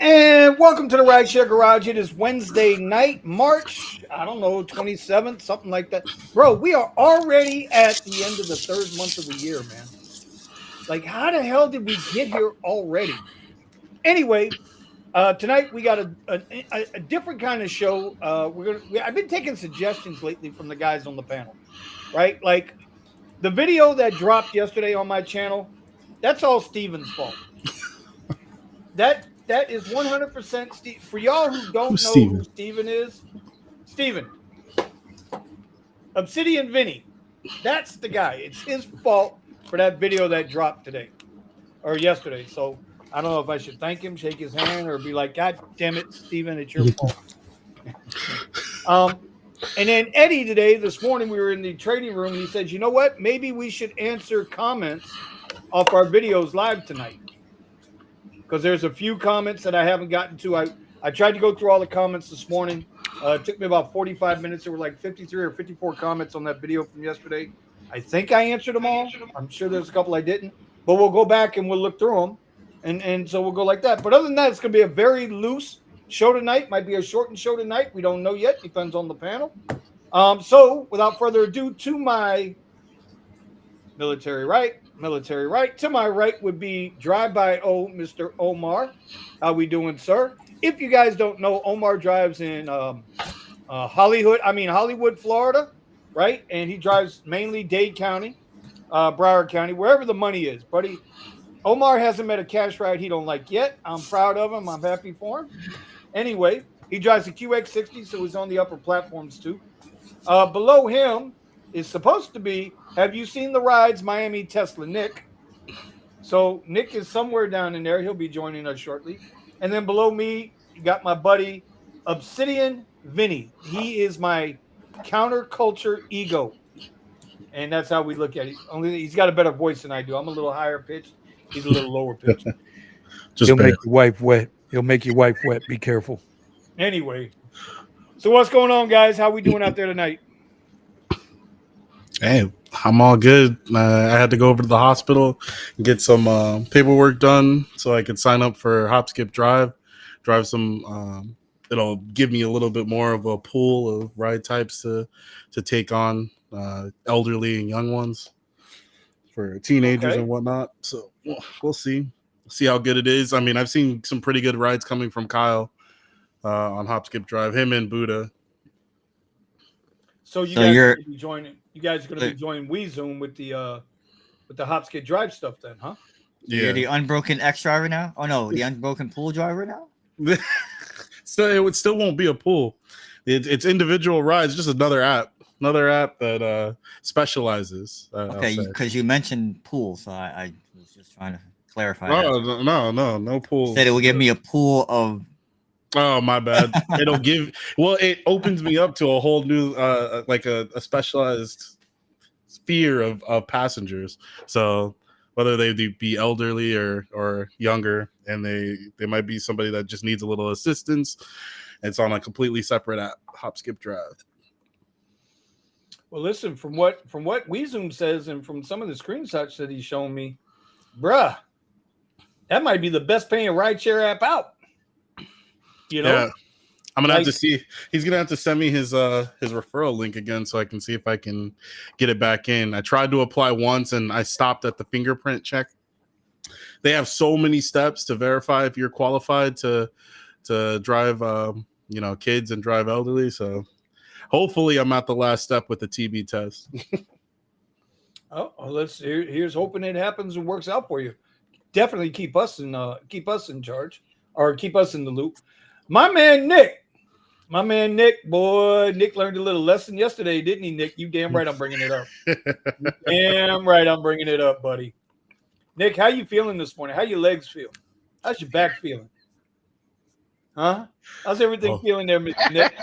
And welcome to the Rideshare Garage. It is Wednesday night, March, I don't know, 27th, something like that. Bro, we are already at the end of the third month of the year, man. Like, how the hell did we get here already? Anyway, tonight we got a different kind of show. I've been taking suggestions lately from the guys on the panel, right? Like the video that dropped yesterday on my channel, that's all Steven's fault. That is 100% Steve. For y'all who don't Who's know who Steven? Steven is, Steven, Obsidian Vinny, that's the guy. It's his fault for that video that dropped today or yesterday. So I don't know if I should thank him, shake his hand, or be like, God damn it, Steven, it's your fault. And then Eddie today, this morning, we were in the trading room and he said, you know what? Maybe we should answer comments off our videos live tonight. Because there's a few comments that I haven't gotten to. I tried to go through all the comments this morning. It took me about 45 minutes. There were like 53 or 54 comments on that video from yesterday. I think I answered them all. I'm sure there's a couple I didn't. But we'll go back and we'll look through them. And so we'll go like that. But other than that, it's going to be a very loose show tonight. Might be a shortened show tonight. We don't know yet. Depends on the panel. So without further ado, to my military right. To my right would be Drive-By Mr. Omar. How we doing, sir? If you guys don't know, Omar drives in Hollywood, Florida, right? And he drives mainly Dade County, Broward County, wherever the money is. Buddy, Omar hasn't met a cash ride he don't like yet. I'm proud of him. I'm happy for him. Anyway, he drives a QX60, so he's on the upper platforms too. Below him is supposed to be, have you seen the rides, Miami Tesla Nick? So Nick is somewhere down in there. He'll be joining us shortly. And then below me, you got my buddy Obsidian Vinny. He is my counterculture ego. And that's how we look at it. Only he's got a better voice than I do. I'm a little higher pitched. He's a little lower pitched. He'll make your wife wet. He'll make your wife wet. Be careful. Anyway. So what's going on, guys? How we doing out there tonight? Hey, I'm all good. I had to go over to the hospital and get some paperwork done so I could sign up for Hop Skip Drive some. It'll give me a little bit more of a pool of ride types to take on elderly and young ones for teenagers and whatnot. So we'll see how good it is. I mean, I've seen some pretty good rides coming from Kyle on Hop Skip Drive, him and Buddha. So you guys are going to be joining. You guys are going to be joining WeZoom with the Hop Skip Drive stuff, then, huh? Yeah. You're the unbroken X driver now. Oh no, the unbroken pool driver now. So it still won't be a pool. It's individual rides. Just another app that specializes. Okay, because you mentioned pool, so I was just trying to clarify. No pool. Said it would give me a pool of. Oh, my bad. It opens me up to a whole new, like a specialized sphere of passengers. So whether they be elderly or younger, and they might be somebody that just needs a little assistance, it's on a completely separate app, Hop Skip Drive. Well, listen, from what WeZoom says and from some of the screenshots that he's shown me, bruh, that might be the best paying rideshare app out. You know, yeah. I'm gonna have to see. He's gonna have to send me his referral link again so I can see if I can get it back in. I tried to apply once and I stopped at the fingerprint check. They have so many steps to verify if you're qualified to drive, kids and drive elderly. So hopefully, I'm at the last step with the TB test. Here's hoping it happens and works out for you. Definitely keep us in charge or keep us in the loop. My man Nick, boy, Nick learned a little lesson yesterday, didn't he, Nick? You damn right I'm bringing it up. Damn right I'm bringing it up, buddy. Nick, how you feeling this morning? How your legs feel? How's your back feeling? Huh? How's everything feeling there, Mr. Nick?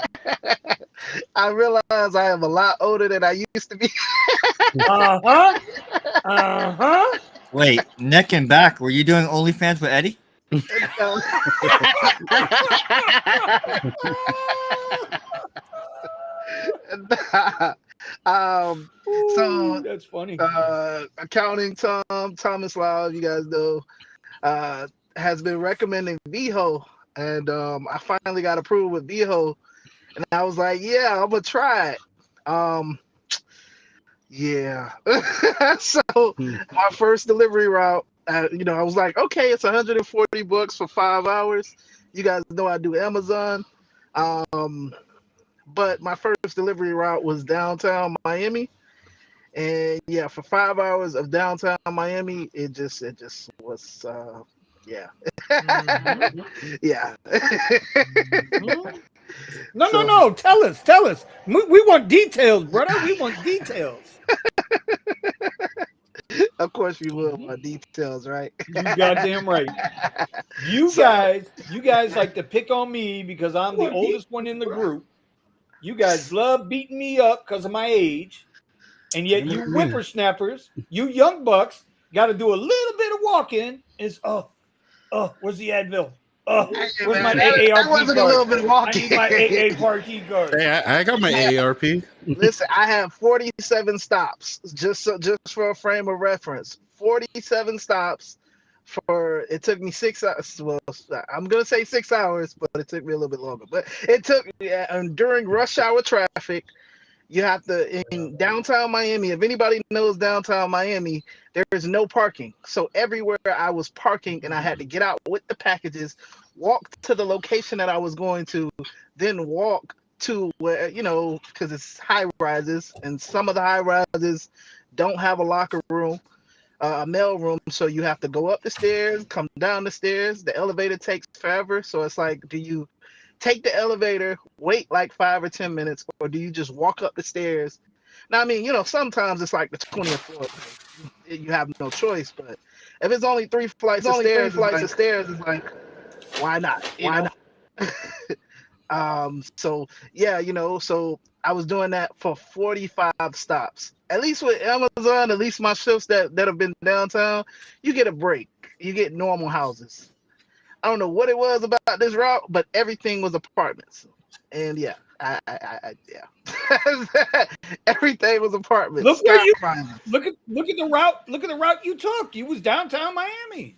I realize I am a lot older than I used to be. Wait, neck and back. Were you doing OnlyFans with Eddie? So that's funny. Accounting Thomas Law, you guys know, has been recommending VHO and I finally got approved with VHO, and I was like, yeah, I'm gonna try it. Yeah. So my first delivery route, I was like, okay, it's $140 for 5 hours. You guys know I do Amazon. But my first delivery route was downtown Miami. And yeah, for 5 hours of downtown Miami, it just was yeah. Mhm. Yeah. Mhm. No, So- no. Tell us. We want details, brother. We want details. Of course you will want details, right? You goddamn right. You guys like to pick on me because I'm the oldest one in the group. You guys love beating me up because of my age. And yet you whippersnappers, you young bucks, got to do a little bit of walking. Is where's the Advil? Where's my That AARP wasn't a card? little bit of I walking. need my AARP card. Hey, I got my AARP. Listen, I have 47 stops, just for a frame of reference. 47 stops for it took me 6 hours. Well, I'm gonna say 6 hours, but it took me a little bit longer. But it took and during rush hour traffic. You have to in downtown Miami. If anybody knows downtown Miami, there is no parking. So everywhere I was parking, and I had to get out with the packages, walk to the location that I was going to, then walk to where because it's high rises, and some of the high rises don't have a locker room, a mail room. So you have to go up the stairs, come down the stairs. The elevator takes forever. So it's like, do you take the elevator, wait like 5 or 10 minutes, or do you just walk up the stairs? Now, I mean, sometimes it's like the 20th floor. You have no choice, but if it's only 3 flights of stairs, it's like, why not? Why not? So yeah, so I was doing that for 45 stops. At least with Amazon, at least my shifts that have been downtown, you get a break. You get normal houses. I don't know what it was about this route, but everything was apartments. And yeah, yeah. Everything was apartments. Look where look at the route. Look at the route you took. You was downtown Miami.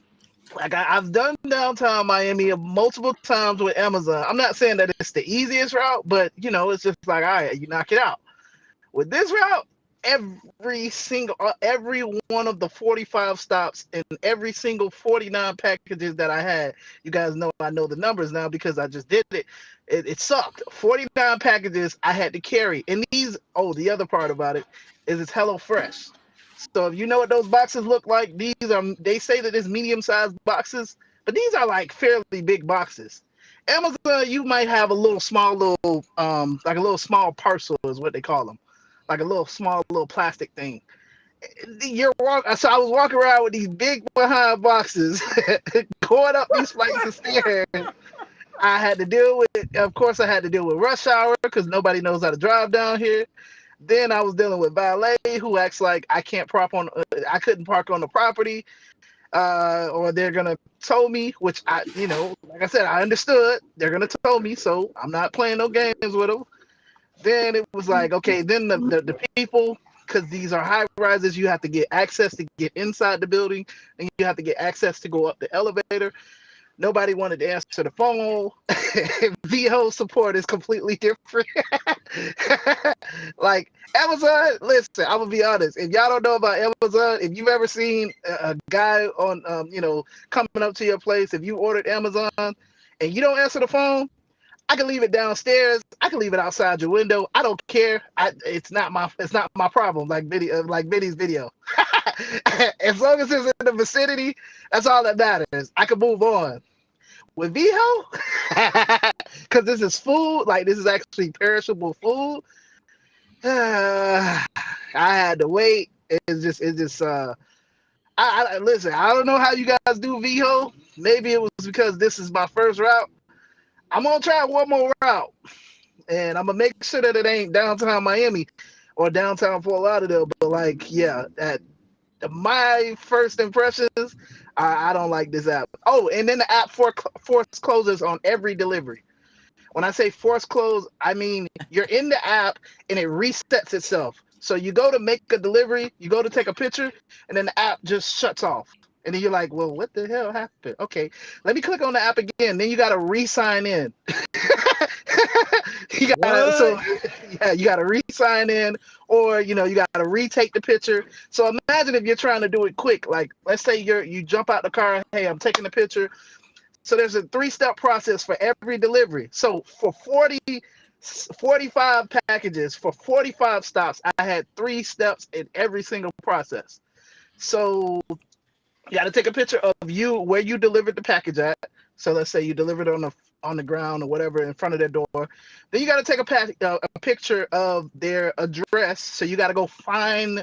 Like I've done downtown Miami multiple times with Amazon. I'm not saying that it's the easiest route, but it's just like, all right, you knock it out. With this route, every one of the 45 stops and every single 49 packages that I had, you guys know I know the numbers now because I just did it. It sucked. 49 packages I had to carry. And the other part about it is it's HelloFresh. So if you know what those boxes look like, they say that it's medium-sized boxes, but these are like fairly big boxes. Amazon, you might have like a little small parcel is what they call them. Like a little small plastic thing. So I was walking around with these big behind boxes, going up these flights of stairs. I had to deal with rush hour because nobody knows how to drive down here. Then I was dealing with valet who acts like I couldn't park on the property, or they're gonna tow me, which like I said, I understood. They're gonna tow me, so I'm not playing no games with them. Then it was like, okay, then the people, because these are high rises, you have to get access to get inside the building, and you have to get access to go up the elevator. Nobody wanted to answer the phone. VHO support is completely different. Like Amazon, listen, I'm gonna be honest. If y'all don't know about Amazon, if you've ever seen a guy on, coming up to your place, if you ordered Amazon and you don't answer the phone, I can leave it downstairs. I can leave it outside your window. I don't care. It's not my problem. Like Vinny's video. As long as it's in the vicinity, that's all that matters. I can move on. With VHO, because this is food. Like this is actually perishable food. I had to wait. It's just. I listen. I don't know how you guys do VHO. Maybe it was because this is my first route. I'm gonna try one more route, and I'm gonna make sure that it ain't downtown Miami or downtown Fort Lauderdale. But like, yeah, my first impressions, I don't like this app. Oh, and then the app force closes on every delivery. When I say force close, I mean you're in the app and it resets itself. So you go to make a delivery, you go to take a picture, and then the app just shuts off. And then you're like, well, what the hell happened? Okay, let me click on the app again. Then you got to re-sign in. You got so yeah, you got to re-sign in, or you got to retake the picture. So imagine if you're trying to do it quick. Like, let's say you jump out the car. Hey, I'm taking the picture. So there's a 3-step process for every delivery. So for 45 packages, for 45 stops, I had 3 steps in every single process. So you got to take a picture of where you delivered the package at. So let's say you delivered it on the ground or whatever in front of their door. Then you got to take a picture of their address. So you got to go find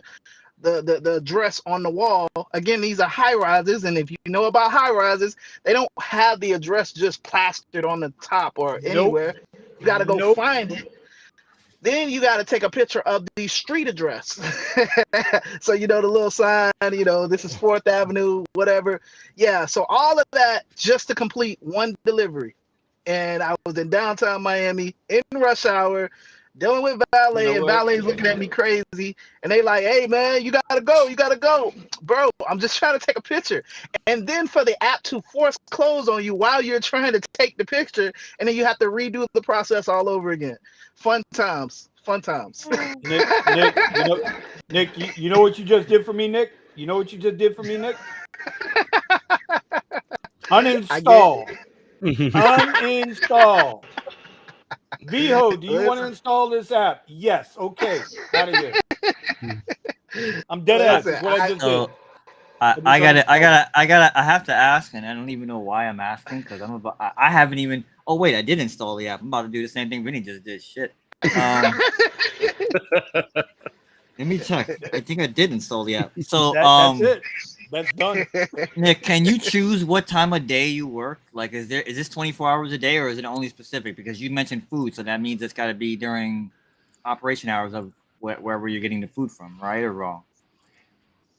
the address on the wall. Again, these are high rises, and if you know about high rises, they don't have the address just plastered on the top or anywhere. You got to go find it. Then you got to take a picture of the street address. So, the little sign, this is 4th Avenue, whatever. Yeah, so all of that just to complete one delivery. And I was in downtown Miami in rush hour dealing with valet, and valet's looking at me crazy. And they like, hey, man, you got to go. Bro, I'm just trying to take a picture. And then for the app to force close on you while you're trying to take the picture, and then you have to redo the process all over again. Fun times. Nick, you know what you just did for me, Nick? You know what you just did for me, Nick? Uninstall. Uninstall. Viho, do you want to install this app? Yes. Okay. Out of here. I'm dead ass. That's what I just did. I have to ask, and I don't even know why I'm asking, because I haven't even. Oh wait, I did install the app. I'm about to do the same thing Vinny just did. Shit. Let me check. I think I did install the app. So that's it. That's done. Nick, can you choose what time of day you work? Like, is this 24 hours a day, or is it only specific? Because you mentioned food, so that means it's got to be during operation hours of wherever you're getting the food from, right or wrong?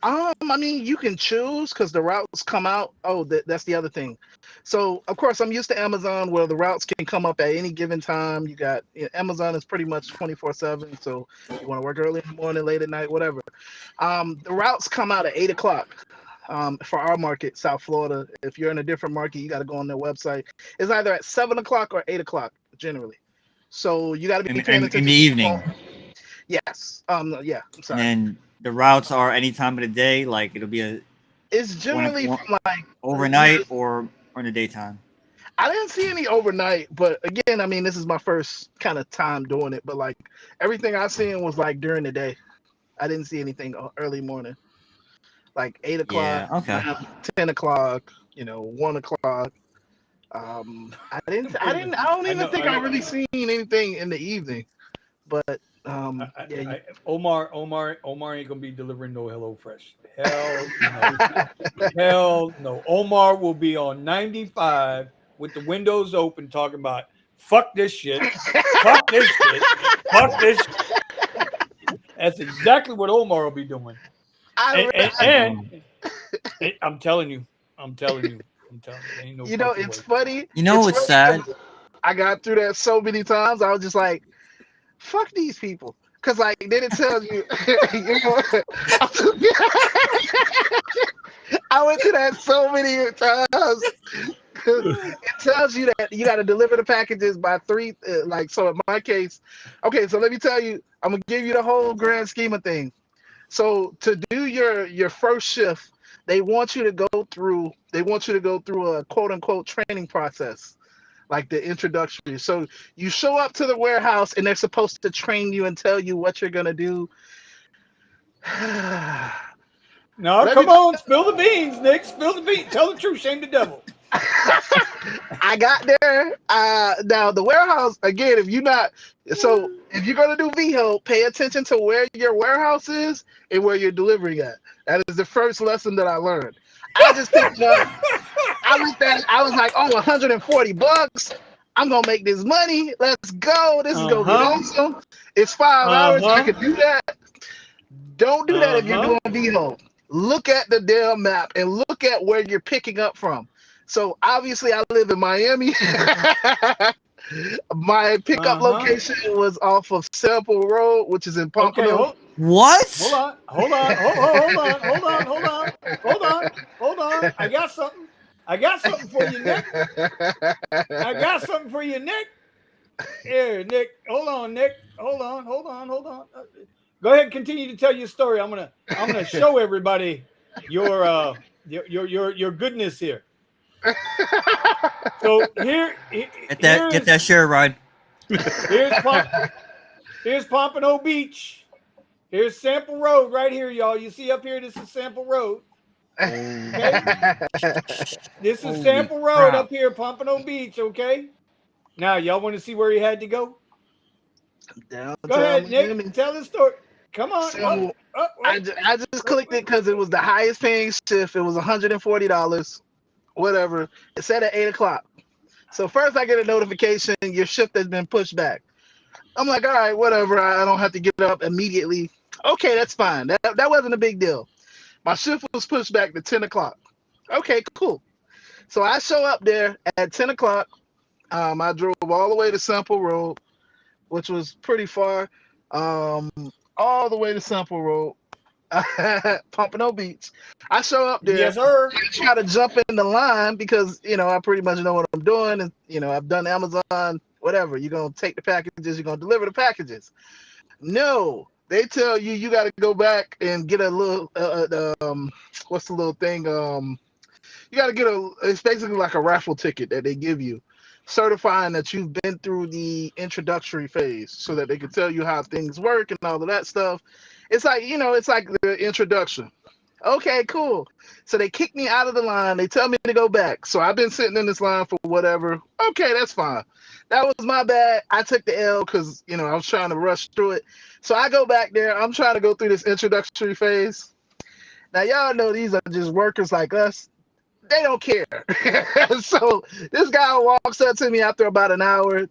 I mean, you can choose because the routes come out. Oh, that's the other thing. So, of course, I'm used to Amazon where the routes can come up at any given time. You got Amazon is pretty much 24/7. So, you want to work early in the morning, late at night, whatever. The routes come out at 8 o'clock. For our market, South Florida. If you're in a different market, you got to go on their website. It's either at 7 o'clock or 8 o'clock generally. So you got to be paying attention in the evening. Yes. Yeah. I'm sorry. And the routes are any time of the day. Like it'll be It's generally from like overnight or in the daytime. I didn't see any overnight, but again, I mean, this is my first kind of time doing it. But like everything I seen was like during the day. I didn't see anything early morning. Like 8 o'clock, yeah, okay. 10 o'clock, 1 o'clock. I don't even think I really seen anything in the evening. But Omar ain't gonna be delivering no HelloFresh. Hell no. Hell no. Omar will be on 95 with the windows open talking about fuck this shit. Fuck this shit. Fuck this shit. That's exactly what Omar will be doing. And I'm telling you. Ain't no it's funny. It's sad. I got through that so many times. I was just like, fuck these people. Because, like, then it tells you, I went to that so many times. It tells you that you got to deliver the packages by 3. So in my case, okay, so let me tell you, I'm going to give you the whole grand scheme of things. So to do your first shift, they want you to go through a quote unquote training process, like the introductory. So you show up to the warehouse and they're supposed to train you and tell you what you're gonna do. No, come on, spill the beans, Nick. Spill the beans. Tell the truth, shame the devil. I got there. Now the warehouse again. If you're gonna do VHO, pay attention to where your warehouse is and where you're delivering at. That is the first lesson that I learned. I just picked up. I was like, oh, $140. I'm gonna make this money. Let's go. This is gonna be awesome. It's 5 hours. I can do that. Don't do that if you're doing VHO. Look at the damn map and look at where you're picking up from. So obviously I live in Miami. My pickup location was off of Sample Road, which is in Pompano. What? Hold on. I got something for you, Nick. Here, Nick. Hold on, Nick. Hold on. Go ahead and continue to tell your story. I'm gonna show everybody your goodness here. So Get that share ride. Here's Pompano Beach. Here's Sample Road right here, y'all. You see up here, this is Sample Road. Okay? This is Sample Road up here, Pompano Beach, okay? Now, y'all want to see where he had to go? Go ahead, Nick. Tell the story. Come on. So, I just clicked it because it was the highest paying shift. It was $140. Whatever. It said at 8 o'clock. So first I get a notification, your shift has been pushed back. I'm like, all right, whatever. I don't have to get up immediately. Okay, that's fine. That wasn't a big deal. My shift was pushed back to 10 o'clock. Okay, cool. So I show up there at 10 o'clock. I drove all the way to Sample Road, which was pretty far. All the way to Sample Road. Pompano Beach. I show up there. Yes, sir. I try to jump in the line because, I pretty much know what I'm doing. And, I've done Amazon, whatever. You're going to take the packages. You're going to deliver the packages. No, they tell you got to go back and get a little, what's the little thing? You got to get it's basically like a raffle ticket that they give you, certifying that you've been through the introductory phase so that they can tell you how things work and all of that stuff. It's like, it's like the introduction. Okay, cool. So they kick me out of the line. They tell me to go back. So I've been sitting in this line for whatever. Okay, that's fine. That was my bad. I took the L because, I was trying to rush through it. So I go back there. I'm trying to go through this introductory phase. Now, y'all know these are just workers like us. They don't care. So this guy walks up to me after about an hour.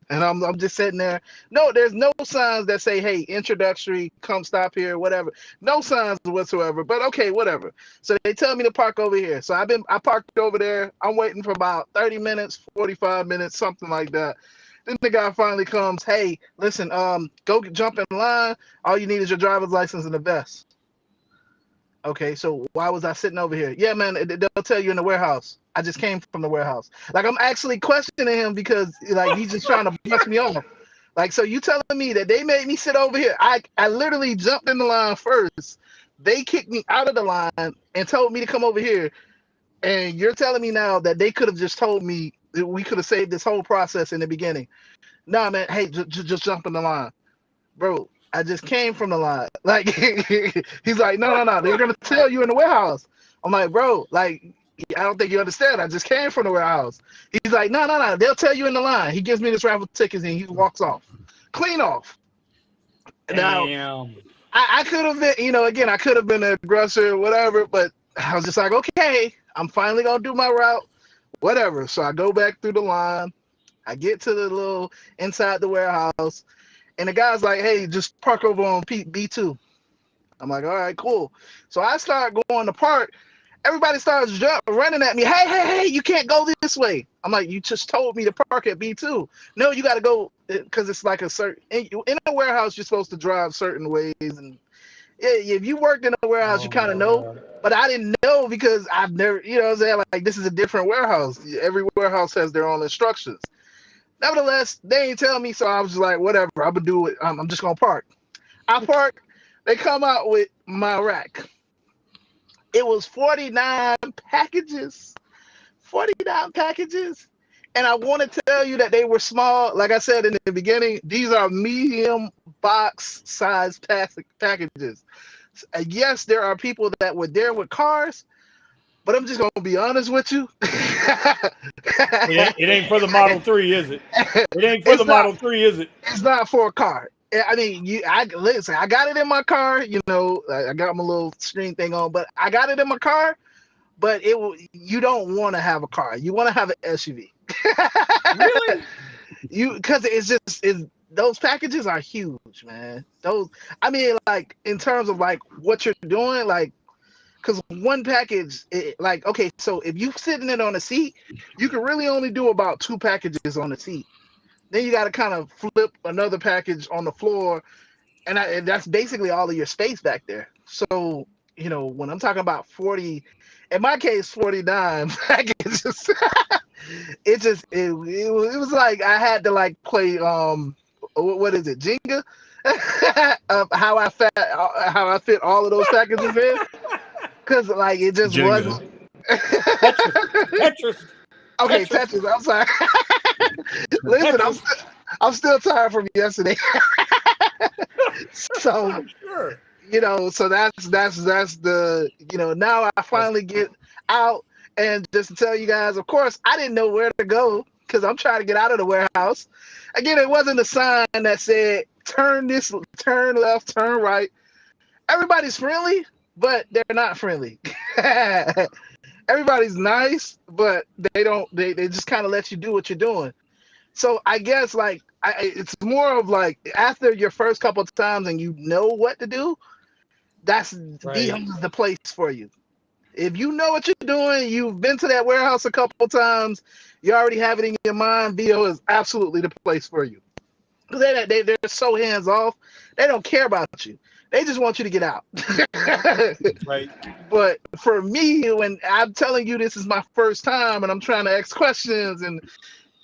And I'm just sitting there. No, there's no signs that say, hey, introductory, come stop here, whatever. No signs whatsoever. But okay, whatever. So they tell me to park over here. So I parked over there. I'm waiting for about 30 minutes, 45 minutes, something like that. Then the guy finally comes, hey, listen, go jump in line. All you need is your driver's license and a vest. Okay, so why was I sitting over here? Yeah, man, they'll tell you in the warehouse. I just came from the warehouse. Like, I'm actually questioning him because, he's just trying to brush me off. Like, so you telling me that they made me sit over here? I literally jumped in the line first. They kicked me out of the line and told me to come over here. And you're telling me now that they could have just told me that we could have saved this whole process in the beginning. Nah, man, hey, just jump in the line. Bro, I just came from the line. Like, he's like, no, they're going to tell you in the warehouse. I'm like, bro, like, I don't think you understand. I just came from the warehouse. He's like, no, they'll tell you in the line. He gives me this raffle ticket and he walks off. Clean off. Damn. Now, I could have been, again, I could have been an aggressor or whatever, but I was just like, okay, I'm finally going to do my route, whatever. So I go back through the line. I get to the little inside the warehouse. And the guy's like, hey, just park over on B2. I'm like, all right, cool. So I start going to park. Everybody starts running at me. Hey, you can't go this way. I'm like, you just told me to park at B2. No, you got to go because it's like a certain, in a warehouse, you're supposed to drive certain ways. And if you worked in a warehouse, you kind of know. But I didn't know because I've never, what I'm saying? Like, this is a different warehouse. Every warehouse has their own instructions. Nevertheless, they ain't tell me, so I was just like, whatever, I'm going to do it. I'm just going to park. I park. They come out with my rack. It was 49 packages. 49 packages. And I want to tell you that they were small. Like I said in the beginning, these are medium box size packages. Yes, there are people that were there with cars, but I'm just going to be honest with you. It ain't for the Model 3, is it? It ain't for the Model 3, is it? It's not for a car. I mean, listen, I got it in my car, I got my little screen thing on, but I got it in my car, but you don't want to have a car. You want to have an SUV. Really? Because those packages are huge, man. Like in terms of like what you're doing, like, because one package, okay, so if you're sitting it on a seat, you can really only do about 2 packages on a seat. Then you got to kind of flip another package on the floor and that's basically all of your space back there. So, when I'm talking about 40, in my case, 49 packages, it was like I had to like play what is it, Jenga, of how I fit all of those packages in, because like it just Jenga. wasn't. Tetris. Okay, Tetris. Tetris. I'm sorry. Listen, Tetris. I'm still tired from yesterday. So Sure. so that's the now I finally get out, and just to tell you guys, of course, I didn't know where to go because I'm trying to get out of the warehouse. Again, it wasn't a sign that said turn left, turn right. Everybody's friendly, but they're not friendly. Everybody's nice, but they just kind of let you do what you're doing. So I guess like it's more of like after your first couple of times and you know what to do, that's the place for you. If you know what you're doing, you've been to that warehouse a couple of times, you already have it in your mind, VO is absolutely the place for you. Because they're so hands off, they don't care about you. They just want you to get out. Right. But for me, when I'm telling you this is my first time and I'm trying to ask questions and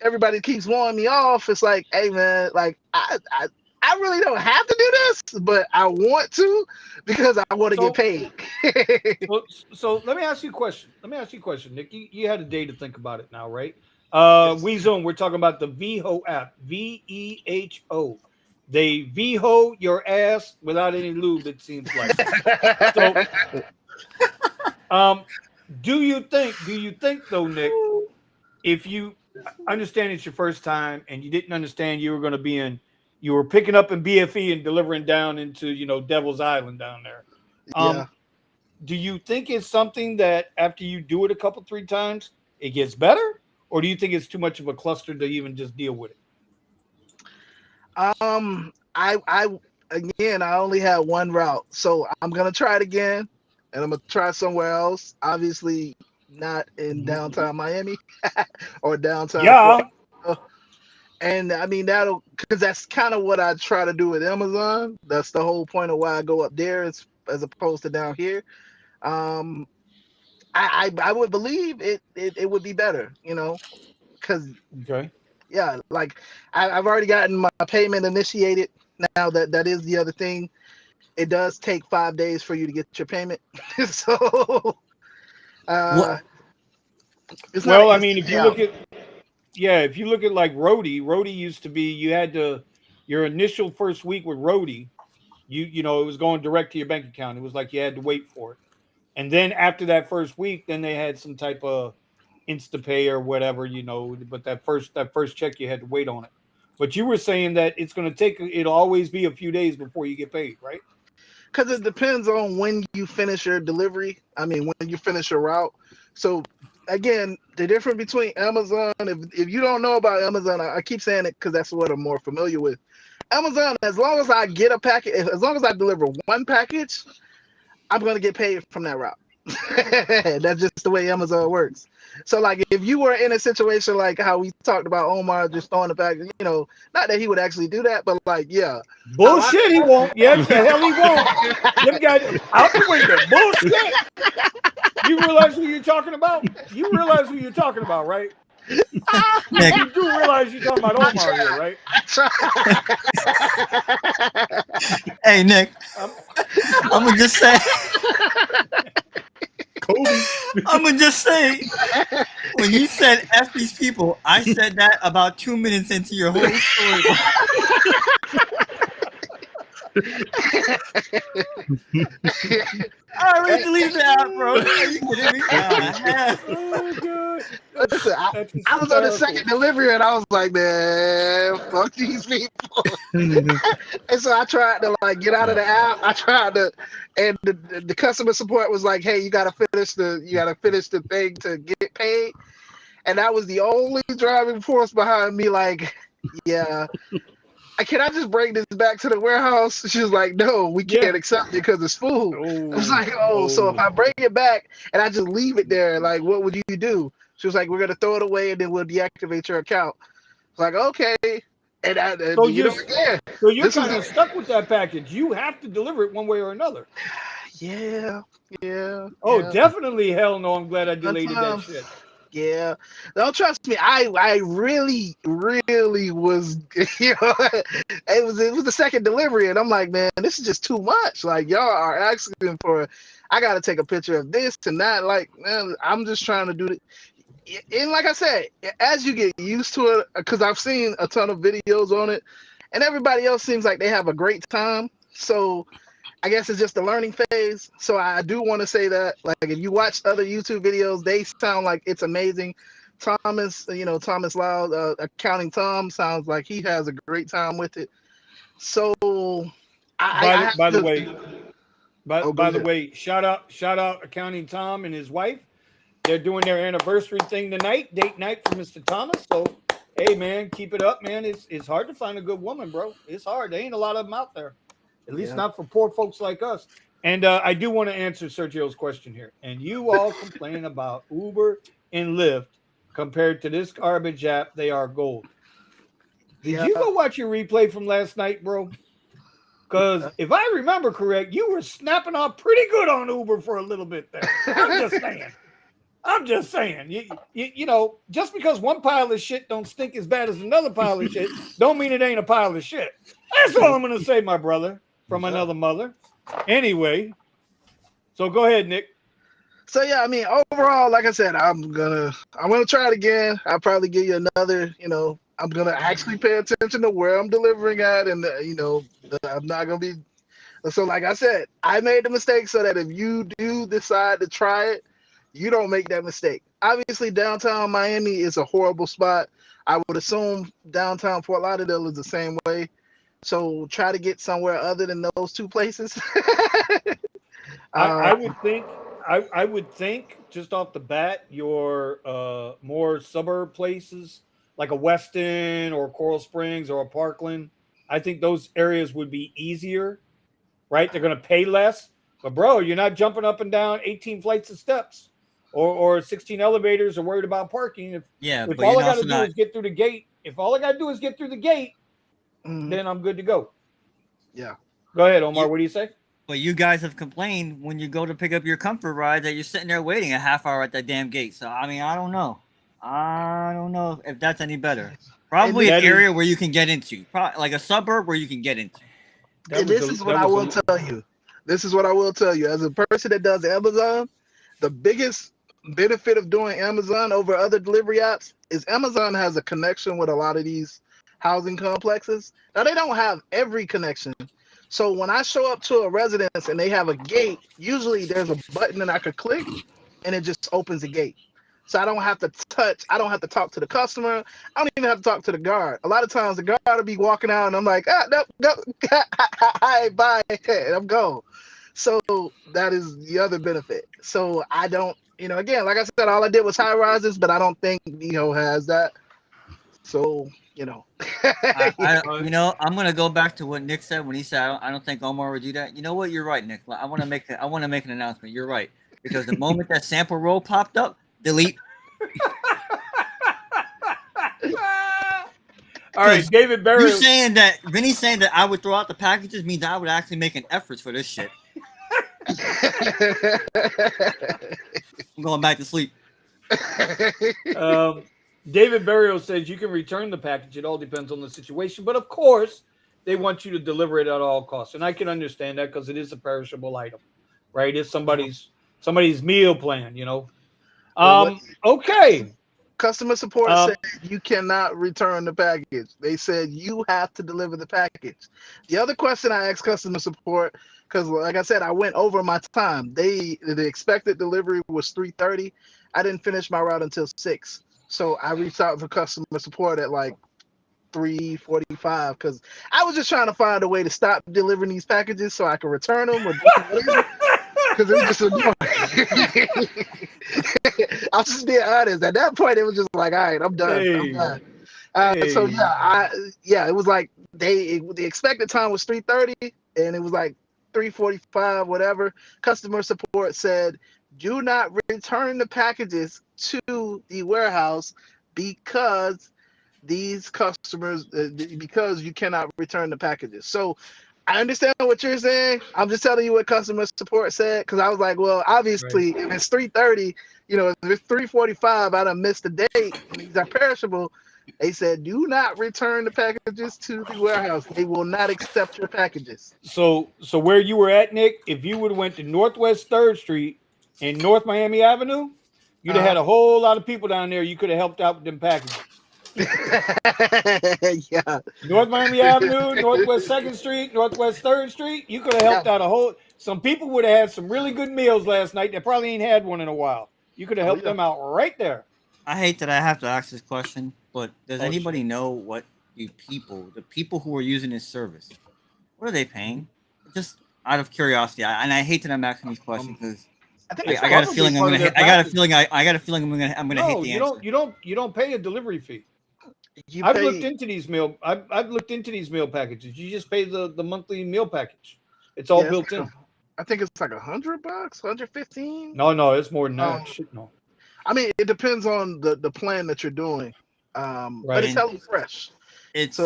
everybody keeps warning me off, it's like, hey man, like I really don't have to do this, but I want to because I want to get paid. So let me ask you a question. Nick. You had a day to think about it now, right? Yes. WeZone, we're talking about the VHO app. VEHO. They VHO your ass without any lube, it seems like. So do you think though, Nick, if you understand it's your first time and you didn't understand you were picking up in BFE and delivering down into, Devil's Island down there. Yeah. Do you think it's something that after you do it a couple, 3 times, it gets better? Or do you think it's too much of a cluster to even just deal with it? I only had one route, so I'm gonna try it again, and I'm gonna try somewhere else. Obviously, not in downtown Miami or downtown. Yeah. And I mean because that's kind of what I try to do with Amazon. That's the whole point of why I go up there as opposed to down here. I would believe it would be better, because yeah, like I've already gotten my payment initiated. Now that is the other thing. It does take 5 days for you to get your payment. So, if you look at like Roadie used to be, you had your initial first week with Roadie, it was going direct to your bank account. It was like you had to wait for it. And then after that first week, then they had some type of InstaPay or whatever, but that first check you had to wait on it. But you were saying that it'll always be a few days before you get paid, right? Because it depends on when you finish your delivery. I mean, when you finish your route. So again, the difference between Amazon, if you don't know about Amazon, I keep saying it because that's what I'm more familiar with. Amazon, as long as I get a package, as long as I deliver one package, I'm going to get paid from that route. That's just the way Amazon works. So like if you were in a situation like how we talked about Omar just throwing the package, not that he would actually do that, but like, yeah. Bullshit, he won't. Yeah, the hell he won't. Them guys out the window. Bullshit. You realize who you're talking about? You realize who you're talking about, right? Nick, You do realize you're talking about Omar here, right? hey Nick, I'm gonna just say. I'm gonna just say, when you said "F these people," I said that about 2 minutes into your whole story. I already deleted the app, bro. Are you kidding me? Oh god. Listen, I was on the second delivery and I was like, man, fuck these people. And so I tried to like get out of the app. And the customer support was like, hey, you gotta finish the thing to get paid. And that was the only driving force behind me. Like, yeah. Can I just bring this back to the warehouse? She was like, no, we can't accept it because it's full. I was like, so if I bring it back and I just leave it there, like, what would you do? She was like, we're going to throw it away and then we'll deactivate your account. I was like, okay. So you know, yeah, so you're this is kind of stuck with that package. You have to deliver it one way or another. yeah, yeah, Oh, yeah. definitely. Hell no. I'm glad I delayed that Sometimes, shit. yeah. Don't trust me. I really was. You know, it was the second delivery, and I'm like, man, this is just too much. Like y'all are asking for. I got to take a picture of this and that. Like, man, I'm just trying to do it. And like I said, as you get used to it, because I've seen a ton of videos on it, and everybody else seems like they have a great time. So I guess it's just the learning phase. So I do want to say that, like, if you watch other YouTube videos, they sound like it's amazing. Thomas Loud, Accounting Tom, sounds like he has a great time with it. So I have By the to. way, Oh, go by the ahead. way, shout out Accounting Tom and his wife. They're doing their anniversary thing tonight, date night for Mr. Thomas. So, hey man, keep it up, man. It's hard to find a good woman, bro. It's hard. There ain't a lot of them out there. At least Yeah. not for poor folks like us. And I do want to answer Sergio's question here. And you all complain about Uber and Lyft compared to this garbage app. They are gold. Did Yeah. you go watch your replay from last night, bro? Because if I remember correct, you were snapping off pretty good on Uber for a little bit there. I'm just saying. You know, just because one pile of shit don't stink as bad as another pile of shit, don't mean it ain't a pile of shit. That's all I'm gonna say, my brother, from another mother. Anyway, so go ahead, Nick. So yeah, I mean, overall, like I said, I'm gonna try it again. I'll probably give you another. I'm gonna actually pay attention to where I'm delivering at, and I'm not gonna be. So like I said, I made the mistake so that if you do decide to try it, you don't make that mistake. Obviously, downtown Miami is a horrible spot. I would assume downtown Fort Lauderdale is the same way. So try to get somewhere other than those two places. I would think just off the bat, your more suburb places like a Weston or Coral Springs or a Parkland, I think those areas would be easier, right? They're going to pay less, but bro, you're not jumping up and down 18 flights of steps or 16 elevators or worried about parking. If but all you're I got also to do not. is get through the gate, then I'm good to go. Yeah. Go ahead, Omar. What do you say? But you guys have complained when you go to pick up your comfort ride that you're sitting there waiting a half hour at that damn gate. So I mean, I don't know. I don't know if that's any better. Probably an area where you can get into, like a suburb where you can get into. This is what I will tell you. This is what I will tell you. As a person that does Amazon, the biggest benefit of doing Amazon over other delivery apps is Amazon has a connection with a lot of these housing complexes. Now they don't have every connection. So when I show up to a residence and they have a gate, usually there's a button that I could click and it just opens the gate. So I don't have to talk to the customer. I don't even have to talk to the guard. A lot of times the guard will be walking out and I'm like, no, hi, bye, and I'm gone. So that is the other benefit. So I don't, again, like I said, all I did was high rises, but I don't think NeHo has that. So, I'm gonna go back to what Nick said when he said I don't think Omar would do that. You know what? You're right, Nick. I want to make an announcement. You're right, because the moment that sample roll popped up, delete. All right, David Barry. You saying that Vinny's saying that I would throw out the packages means I would actually make an effort for this shit. I'm going back to sleep. David Barrio says you can return the package. It all depends on the situation. But of course, they want you to deliver it at all costs. And I can understand that because it is a perishable item, right? It's somebody's meal plan, Okay. Customer support said you cannot return the package. They said you have to deliver the package. The other question I asked customer support, because like I said, I went over my time. The expected delivery was 3:30. I didn't finish my route until 6. So I reached out for customer support at like 3:45 because I was just trying to find a way to stop delivering these packages so I could return them or because it was just annoying. I'll just be honest. At that point, it was just like, all right, I'm done. I'm done. So it was like the expected time was 3:30, and it was like 3:45, whatever. Customer support said, do not return the packages to the warehouse because these customers because you cannot return the packages. So I understand what you're saying. I'm just telling you what customer support said because I was like, well, obviously, if it's 3:30, if it's 3:45, I done missed the date and these are perishable. They said, do not return the packages to the warehouse. They will not accept your packages. So where you were at, Nick, if you would have went to Northwest 3rd Street and North Miami Avenue, you'd have had a whole lot of people down there. You could have helped out with them packages. Yeah. North Miami Avenue, Northwest 2nd Street, Northwest 3rd Street. You could have helped out some people would have had some really good meals last night. They probably ain't had one in a while. You could have helped them out right there. I hate that I have to ask this question, but does anybody know what the people who are using this service, what are they paying? Just out of curiosity, and I hate that I'm asking these questions because I got a feeling I'm gonna. I got a feeling I'm gonna hate the answer. You don't pay a delivery fee. I've looked into these meal packages. You just pay the monthly meal package. It's all built in. I think it's like $100, $115. No, it's more than that. Shit, no. I mean, it depends on the plan that you're doing. But it's hella fresh. It's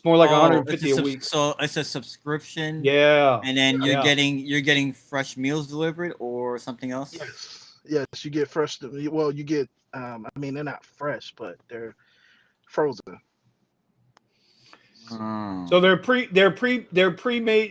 more like 150 a week. So it's a subscription. Yeah. And then you're getting fresh meals delivered or something else? Yes, you get fresh. Well, you get I mean, they're not fresh, but they're frozen. So they're pre-made.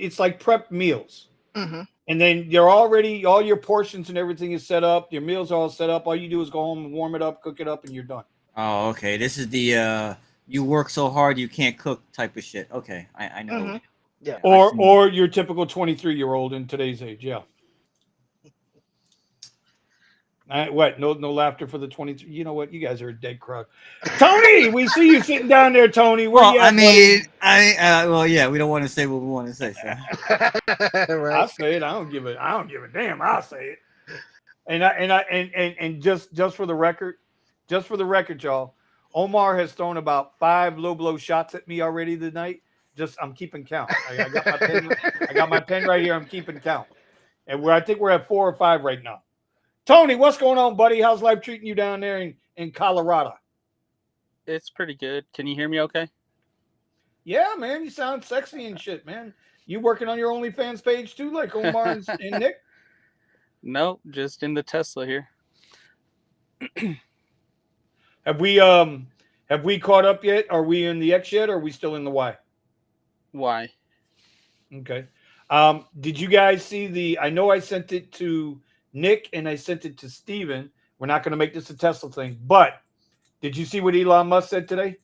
It's like prep meals. Mm-hmm. And then all your portions and everything is set up. Your meals are all set up. All you do is go home and warm it up, cook it up, and you're done. Oh, okay. This is the you work so hard you can't cook type of shit. Okay, I know. Mm-hmm. Yeah. Or your typical 23-year-old in today's age. Yeah. What? No laughter for the 23. You know what? You guys are a dead crowd. Tony, we see you sitting down there, Tony. Well, I mean, well, yeah, we don't want to say what we want to say, so. Right. I'll say it. I don't give a damn. I'll say it. And just for the record, y'all, Omar has thrown about 5 low blow shots at me already tonight. I'm keeping count. I got my pen right here. I'm keeping count. And I think we're at 4 or 5 right now. Tony, what's going on, buddy? How's life treating you down there in Colorado? It's pretty good. Can you hear me okay? Yeah, man. You sound sexy and shit, man. You working on your OnlyFans page too, like Omar and Nick? No, just in the Tesla here. Have we caught up yet? Are we in the X yet, or are we still in the Y? Y. Okay. Did you guys see I know I sent it to Nick and I sent it to Steven. We're not going to make this a Tesla thing, but did you see what Elon Musk said today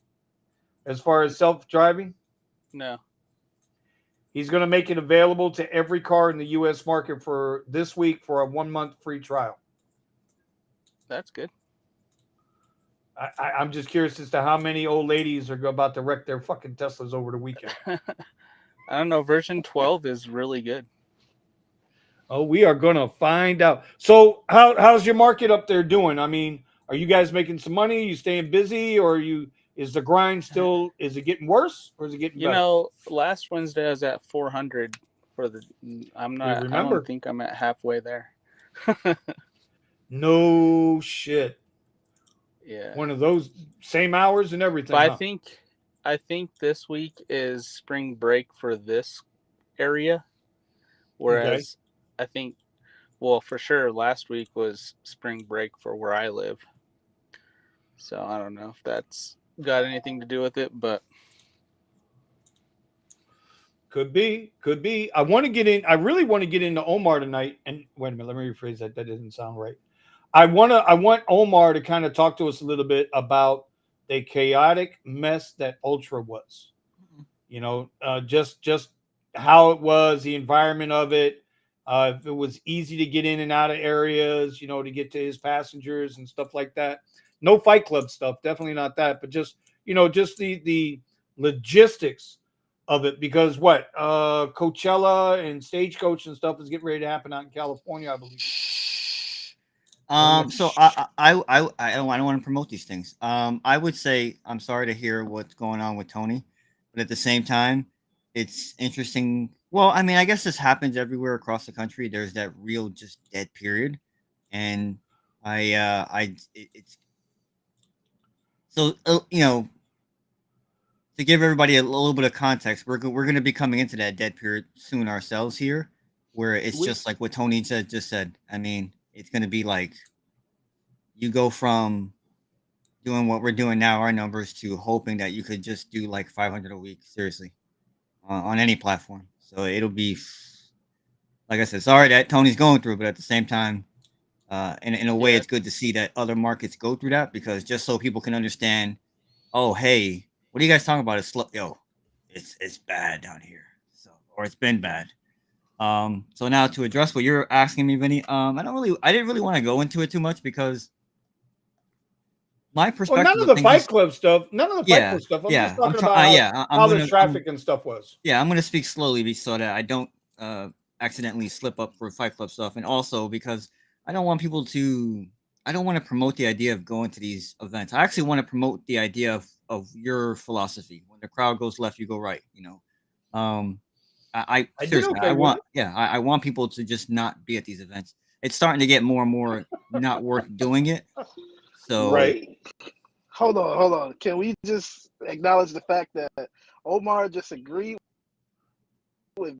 as far as self-driving? No. He's going to make it available to every car in the U.S. market for this week for a 1-month free trial. That's good. I'm just curious as to how many old ladies are about to wreck their fucking Teslas over the weekend. I don't know. Version 12 is really good. Oh, we are going to find out. So how's your market up there doing? I mean, are you guys making some money? Are you staying busy, or is the grind still, is it getting worse or is it getting better? Last Wednesday I was at 400 for I don't think I'm at halfway there. No shit. Yeah. One of those same hours and everything. But I think this week is spring break for this area. Whereas I think, well, for sure last week was spring break for where I live. So I don't know if that's got anything to do with it, but could be. I really want to get into Omar tonight. And wait a minute, let me rephrase that. That doesn't sound right. I want Omar to kind of talk to us a little bit about the chaotic mess that Ultra was. You know, just how it was, the environment of it. If it was easy to get in and out of areas, you know, to get to his passengers and stuff like that. No Fight Club stuff, definitely not that, but just, you know, just the logistics of it, because Coachella and Stagecoach and stuff is getting ready to happen out in California, I believe. So I don't want to promote these things. I would say I'm sorry to hear what's going on with Tony, but at the same time, it's interesting. Well, I mean, I guess this happens everywhere across the country. There's that real just dead period, and it's So to give everybody a little bit of context, we're going to be coming into that dead period soon ourselves here, where it's just like what Tony just said. I mean, it's going to be like you go from doing what we're doing now, our numbers, to hoping that you could just do like 500 a week, seriously, on any platform. So it'll be, like I said, sorry that Tony's going through, but at the same time, in a way, it's good to see that other markets go through that, because just so people can understand, oh, hey, what are you guys talking about? It's slow. Yo, it's bad down here. So, or it's been bad. So now to address what you're asking me, Vinny, I didn't really want to go into it too much, because my perspective. Well, none of the Fight Club stuff. None of the Fight Club stuff. I'm just talking about how the traffic and stuff was. Yeah, I'm going to speak slowly so that I don't accidentally slip up for Fight Club stuff, and also because I don't want people to. I don't want to promote the idea of going to these events. I actually want to promote the idea of your philosophy. When the crowd goes left, you go right. I seriously, I want people to just not be at these events. It's starting to get more and more not worth doing it. So right. Hold on. Can we just acknowledge the fact that Omar just agreed with?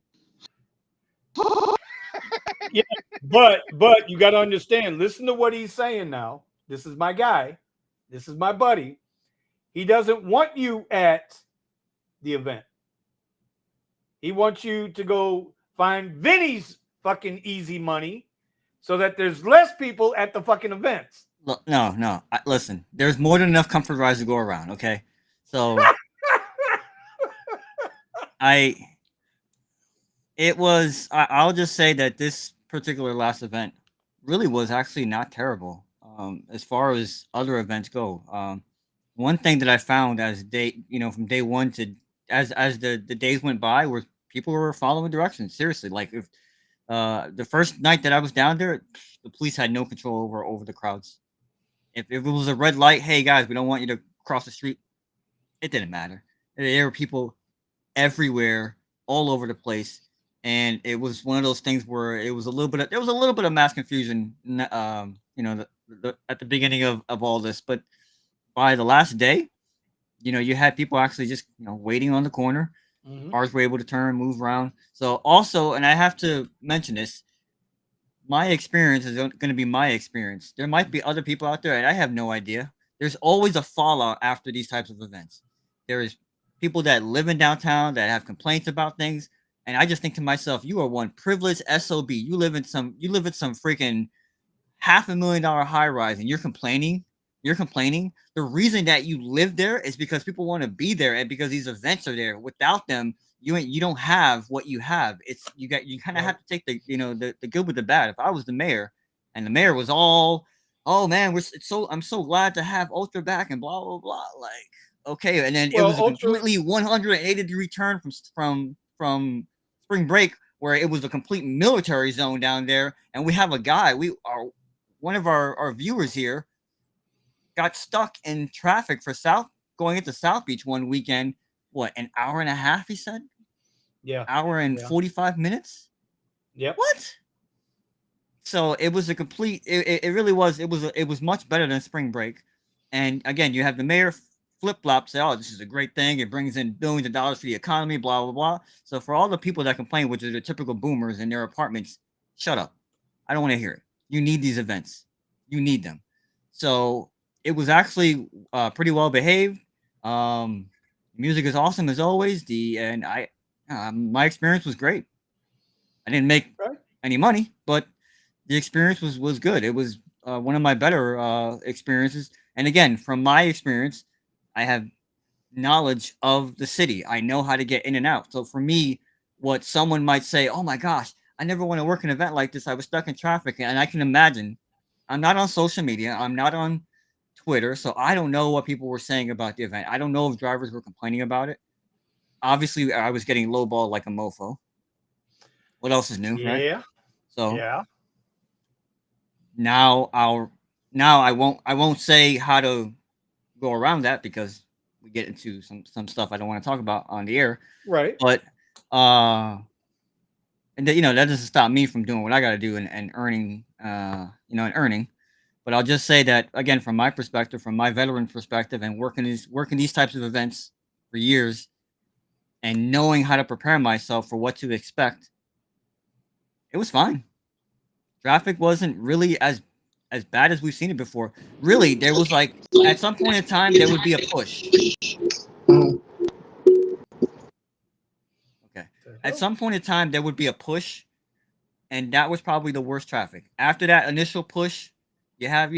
Yeah, but you got to understand. Listen to what he's saying now. This is my guy. This is my buddy. He doesn't want you at the event. He wants you to go find Vinny's fucking easy money so that there's less people at the fucking events. No. Listen, there's more than enough comfort rides to go around, okay? So I'll just say that this particular last event really was actually not terrible. As far as other events go. One thing that I found from day one to as the days went by, where people were following directions. Seriously, like if the first night that I was down there, the police had no control over the crowds. If it was a red light, hey guys, we don't want you to cross the street. It didn't matter. There were people everywhere, all over the place, and it was one of those things where there was a little bit of mass confusion. At the beginning of all this, but by the last day, you had people actually just waiting on the corner. Mm-hmm. Cars were able to turn, move around. So also, and I have to mention this, my experience is going to be my experience. There might be other people out there, and I have no idea. There's always a fallout after these types of events. There is people that live in downtown that have complaints about things, and I just think to myself, you are one privileged SOB. You live in some freaking $500,000 high rise, and you're complaining. The reason that you live there is because people want to be there, and because these events are there. Without them, you don't have what you have. You kind of have to take the good with the bad. If I was the mayor, and the mayor was all, oh man, I'm so glad to have Ultra back and blah blah blah. Like, okay, and then it was a completely 180-degree turn from spring break, where it was a complete military zone down there, and we have a guy. One of our viewers here got stuck in traffic going into South Beach one weekend. What, an hour and a half? He said. Yeah. Hour and 45 minutes. Yeah. What? So it was a complete. It really was. It was much better than spring break. And again, you have the mayor flip flop say, "Oh, this is a great thing. It brings in billions of dollars for the economy." Blah blah blah. So for all the people that complain, which are the typical boomers in their apartments, shut up. I don't want to hear it. You need these events. You need them. So it was actually pretty well behaved. Music is awesome as always. My experience was great. I didn't make any money, but the experience was good. It was one of my better experiences. And again, from my experience, I have knowledge of the city. I know how to get in and out. So for me, what someone might say, oh my gosh, I never want to work an event like this. I was stuck in traffic. And I can imagine, I'm not on social media. I'm not on Twitter. So I don't know what people were saying about the event. I don't know if drivers were complaining about it. Obviously, I was getting lowballed like a mofo. What else is new, right? Yeah. So now I won't say how to go around that, because we get into some stuff I don't want to talk about on the air. Right. But that doesn't stop me from doing what I got to do and earning. But I'll just say that again, from my perspective, from my veteran perspective, and working these types of events for years, and knowing how to prepare myself for what to expect, it was fine. Traffic wasn't really as bad as we've seen it before. Really, there was like at some point in time there would be a push. Okay. At some point in time there would be a push, and that was probably the worst traffic. After that initial push, you have,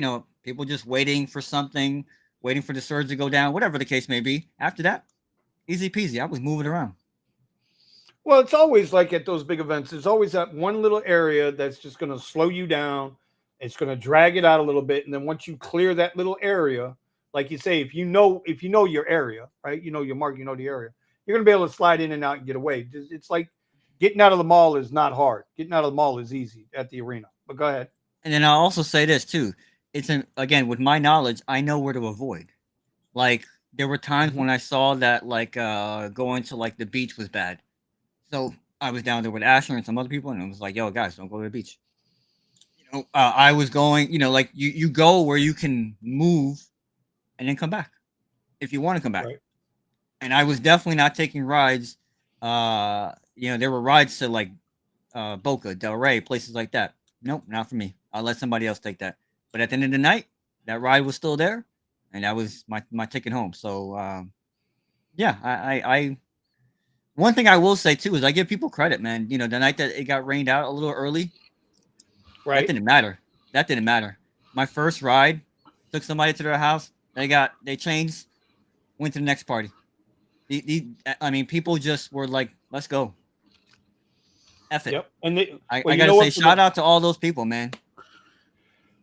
people just waiting for something, waiting for the surge to go down, whatever the case may be. After that, easy peasy. I was moving around. Well, it's always like at those big events, there's always that one little area that's just going to slow you down. It's going to drag it out a little bit. And then once you clear that little area, like you say, if you know your area, right? You know your market, you know the area, you're going to be able to slide in and out and get away. It's like getting out of the mall is not hard. Getting out of the mall is easy at the arena. But go ahead. And then I'll also say this too. Again, with my knowledge, I know where to avoid. Like there were times when I saw that like going to like the beach was bad. So I was down there with Asher and some other people, and it was like, yo, guys, don't go to the beach. I was going, like you go where you can move and then come back if you want to come back. Right. And I was definitely not taking rides. There were rides to like Boca, Del Rey, places like that. Nope, not for me. I'll let somebody else take that. But at the end of the night, that ride was still there, and that was my ticket home. So, yeah, I one thing I will say too is I give people credit, man. The night that it got rained out a little early, right? That didn't matter. My first ride, took somebody to their house. They changed, went to the next party. People just were like, let's go. F it. Yep. And I gotta say, shout out to all those people, man.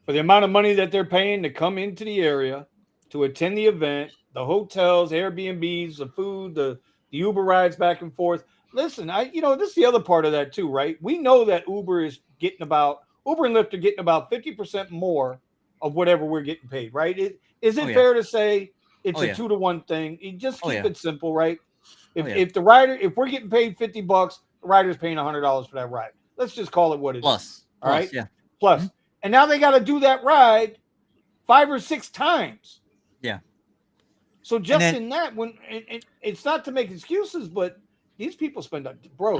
For the amount of money that they're paying to come into the area, to attend the event, the hotels, Airbnbs, the food, the Uber rides back and forth. Listen, this is the other part of that too, right? We know that Uber and Lyft are getting about 50% more of whatever we're getting paid, right? Is it fair to say it's a 2-to-1 thing? You just keep it simple, right? If we're getting paid $50, the rider's paying $100 for that ride. Let's just call it what it is. All right. Yeah. Plus. Mm-hmm. And now they got to do that ride 5 or 6 times. Yeah. So in that, when it's not to make excuses, but these people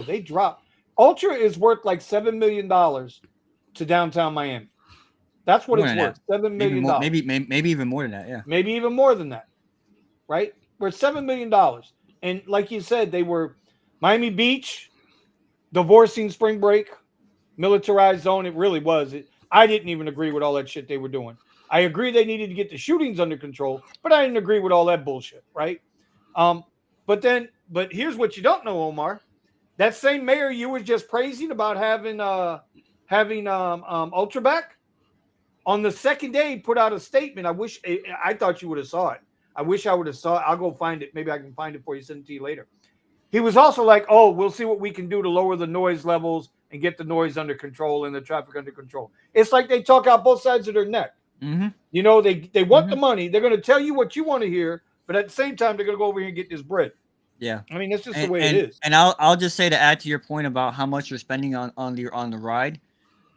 they drop. Ultra is worth like $7 million to downtown Miami. That's what it's worth. $7 million. Maybe even more than that. Yeah. Maybe even more than that. Right? We're $7 million. And like you said, they were Miami Beach, divorcing spring break, militarized zone. It really was. I didn't even agree with all that shit they were doing. I agree they needed to get the shootings under control, but I didn't agree with all that bullshit, right? But here's what you don't know, Omar. That same mayor you were just praising about having Ultra back, on the second day put out a statement. I thought you would have saw it. I wish I would have saw it. I'll go find it. Maybe I can find it for you, send it to you later. He was also like, oh, we'll see what we can do to lower the noise levels and get the noise under control and the traffic under control. It's like they talk out both sides of their neck. Mm-hmm. They want the money. They're going to tell you what you want to hear, but at the same time, they're going to go over here and get this bread. Yeah. I mean, that's just the way it is. And I'll just say, to add to your point about how much you're spending on the ride,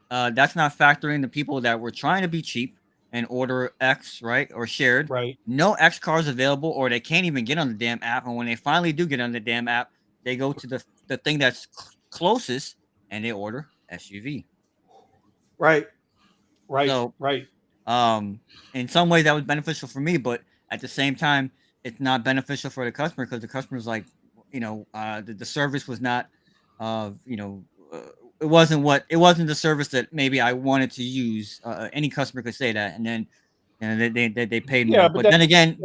that's not factoring the people that were trying to be cheap and order X, right, or shared. Right. No X cars available, or they can't even get on the damn app. And when they finally do get on the damn app, they go to the thing that's closest and they order SUV. Right. So, right. In some ways that was beneficial for me, but at the same time, it's not beneficial for the customer, because the customer's like, the service was not, it wasn't the service that maybe I wanted to use. Any customer could say that, and then they paid more. But then again,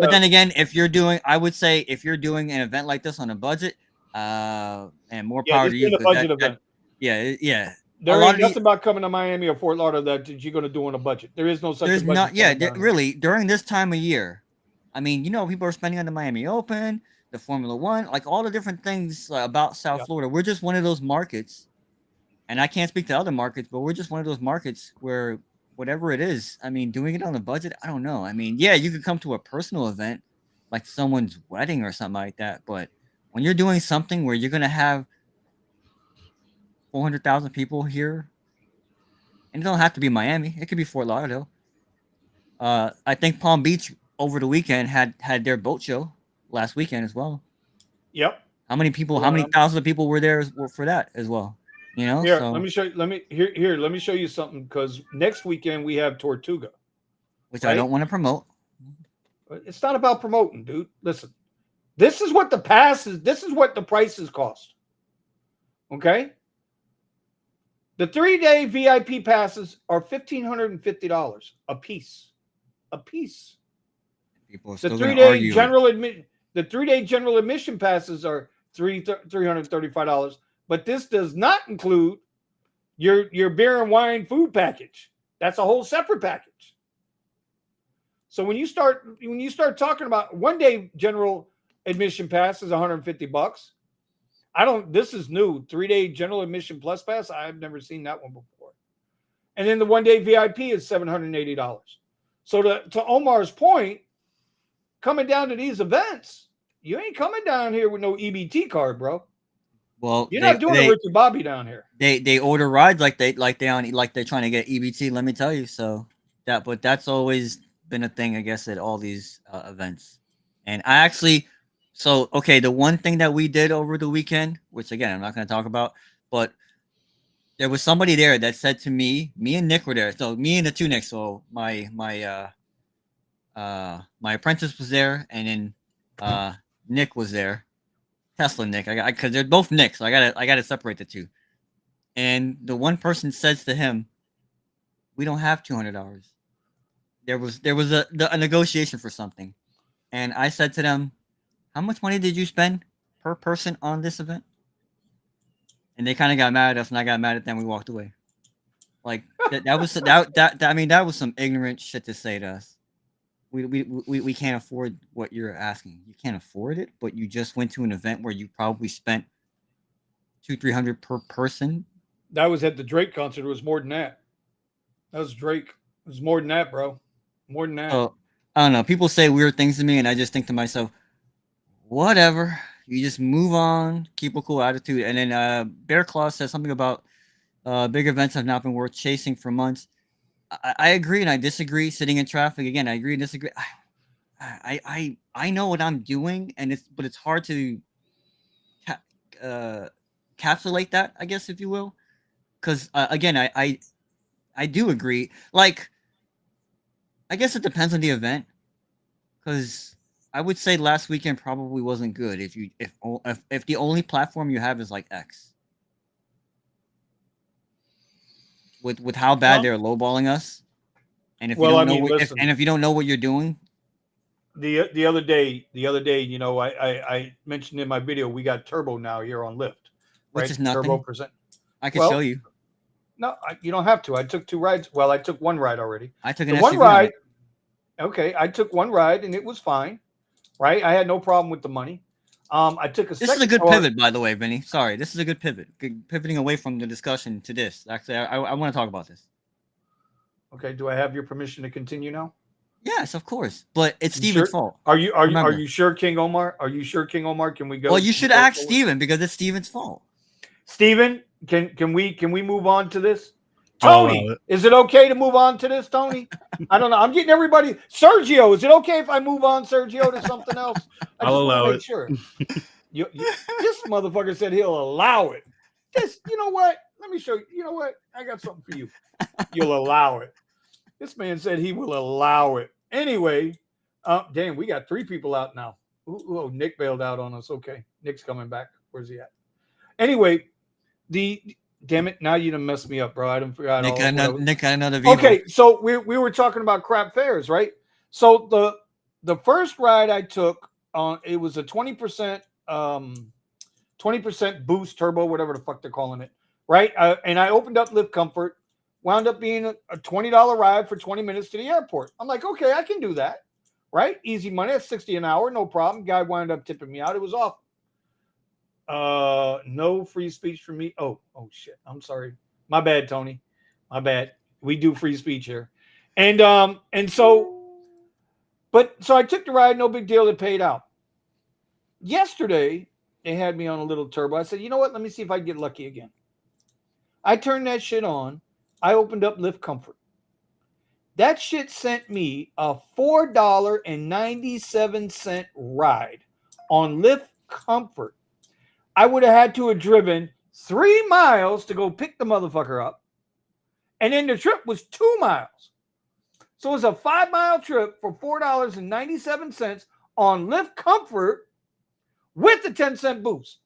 if you're doing an event like this on a budget, and more power to you. Event. Yeah. There ain't nothing about coming to Miami or Fort Lauderdale that you're going to do on a budget. There is no such. There's not. Yeah, really. During this time of year, I mean, people are spending on the Miami Open, the Formula One, like all the different things about South Florida. We're just one of those markets, and I can't speak to other markets, but we're just one of those markets where whatever it is, I mean, doing it on a budget, I don't know. I mean, yeah, you could come to a personal event like someone's wedding or something like that, but when you're doing something where you're going to have 400,000 people here, and it don't have to be Miami, it could be Fort Lauderdale. I think Palm Beach over the weekend had their boat show last weekend as well. Yep. How many people? How many thousands of people were there for that as well? You know. Here, So let me show you. Let me show you something, because next weekend we have Tortuga, which I don't want to promote. It's not about promoting, dude. Listen, this is what the pass is. This is what the prices cost. Okay. The 3-day VIP passes are $1,550 a piece. A piece. People are The still 3-day general admission passes are $335, but this does not include your beer and wine food package. That's a whole separate package. So when you start talking about 1-day general admission pass is $150. This is new. 3-day general admission plus pass. I've never seen that one before. And then the 1-day VIP is $780. So to Omar's point, coming down to these events, you ain't coming down here with no EBT card, bro. Well, you're not doing a Ricky Bobby down here. They order rides like they're trying to get EBT. Let me tell you. So that's always been a thing, I guess, at all these events. And I actually, the one thing that we did over the weekend, which again I'm not going to talk about, but there was somebody there that said to me and Nick were there. So me and the two Nicks. So my apprentice was there, and then Nick was there. Tesla Nick, because they're both Nicks, so I gotta separate the two. And the one person says to him, "We don't have $200." There was a negotiation for something, and I said to them, "How much money did you spend per person on this event?" And they kind of got mad at us, and I got mad at them. We walked away. Like that was that was some ignorant shit to say to us. We can't afford what you're asking. You can't afford it, but you just went to an event where you probably spent $200-300 per person. That was at the Drake concert. It was more than that. That was Drake. It was more than that, bro. More than that. So I don't know. People say weird things to me, and I just think to myself, whatever. You just move on, keep a cool attitude. And then Bear Claw says something about big events have not been worth chasing for months. I agree and I disagree. Sitting in traffic again, I agree and disagree. I know what I'm doing, and it's hard to encapsulate that, I guess, if you will, because again, I do agree. Like, I guess it depends on the event, because I would say last weekend probably wasn't good if the only platform you have is like X. With how bad they're lowballing us, and if you don't know what you're doing. The other day, you know, I mentioned in my video we got turbo now here on Lyft, which is nothing. Turbo percent. I can show you. No, you don't have to. I took 2 rides. Well, I took 1 ride already. I took one ride. Okay, I took 1 ride and it was fine. Right, I had no problem with the money. I took a. This is a good pivot, by the way, Vinny. Sorry, this is a good pivot. Pivoting away from the discussion to this. Actually, I want to talk about this. Okay, do I have your permission to continue now? Yes, of course. But it's Steven's fault. Are you sure, King Omar? Are you sure, King Omar? Can we go? Well, you should ask Steven, because it's Steven's fault. Steven, can we move on to this? Tony, is it okay to move on to this, Tony? I don't know. I'm getting everybody. Sergio, is it okay if I move on, Sergio, to something else? I'll allow it. Sure. This motherfucker said he'll allow it. You know what? Let me show you. You know what? I got something for you. You'll allow it. This man said he will allow it. Anyway, damn, we got 3 people out now. Ooh, Nick bailed out on us. Okay, Nick's coming back. Where's he at? Anyway, damn it, now you done messed me up, bro. I done forgot. Nick got another video. Okay, so we were talking about crap fares, right? So the first ride I took on, it was a 20% boost turbo, whatever the fuck they're calling it, right? And I opened up Lyft Comfort, wound up being a $20 ride for 20 minutes to the airport. I'm like, okay, I can do that, right? Easy money. That's $60 an hour, no problem. Guy wound up tipping me out. It was awful. No free speech for me. Oh shit. I'm sorry. My bad, Tony. My bad. We do free speech here. And so I took the ride, no big deal. It paid out. Yesterday, they had me on a little turbo. I said, you know what? Let me see if I can get lucky again. I turned that shit on. I opened up Lyft Comfort. That shit sent me a $4.97 ride on Lyft Comfort. I would have had to have driven 3 miles to go pick the motherfucker up. And then the trip was 2 miles. So it was a 5-mile trip for $4.97 on Lyft Comfort with the 10-cent boost.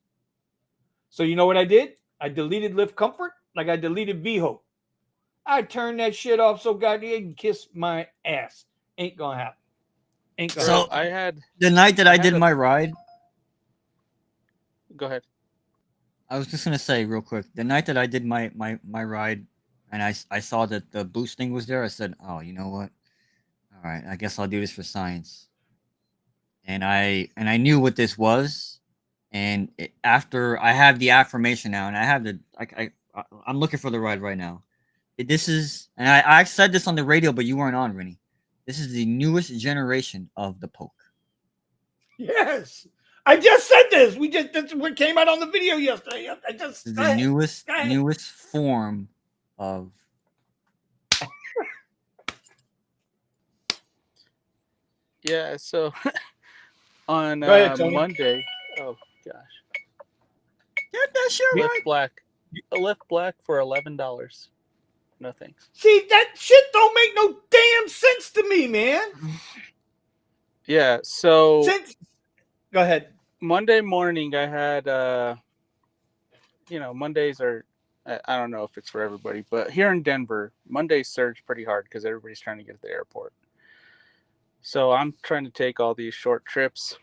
So you know what I did? I deleted Lyft Comfort like I deleted VHO. I turned that shit off so goddamn you can kiss my ass. Ain't gonna happen. Ain't gonna So happen. I had the night that I had did a- my ride, Go ahead. I was just gonna say real quick. The night that I did my ride, and I saw that the boost thing was there. I said, "Oh, you know what? All right, I guess I'll do this for science." And I knew what this was, and after I have the affirmation now, and I have the I'm looking for the ride right now. This is, and I said this on the radio, but you weren't on, Rennie. This is the newest generation of the poke. Yes. I just said this. That's what came out on the video yesterday. I just This is the newest form of. Yeah, so on Go ahead, Tony. Monday, oh gosh, Get that shit Lyft right. Black, a Lyft Black for $11. No thanks. See, that shit don't make no damn sense to me, man. Yeah, so Go ahead. Monday morning I had Mondays are I don't know if it's for everybody, but here in Denver, Mondays surge pretty hard because everybody's trying to get to the airport. So I'm trying to take all these short trips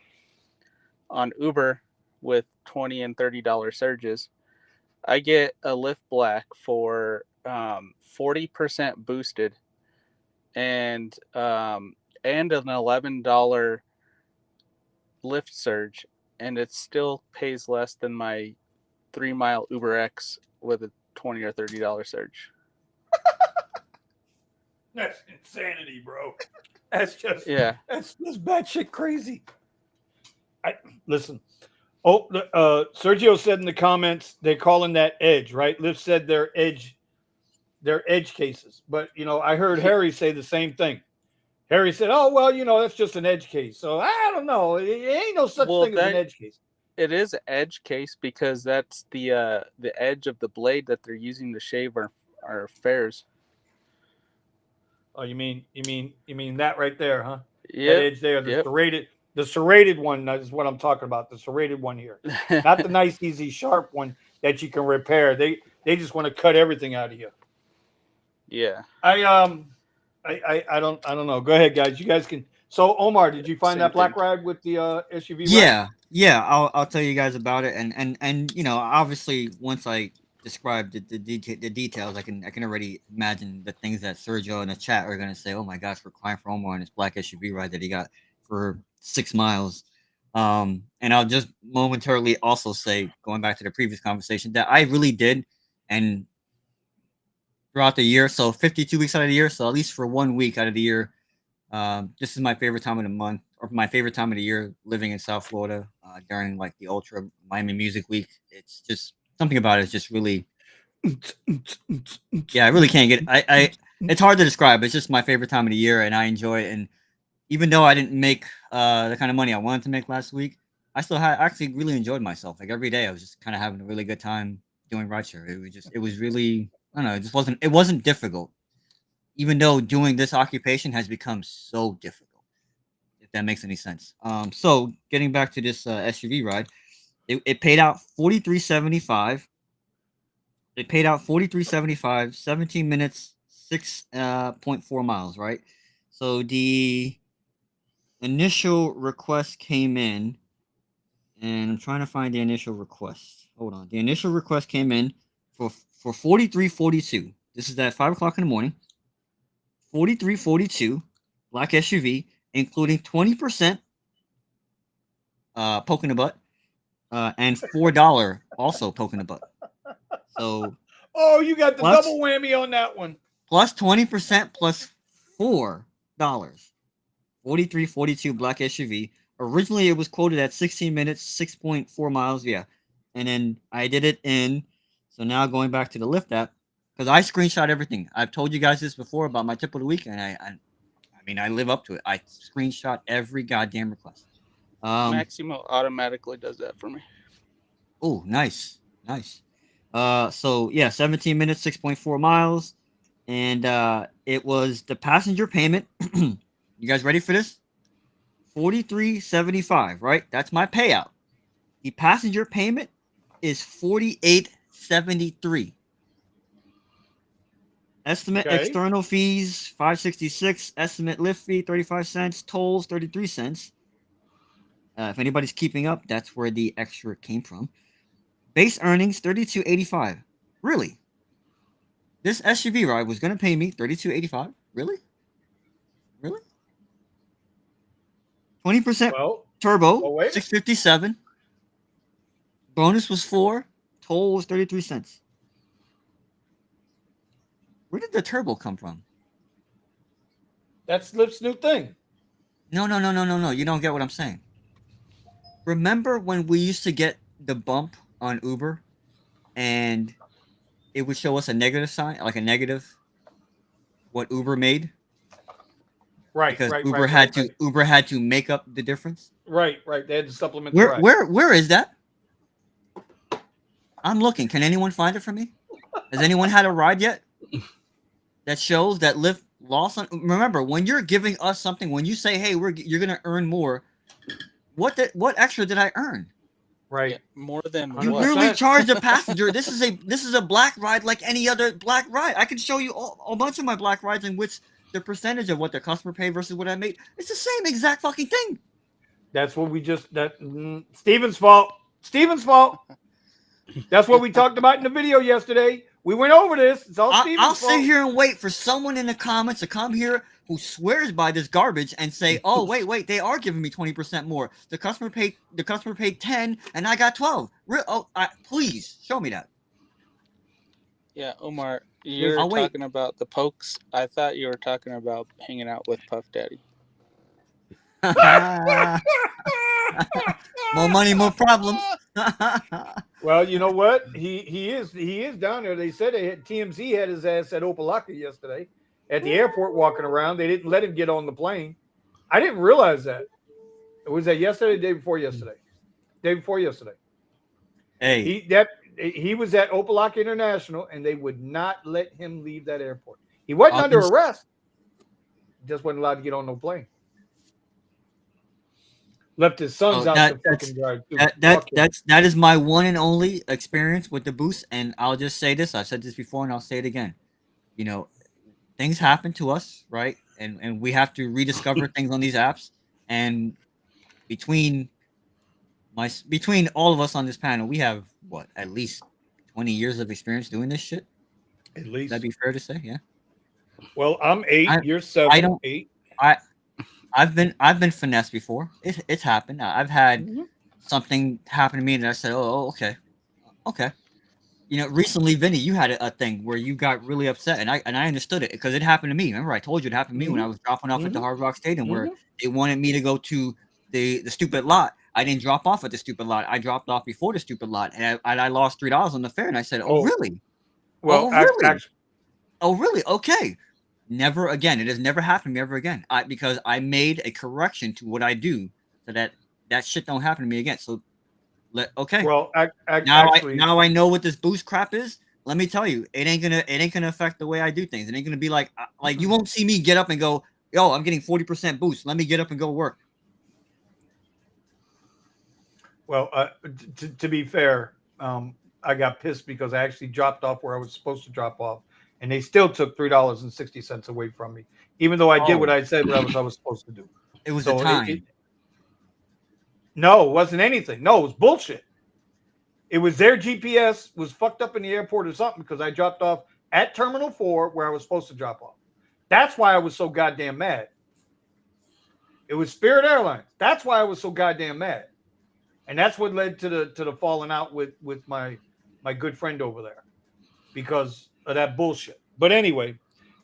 on Uber with $20 and $30 surges. I get a Lyft Black for 40% boosted and an $11 Lyft surge, and it still pays less than my 3-mile Uber X with a $20 or $30 surge. That's insanity, bro. That's just That's batshit crazy. Listen. Oh, Sergio said in the comments they're calling that edge, right? Lyft said they're edge cases, but I heard Harry say the same thing. Harry said, "Oh well, that's just an edge case." So I don't know. It ain't no such thing as an edge case. It is an edge case because that's the edge of the blade that they're using to shave our fares. Oh, you mean that right there, huh? Yeah. That edge there, the serrated one is what I'm talking about. The serrated one here, not the nice, easy, sharp one that you can repair. They just want to cut everything out of you. Yeah. I don't know. Go ahead, guys. You guys can. So Omar, did you find that black ride with the SUV? Yeah. I'll tell you guys about it, and obviously once I describe the details, I can already imagine the things that Sergio in the chat are gonna say. Oh my gosh, we're crying for Omar and his black SUV ride that he got for 6 miles. And I'll just momentarily also say, going back to the previous conversation, that I really did, and throughout the year, so 52 weeks out of the year, so at least for 1 week out of the year, this is my favorite time of the month, or my favorite time of the year, living in South Florida during like the Ultra Miami Music Week. It's just something about it is just really, yeah, I really can't get it. It's hard to describe. It's just my favorite time of the year, and I enjoy it. And even though I didn't make the kind of money I wanted to make last week, I still actually really enjoyed myself. Like every day, I was just kind of having a really good time doing rideshare. It was really, I don't know, it wasn't difficult. Even though doing this occupation has become so difficult, if that makes any sense. So getting back to this SUV ride, it paid out $43.75. It paid out $43.75, 17 minutes, 6.4 miles, right? So the initial request came in, and I'm trying to find the initial request. Hold on. The initial request came in for $43.42. This is at 5 o'clock in the morning. $43.42 black SUV, including 20% poke in the butt, and $4 also poke in the butt. So you got the double whammy on that one. Plus 20% plus $4. $43.42 black SUV. Originally it was quoted at 16 minutes, 6.4 miles. Yeah. And then I did it in, so now going back to the Lyft app, because I screenshot everything. I've told you guys this before about my tip of the week, and I mean, I live up to it. I screenshot every goddamn request. Maximo automatically does that for me. Oh, nice. So yeah, 17 minutes, 6.4 miles, and it was the passenger payment. You guys ready for this? $43.75, right? That's my payout. The passenger payment is $48.73. Estimate external fees $5.66. Estimate Lyft fee 35 cents. Tolls 33 cents. If anybody's keeping up, that's where the extra came from. Base earnings $32.85. Really? This SUV ride was gonna pay me $32.85? Really? 20% turbo, $6.57. Bonus was $4. Toll was 33 cents. Where did the turbo come from? That's Lyft's new thing. No. You don't get what I'm saying. Remember when we used to get the bump on Uber and it would show us a negative sign, like a negative, what Uber made? Right, because right, Uber right, had right, to right. Uber had to make up the difference. Right. They had to supplement the ride. Where is that? I'm looking. Can anyone find it for me? Has anyone had a ride yet that shows that Lyft lost on? Remember, when you're giving us something, when you say, "Hey, you're gonna earn more," what extra did I earn? Right. Yeah, more than You what? literally charged a passenger. This is a black ride like any other black ride. I can show you a bunch of my black rides in which the percentage of what the customer paid versus what I made. It's the same exact fucking thing. That's what we just Steven's fault. That's what we talked about in the video yesterday. We went over this. It's all Steven's I'll fault. sit here and wait for someone in the comments to come here who swears by this garbage and say, "Oh, wait, they are giving me 20% more. The customer paid 10 and I got 12." Please show me that. Yeah, Omar, you're talking about the pokes. I thought you were talking about hanging out with Puff Daddy. More money, more problems. Well, you know what? He is down there. They said TMZ had his ass at Opelika yesterday at the airport walking around. They didn't let him get on the plane. I didn't realize that. Was that yesterday? Day before yesterday. Hey, he was at Opelika International, and they would not let him leave that airport. He wasn't under arrest. Just wasn't allowed to get on no plane. Left his sons out to fucking drive. That is my one and only experience with the boost, and I'll just say this. I've said this before, and I'll say it again. You know, things happen to us, right? And we have to rediscover things on these apps. And between all of us on this panel, we have at least 20 years of experience doing this shit. At least that'd be fair to say, yeah. Well, I'm 8. You're 7. 8. I've been finessed before. It's happened. I've had something happen to me, and I said, "Oh, okay." You know, recently, Vinny, you had a thing where you got really upset, and I understood it because it happened to me. Remember, I told you it happened to me when I was dropping off at the Hard Rock Stadium, where they wanted me to go to the stupid lot. I didn't drop off at the stupid lot. I dropped off before the stupid lot, and I lost $3 on the fare. And I said, "Oh, really? Well, oh, really? Okay." Never again. It has never happened to me ever again. Because I made a correction to what I do so that shit don't happen to me again. So, okay. Well, now I know what this boost crap is. Let me tell you, it ain't gonna affect the way I do things. It ain't gonna be like you won't see me get up and go, "Yo, I'm getting 40% boost. Let me get up and go work." Well, to be fair, I got pissed because I actually dropped off where I was supposed to drop off. And they still took $3.60 away from me, even though I did what I said I was supposed to do. It was the time. No, it wasn't anything. No, it was bullshit. It was their GPS was fucked up in the airport or something because I dropped off at Terminal 4 where I was supposed to drop off. That's why I was so goddamn mad. It was Spirit Airlines. That's why I was so goddamn mad. And that's what led to the falling out with my good friend over there because of that bullshit. But anyway,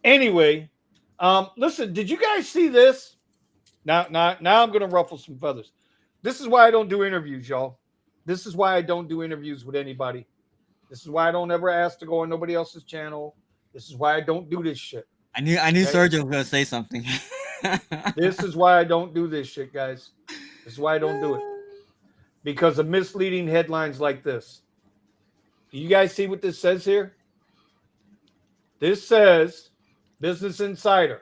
listen, did you guys see this? Now I'm gonna ruffle some feathers. This is why I don't do interviews, y'all. This is why I don't do interviews with anybody. This is why I don't ever ask to go on nobody else's channel. This is why I don't do this shit. I knew Okay? Sergio was gonna say something. This is why I don't do this shit, guys. This is why I don't do it. Because of misleading headlines like this. Do you guys see what this says here? This says Business Insider.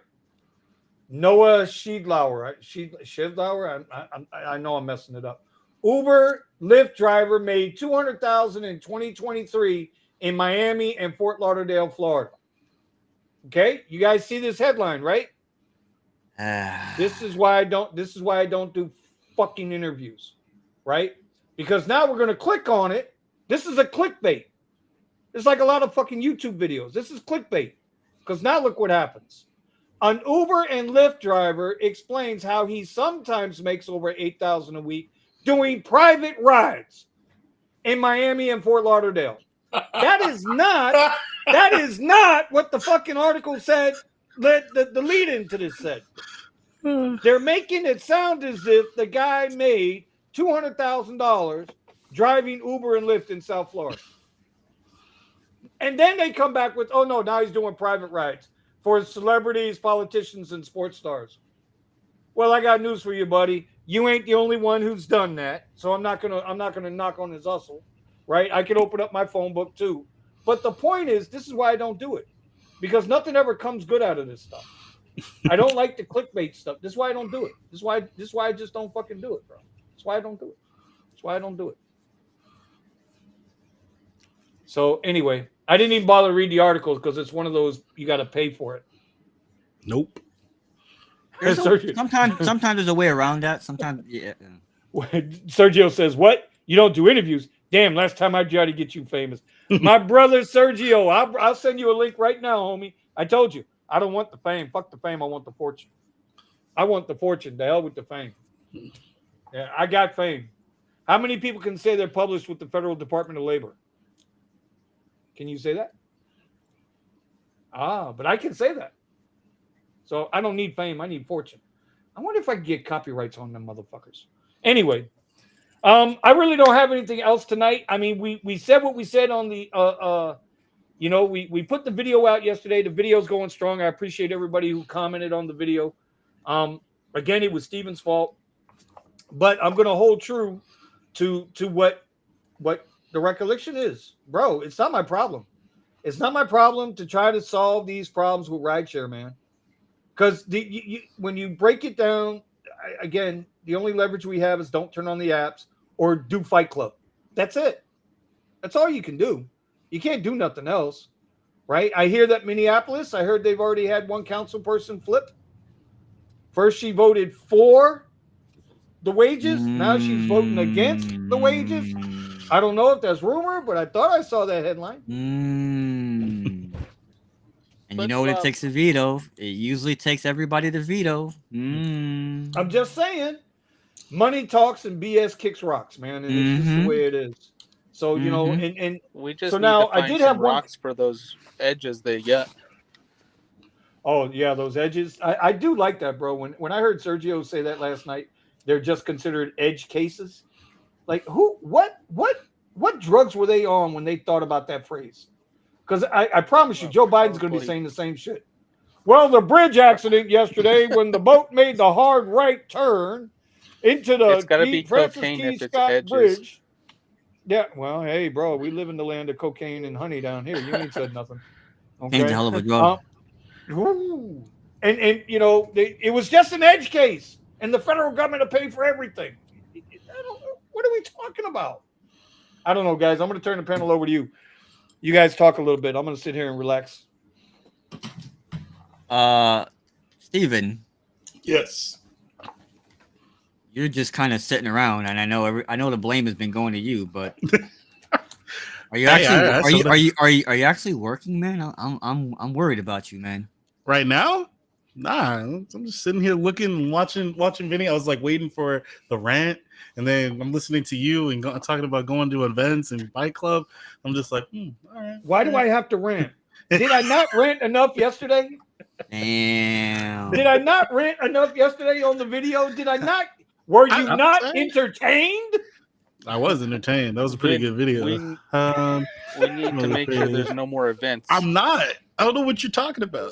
Noah Schiedlauer. Schiedlauer? I know I'm messing it up. Uber Lyft driver made $200,000 in 2023 in Miami and Fort Lauderdale, Florida. Okay, you guys see this headline, right? This is why I don't do fucking interviews, right? Because now we're gonna click on it. This is a clickbait. It's like a lot of fucking YouTube videos. This is clickbait. Because now look what happens. An Uber and Lyft driver explains how he sometimes makes over $8,000 a week doing private rides in Miami and Fort Lauderdale. That is not what the fucking article said. The lead into this said. They're making it sound as if the guy made $200,000 driving Uber and Lyft in South Florida. And then they come back with, oh no, now he's doing private rides for celebrities, politicians, and sports stars. Well, I got news for you, buddy. You ain't the only one who's done that. So I'm not gonna knock on his hustle, right? I can open up my phone book too. But the point is, this is why I don't do it. Because nothing ever comes good out of this stuff. I don't like the clickbait stuff. This is why I don't do it. This is why I just don't fucking do it, bro. That's why I don't do it. That's why I don't do it. So anyway, I didn't even bother to read the articles because it's one of those you got to pay for it. Nope. Sometimes there's a way around that. Sometimes, yeah. Sergio says, "What? You don't do interviews? Damn! Last time I tried to get you famous, my brother Sergio. I'll send you a link right now, homie. I told you I don't want the fame. Fuck the fame. I want the fortune. I want the fortune. The hell with the fame. Yeah, I got fame. How many people can say they're published with the Federal Department of Labor? Can you say that? But I can say that. So I don't need fame. I need fortune. I wonder if I can get copyrights on them motherfuckers. Anyway, I really don't have anything else tonight. I mean, we said what we said on the, we put the video out yesterday. The video's going strong. I appreciate everybody who commented on the video. Again, it was Steven's fault. But I'm going to hold true to what the recollection is. Bro, it's not my problem. It's not my problem to try to solve these problems with rideshare, man. Because when you break it down, again, the only leverage we have is don't turn on the apps or do Fight Club. That's it. That's all you can do. You can't do nothing else, right? I hear that Minneapolis, I heard they've already had one council person flip. First, she voted for the wages. Now she's voting against the wages. I don't know if that's rumor, but I thought I saw that headline. And you know what it takes to veto? It usually takes everybody to veto. I'm just saying, money talks and BS kicks rocks, man, and it's just the way it is. So you know, and we just so need now to find I did some have rocks for those edges they got. Oh yeah, those edges. I do like that, bro. When I heard Sergio say that last night, they're just considered edge cases. Like what drugs were they on when they thought about that phrase? Because I promise you, Joe Biden's going to be saying the same shit. Well, the bridge accident yesterday when the boat made the hard right turn into the Francis T. Scott Bridge. Yeah, well, hey, bro, we live in the land of cocaine and honey down here. You ain't said nothing. Okay? Ain't a hell of a drug. And you know, it was just an edge case, and the federal government will pay for everything. What are we talking about? I don't know, guys. I'm going to turn the panel over to you. You guys talk a little bit. I'm going to sit here and relax. Steven. Yes. You're just kind of sitting around, and I know the blame has been going to you, but are you actually are you actually working, man? I'm worried about you, man. Right now? Nah, I'm just sitting here looking, watching video. I was like waiting for the rant, and then I'm listening to you and talking about going to events and bike club. I'm just like, all right. Why do I have to rant? Did I not rant enough yesterday? Damn. Did I not rant enough yesterday on the video? Did I not? Were you not entertained? I was entertained. That was a pretty Vin, good video. We need to make sure there's no more events. I'm not. I don't know what you're talking about.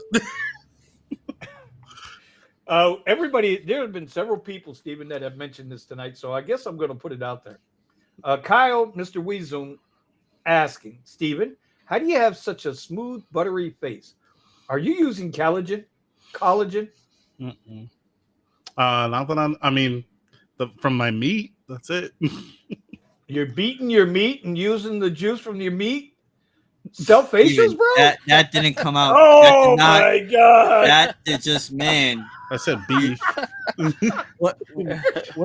Everybody, there have been several people, Stephen, that have mentioned this tonight, so I guess I'm going to put it out there. Kyle, Mr. Weezoom, asking, Stephen, how do you have such a smooth, buttery face? Are you using collagen? Mm-mm. Not that I mean, from my meat. That's it. You're beating your meat and using the juice from your meat? Self facials, bro? That didn't come out. Oh my god! That is just, man. I said beef. What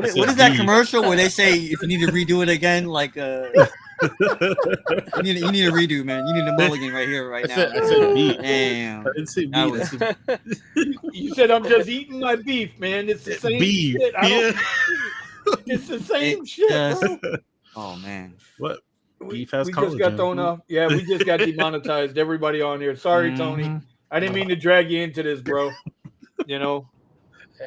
is that commercial where they say if you need to redo it again, like you need a redo, man. You need a mulligan right here, right now. I said beef. Damn. I didn't say beef. You said I'm just eating my beef, man. It's the same beef. shit. It's the same shit, bro. Oh man. What? We Beef has just got collagen. thrown off. Yeah, we just got demonetized. Everybody on here. Sorry, Tony. I didn't mean to drag you into this, bro. You know,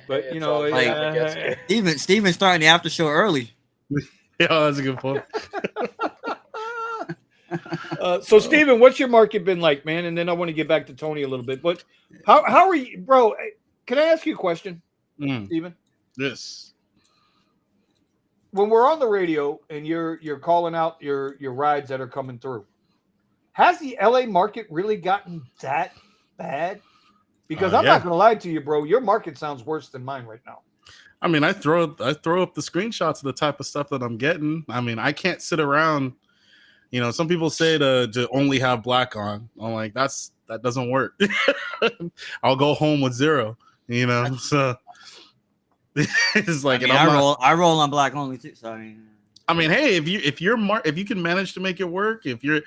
but you know, like, Steven's starting the after show early. Yeah, that's a good point. So, Steven, what's your market been like, man? And then I want to get back to Tony a little bit. But how are you, bro? Can I ask you a question, Steven? Yes. When we're on the radio and you're calling out your rides that are coming through, has the LA market really gotten that bad? Because I'm not going to lie to you, bro. Your market sounds worse than mine right now. I mean, I throw up the screenshots of the type of stuff that I'm getting. I mean, I can't sit around. You know, some people say to only have black on. I'm like, that doesn't work. I'll go home with 0. You know, so it's like, I roll on black only too. So I mean, hey, if you can manage to make it work, if you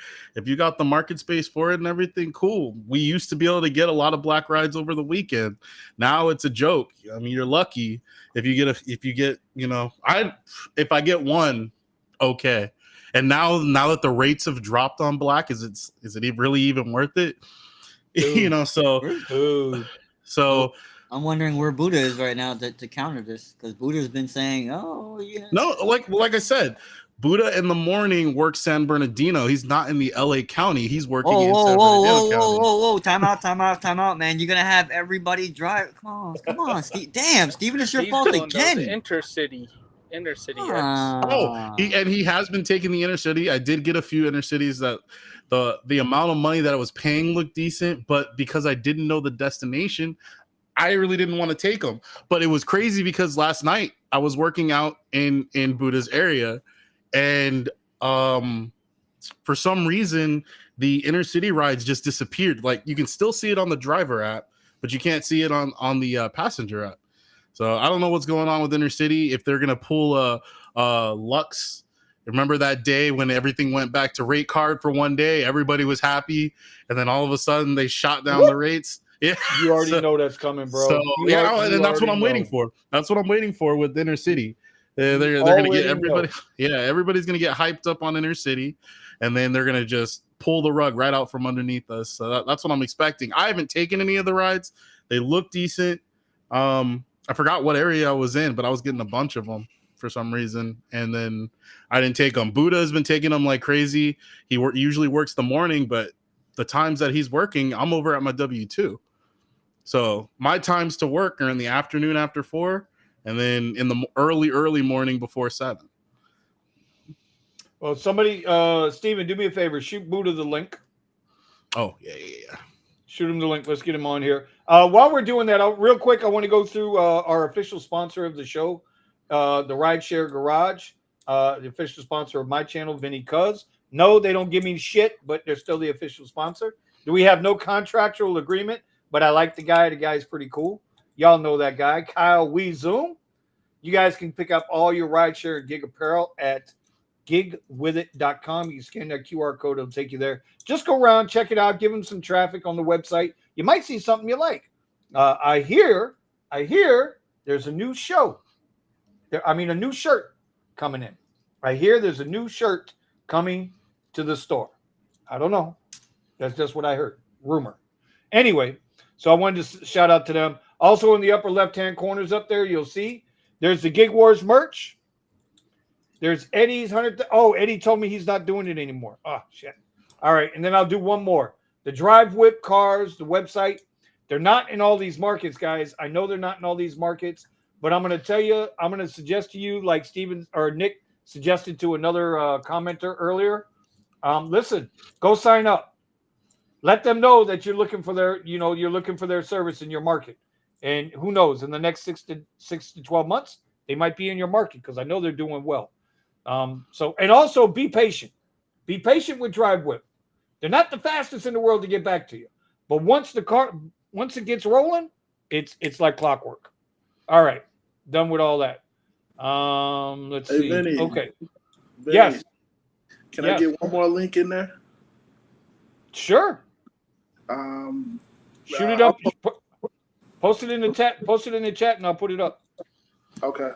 got the market space for it and everything, cool. We used to be able to get a lot of black rides over the weekend. Now it's a joke. I mean, you're lucky if you get you know, if I get one, okay. And now that the rates have dropped on black, is it really even worth it? You know, so I'm wondering where Buddha is right now to counter this, because Buddha's been saying, "Oh, yeah." No, like I said, Buddha in the morning works San Bernardino. He's not in the LA County. He's working in San Bernardino County. Whoa! Time out, man! You're gonna have everybody drive. Come on, Steve. Damn, Steven, it's your fault again. Intercity. He has been taking the intercity. I did get a few intercities that the amount of money that I was paying looked decent, but because I didn't know the destination, I really didn't want to take them. But it was crazy because last night I was working out in Buddha's area, and for some reason the intercity rides just disappeared. Like, you can still see it on the driver app, but you can't see it on the passenger app. So I don't know what's going on with intercity. If they're gonna pull a Lux. Remember that day when everything went back to rate card for one day? Everybody was happy, and then all of a sudden they shot down the rates. Yeah, you already know that's coming, bro. So and that's what I'm waiting for. That's what I'm waiting for with Intercity. They're gonna get everybody. Yeah, everybody's gonna get hyped up on Intercity, and then they're gonna just pull the rug right out from underneath us. So that's what I'm expecting. I haven't taken any of the rides. They look decent. I forgot what area I was in, but I was getting a bunch of them for some reason, and then I didn't take them. Buddha has been taking them like crazy. He usually works the morning, but the times that he's working, I'm over at my W2. So my times to work are in the afternoon after 4, and then in the early morning before 7. Well, somebody, Steven, do me a favor. Shoot Buddha the link. Oh, yeah. Shoot him the link. Let's get him on here. While we're doing that, real quick, I want to go through our official sponsor of the show, the Rideshare Garage, the official sponsor of my channel, Vinny Cuz. No, they don't give me shit, but they're still the official sponsor. We have no contractual agreement, but I like the guy. The guy's pretty cool. Y'all know that guy, Kyle Weezoom. You guys can pick up all your rideshare and gig apparel at gigwithit.com. You scan that QR code, it'll take you there. Just go around, check it out, give them some traffic on the website. You might see something you like. I hear there's a new show. A new shirt coming in. I hear there's a new shirt coming to the store. I don't know. That's just what I heard. Rumor. Anyway, so I wanted to shout out to them. Also in the upper left-hand corners up there, you'll see there's the Gig Wars merch. There's Eddie's 100. Oh, Eddie told me he's not doing it anymore. Oh, shit. All right. And then I'll do one more. The Drive Whip Cars, the website. They're not in all these markets, guys. I know they're not in all these markets, but I'm going to tell you, I'm going to suggest to you, like Steven or Nick suggested to another commenter earlier. Listen, go sign up. Let them know that you're looking for their service in your market. And who knows, in the next 6 to 12 months, they might be in your market because I know they're doing well. And also be patient. Be patient with Drive Whip. They're not the fastest in the world to get back to you. But once it gets rolling, it's like clockwork. All right. Done with all that. Let's see. Vinny, okay. Vinny, Yes. Can I get one more link in there? Sure. Shoot it up. Post it in the chat. Post it in the chat, and I'll put it up. Okay.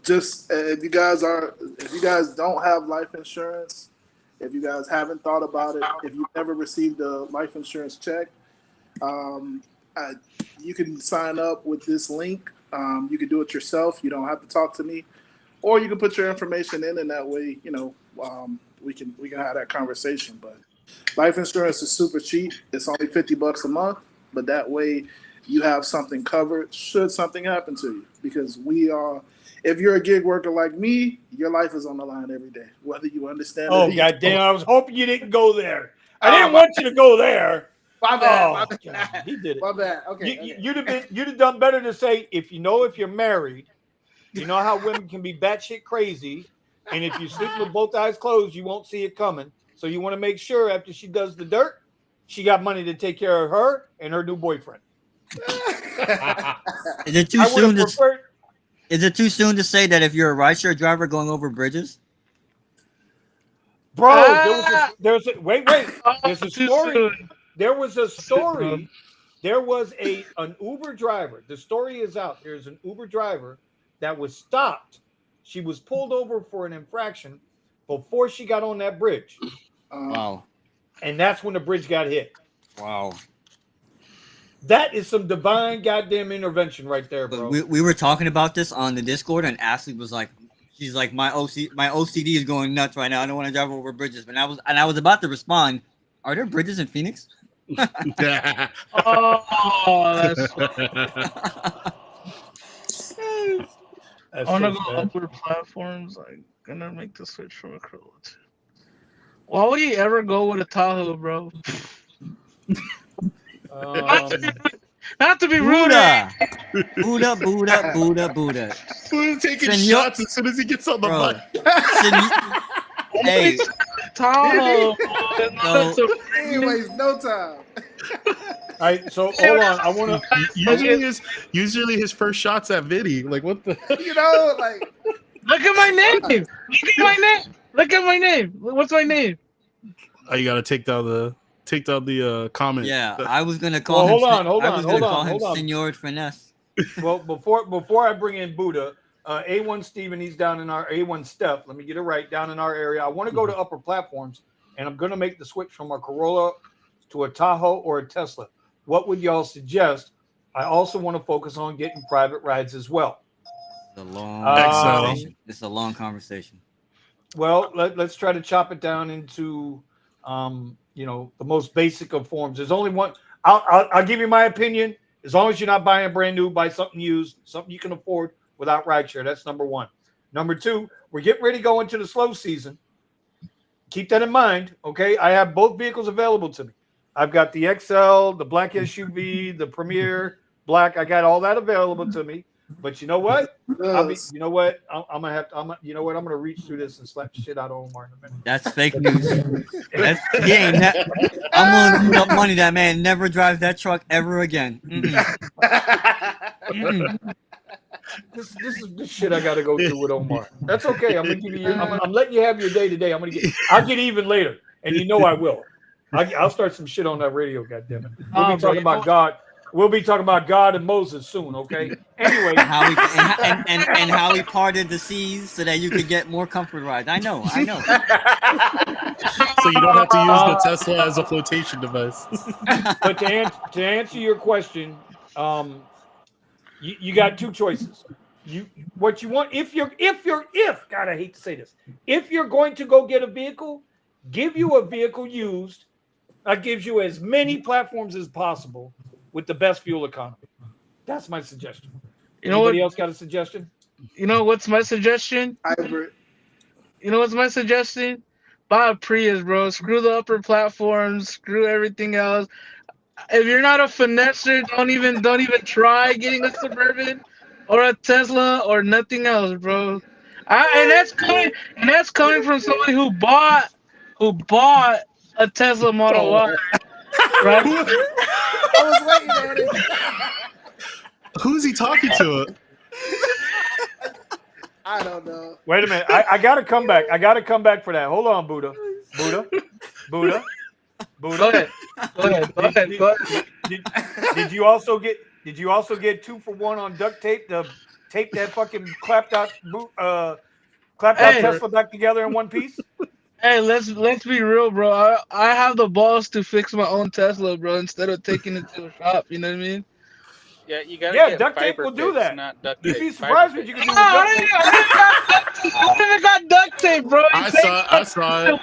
Just if you guys don't have life insurance, if you guys haven't thought about it, if you've never received a life insurance check, you can sign up with this link. You can do it yourself. You don't have to talk to me, or you can put your information in, and that way, we can have that conversation. But life insurance is super cheap. It's only $50 a month, but that way you have something covered should something happen to you. Because if you're a gig worker like me, your life is on the line every day, whether you understand it. Oh, goddamn. I was hoping you didn't go there. I didn't want you to go there. My bad. Oh, my bad. God, he did it. My bad. Okay. You'd have done better to say if you're married, you know how women can be batshit crazy, and if you sleep with both eyes closed, you won't see it coming. So you want to make sure after she does the dirt, she got money to take care of her and her new boyfriend. Is it too soon to? Is it too soon to say that if you're a rideshare driver going over bridges? Bro, there's a story. There was a story. There was an Uber driver. The story is out. There's an Uber driver that was stopped. She was pulled over for an infraction before she got on that bridge. Wow. And that's when the bridge got hit. Wow. That is some divine goddamn intervention right there, bro. We were talking about this on the Discord, and Ashley was like, she's like, my OCD is going nuts right now. I don't want to drive over bridges. But I was about to respond, are there bridges in Phoenix? That's on the upper platforms. I'm gonna make the switch from a Corolla too. Why would you ever go with a Tahoe, bro? Not to be rude. Buddha. Who's taking shots as soon as he gets on the bike? Hey, Tahoe. He wastes no time. All right, so hold on. I want to. Usually his first shots at Vinny. Like what the? Like. Look at my name. Look at my name. What's my name? Oh, you gotta take down the comment. Yeah, I was gonna call him. Hold on. Senor Finesse. Well, before I bring in Buddha, A1 Steven, he's down in our A1 Steph. Let me get it right, down in our area. I want to go to upper platforms, and I'm gonna make the switch from a Corolla to a Tahoe or a Tesla. What would y'all suggest? I also want to focus on getting private rides as well. It's a long conversation. It's a long conversation. Well, let's try to chop it down into the most basic of forms. There's only one. I'll give you my opinion. As long as you're not buying brand new, buy something used, something you can afford without rideshare. That's number one. Number two, we're getting ready to go into the slow season. Keep that in mind, okay? I have both vehicles available to me. I've got the XL, the black SUV, the Premier Black. I got all that available to me. But you know what? I'm gonna reach through this and slap shit out of Omar in a minute. That's fake news. I'm willing to put up money that man never drives that truck ever again. This is the shit I gotta go through with Omar. That's okay. I'm gonna give you. I'm letting you have your day today. I'll get even later, and you know I will. I'll start some shit on that radio. Goddamn it. We'll be talking about God. We'll be talking about God and Moses soon, okay? Anyway, how he parted the seas so that you could get more comfort rides. I know. So you don't have to use the Tesla as a flotation device. But to answer your question, you got two choices. what you want, if God, I hate to say this, if you're going to go get a vehicle, give you a vehicle used that gives you as many platforms as possible with the best fuel economy. That's my suggestion. Anybody else got a suggestion? You know what's my suggestion? Hybrid. You know what's my suggestion? Buy a Prius, bro. Screw the upper platforms. Screw everything else. If you're not a finesser, don't even try getting a Suburban or a Tesla or nothing else, bro. And that's coming from somebody who bought a Tesla Model Y, right? I was waiting on it. Who's he talking to? I don't know. Wait a minute. I got to come back. I got to come back for that. Hold on, Buddha. Go ahead. Did you also get 2-for-1 on duct tape to tape that fucking clapped out Tesla back together in one piece? Hey, let's be real, bro. I have the balls to fix my own Tesla, bro, instead of taking it to a shop. You know what I mean? Yeah, you gotta Yeah, get duct tape fiber will do fix, that. not duct You'd tape. be surprised what you can do with duct tape. I even got duct tape, bro. I saw it.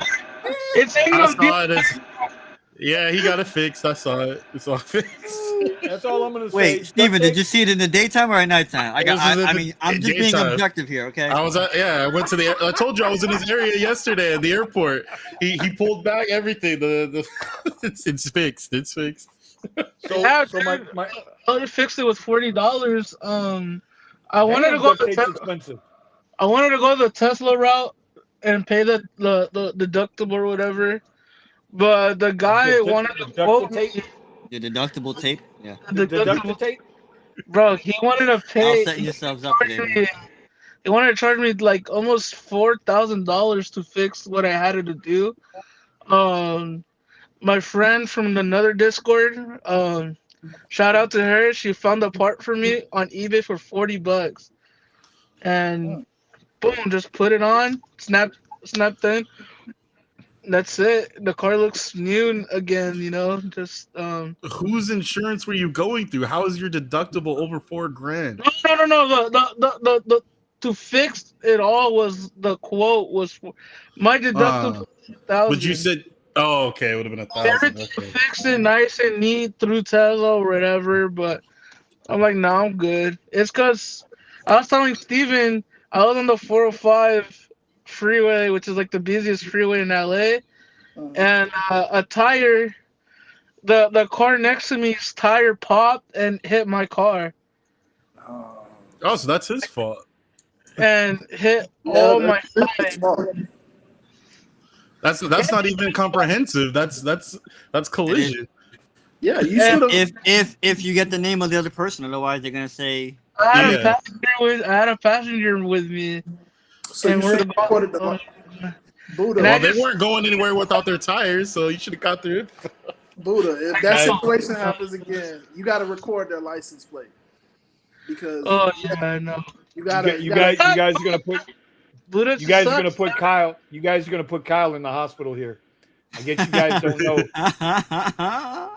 It's I saw it. Yeah, he got it fixed. I saw it. It's all fixed. That's all I'm gonna say. Wait, Steven, did you see it in the daytime or at nighttime? I'm just being daytime. objective here, okay? I went to the. I told you I was in his area yesterday at the airport. He pulled back everything. It's fixed. It's fixed. So my I fixed it with $40. I wanted to damn, go duct tape's expensive. I wanted to go the Tesla route and pay the deductible or whatever, but the guy wanted to quote me. The deductible tape? Yeah. The deductible tape? Bro, he wanted to pay. All setting yourselves up today, man. He wanted to charge me like almost $4,000 to fix what I had to do. My friend from another Discord, shout out to her. She found a part for me on eBay for $40, and boom, just put it on, snap in. That's it. The car looks new again, you know. Just Whose insurance were you going through? How is your deductible over $4,000? No. The to fix it all was the quote was my deductible. But you said, oh, okay, it would have been $1,000. Everything Okay. fixed it nice and neat through Tesla or whatever, but I'm like, no, I'm good. It's because I was telling Steven I was on the 405 freeway, which is like the busiest freeway in LA, and a tire, the car next to me's tire popped and hit my car. Oh, so that's his fault. And hit all my side. That's not even comprehensive. That's collision. Yeah, you should have. If you get the name of the other person, otherwise they're gonna say I had a passenger with me. So you should have recorded the Buddha. Well, they weren't going anywhere without their tires, so you should have got their info. Buddha, if that situation happens again, you got to record their license plate because. Oh yeah, I know. You guys are gonna put. Buddha You guys are gonna put Kyle. You guys are gonna put Kyle in the hospital here. I guess you guys don't know.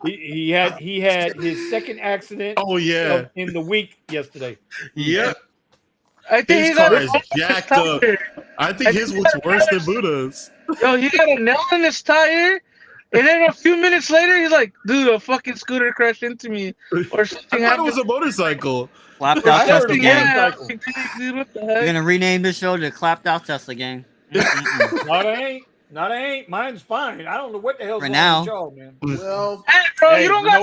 He had his second accident. Oh yeah, in the week yesterday. Yeah. I think his car is jacked up. I think his was worse than Buddha's. Yo, he got a nail in his tire, and then a few minutes later, he's like, "Dude, a fucking scooter crashed into me, or something." I thought it was a motorcycle. Clapped out Tesla gang. Dude, what the heck? You're gonna rename this show to Clapped Out Tesla Gang. No, they ain't. Mine's fine. I don't know what the hell's For wrong now. with y'all, man. Well, hey, bro, you don't got.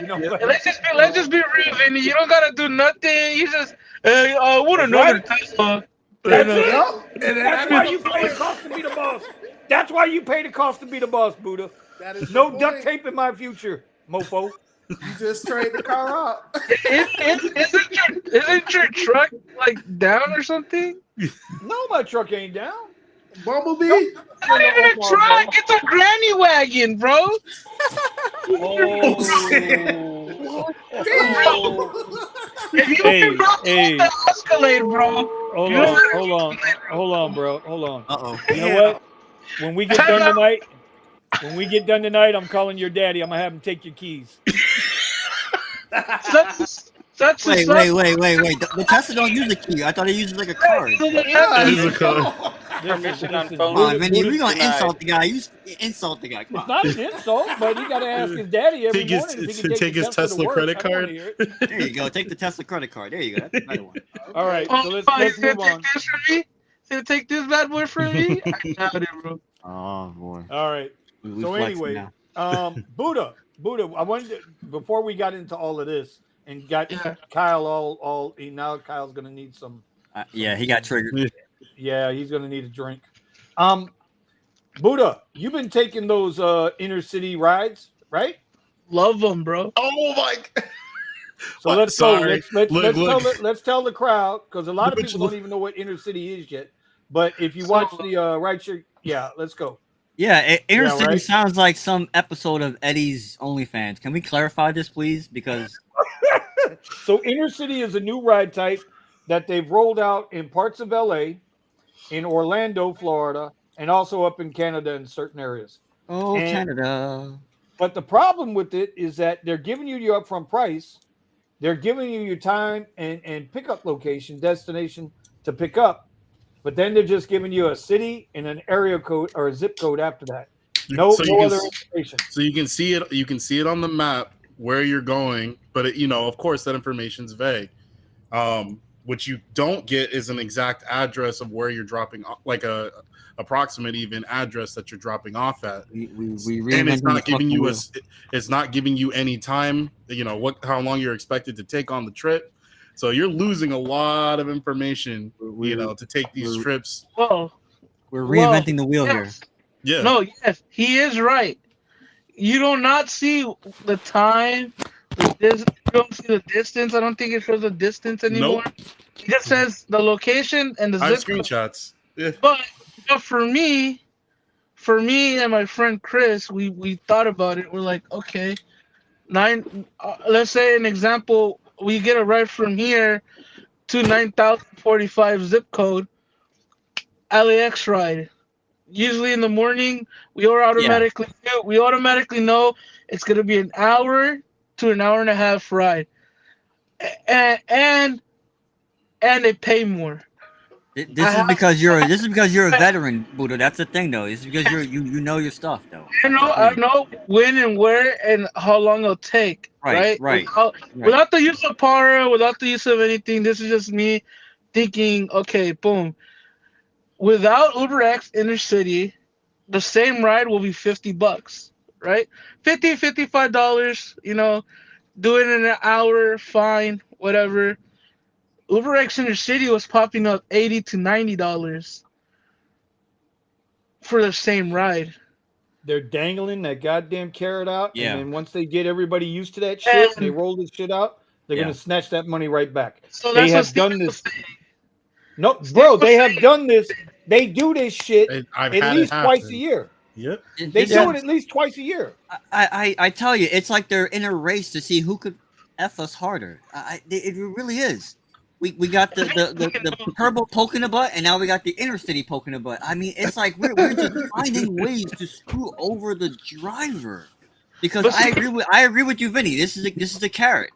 You know what? Let's just be real, Vinny. You don't gotta do nothing. You just, what another Tesla. That's it. And that's why you pay the cost to be the boss. That's why you pay the cost to be the boss, Buddha. that is No the duct point. tape in my future, mofo. You just trade the car out. Isn't your truck like down or something? No, my truck ain't down. Bumblebee. Not even a truck. It's a granny wagon, bro. If you Hey. the Escalade, bro. Hold on, bro. Hold on. Uh-oh. You know what? When we get done tonight, I'm calling your daddy. I'm gonna have him take your keys. That's Wait. just The Tesla don't use a key. I thought it uses like a card. Yeah, It is a code. Permission on Come phone. on, Vinny, was we gonna denied. insult the guy. You insult the guy. Come It's on. not an insult, but he got to ask his daddy every Take his- morning if he can take the his Tesla to work. credit I don't wanna card. hear it. There you go. Take the Tesla credit card. There you go. That's a better one. All right, Oh, so let's he's gonna move on. take this from me? He's gonna take this bad boy from me? I doubt it, bro. Oh boy. All right. We So flexing anyway, now. Buddha, I wanted to, before we got into all of this and got Yeah. Kyle all now Kyle's gonna need some. Yeah, he got triggered. Yeah, he's gonna need a drink. Buddha, you've been taking those inner city rides, right? Love them, bro. Oh my! So What? let's go. Sorry. Let's tell the crowd, because a lot of people don't even know what inner city is yet. But if you watch the Rideshare, yeah, let's go. Yeah, Inner City right? sounds like some episode of Eddie's OnlyFans. Can we clarify this, please? Because So inner city is a new ride type that they've rolled out in parts of LA, in Orlando, Florida, and also up in Canada in certain areas. Canada. But the problem with it is that they're giving you your upfront price, they're giving you your time and pickup location, destination to pick up, but then they're just giving you a city and an area code or a zip code after that. No other information. So you can see it. You can see it on the map where you're going, but of course, that information's vague. What you don't get is an exact address of where you're dropping, like a approximate even address that you're dropping off at. We And it's not giving you it's not giving you any time. How long you're expected to take on the trip. So you're losing a lot of information, to take these trips. Well, We're reinventing the wheel here. yes. Yeah. No, yes, he is right. You do not see the time. You don't see the distance. I don't think it shows the distance anymore. Nope. It just says the location and the I have zip code. screenshots. Yeah. But for me and my friend Chris, we thought about it. We're like, okay, let's say an example, we get a ride from here to 9045 zip code, LAX ride. Usually in the morning, we automatically know it's gonna be an hour to an hour and a half ride, and they pay more. This is because you're a veteran, Buddha. That's the thing, though. It's because you know your stuff, though. I know when and where and how long it'll take. Right. Without the use of Para, without the use of anything, this is just me thinking. Okay, boom. Without UberX Inner City, the same ride will be $50, right? $55. Do it in an hour, fine, whatever. UberX Inner City was popping up $80 to $90 for the same ride. They're dangling that goddamn carrot out, Yeah. and then once they get everybody used to that shit, and they roll this shit out, they're Yeah. gonna snatch that money right back. So They that's have done this. No, bro, they have done this. They do this shit I've at had least it twice happen. a year. Yep. They do it at least twice a year. I tell you, it's like they're in a race to see who could F us harder. It really is. We got the turbo poking the butt, and now we got the inner city poking the butt. I mean, it's like we're just finding ways to screw over the driver. Because I agree with you, Vinny. This is a carrot,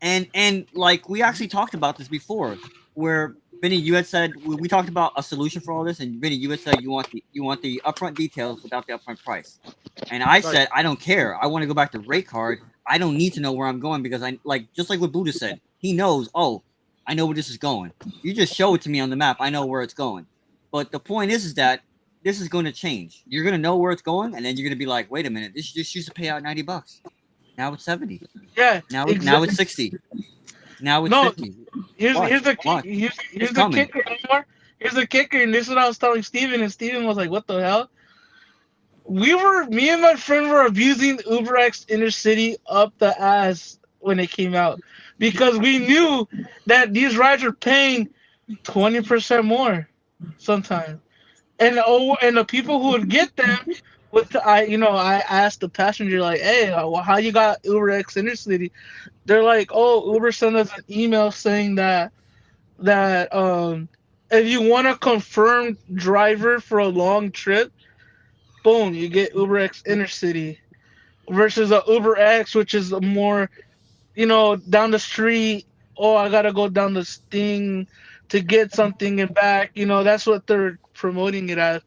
and like we actually talked about this before, where Vinny, you had said we talked about a solution for all this, and Vinny, you had said you want the upfront details without the upfront price, and I said I don't care. I want to go back to rate card. I don't need to know where I'm going because just like what Buddha said, he knows. Oh, I know where this is going. You just show it to me on the map. I know where it's going. But the point is that this is going to change. You're going to know where it's going, and then you're going to be like, wait a minute, this used to pay out $90. Now it's 70. Yeah. Now it's 60. Now it's 50. Here's the kicker. Here's the kicker, and this is what I was telling Steven, and Steven was like, what the hell? Me and my friend were abusing UberX Inner City up the ass when it came out. Because we knew that these rides are paying 20% more sometimes. And the people who would get them I asked the passenger, like, hey, how you got UberX Inner City? They're like, oh, Uber sent us an email saying that if you want a confirmed driver for a long trip, boom, you get UberX Inner City versus a UberX, which is a more down the street. Oh, I gotta go down this thing to get something and back. That's what they're promoting it as.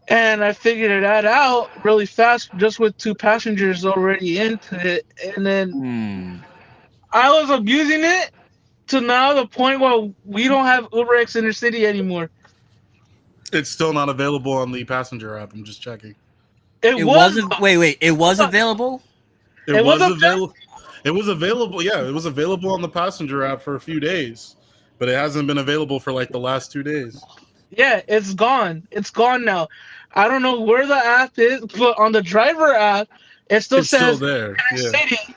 And I figured that out really fast just with two passengers already into it. And then Hmm. I was abusing it to now the point where we don't have UberX Intercity anymore. It's still not available on the passenger app. I'm just checking. It It was wasn't. Wait. It was available. It was was available. It was available. Yeah, it was available on the passenger app for a few days, but it hasn't been available for like the last 2 days. Yeah, it's gone. It's gone now. I don't know where the app is, but on the driver app, it still It's still says there. Yeah. Intercity,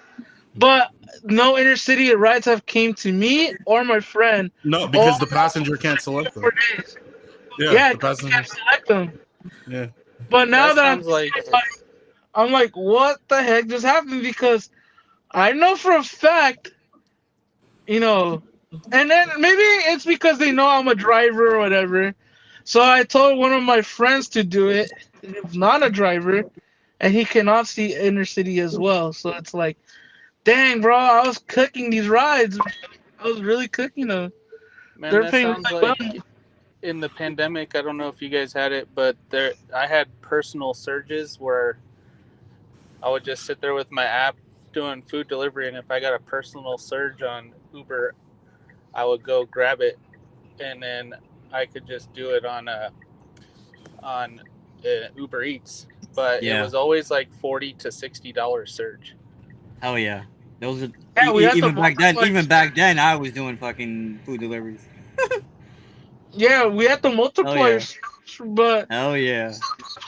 but no intercity rides have came to me or my friend. No, All because the passenger can't select them. 4 days. Yeah, Yeah, the 'cause you passenger. can't select them. Yeah. But now That that sounds like I'm like, what the heck just happened? Because I know for a fact, and then maybe it's because they know I'm a driver or whatever. So I told one of my friends to do it. He's not a driver, and he cannot see inner city as well. So it's like, dang, bro, I was cooking these rides. I was really cooking them. man, They're that paying sounds really well. like in the pandemic. I don't know if you guys had it, but I had personal surges where I would just sit there with my app doing food delivery, and if I got a personal surge on Uber, I would go grab it, and then I could just do it on Uber Eats. But it Yeah. was always like $40 to $60 surge. Hell yeah. Those are Yeah, we had to even back then. multiply. Even back then, I was doing fucking food deliveries. Yeah, we had the Hell yeah. multipliers, but Hell yeah.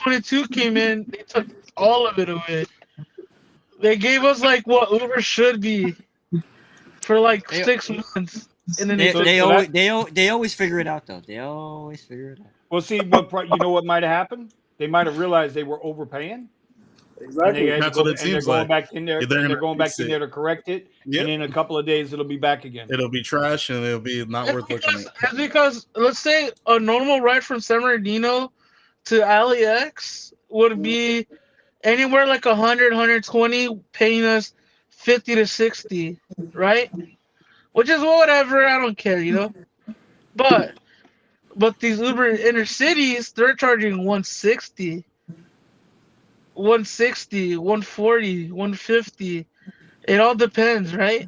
22 came in. They took all of it away. They gave us like what Uber should be for like They- 6 months, and then They they took. they so always that- they always figure it out though. They always figure it out. Well, see what might have happened. They might have realized they were overpaying, and Exactly. they had to That's go, what it and they're seems going like. back in there. They're And they're gonna going back fix in it. there to correct it, Yep. and in a couple of days it'll be back again. It'll be trash and it'll be not worth looking at. It's because let's say a normal ride from San Bernardino to LAX would be anywhere like 100, 120, paying us 50 to 60, right? Which is whatever. I don't care. But these Uber inner cities, they're charging 160, 160, 140, 150. It all depends, right?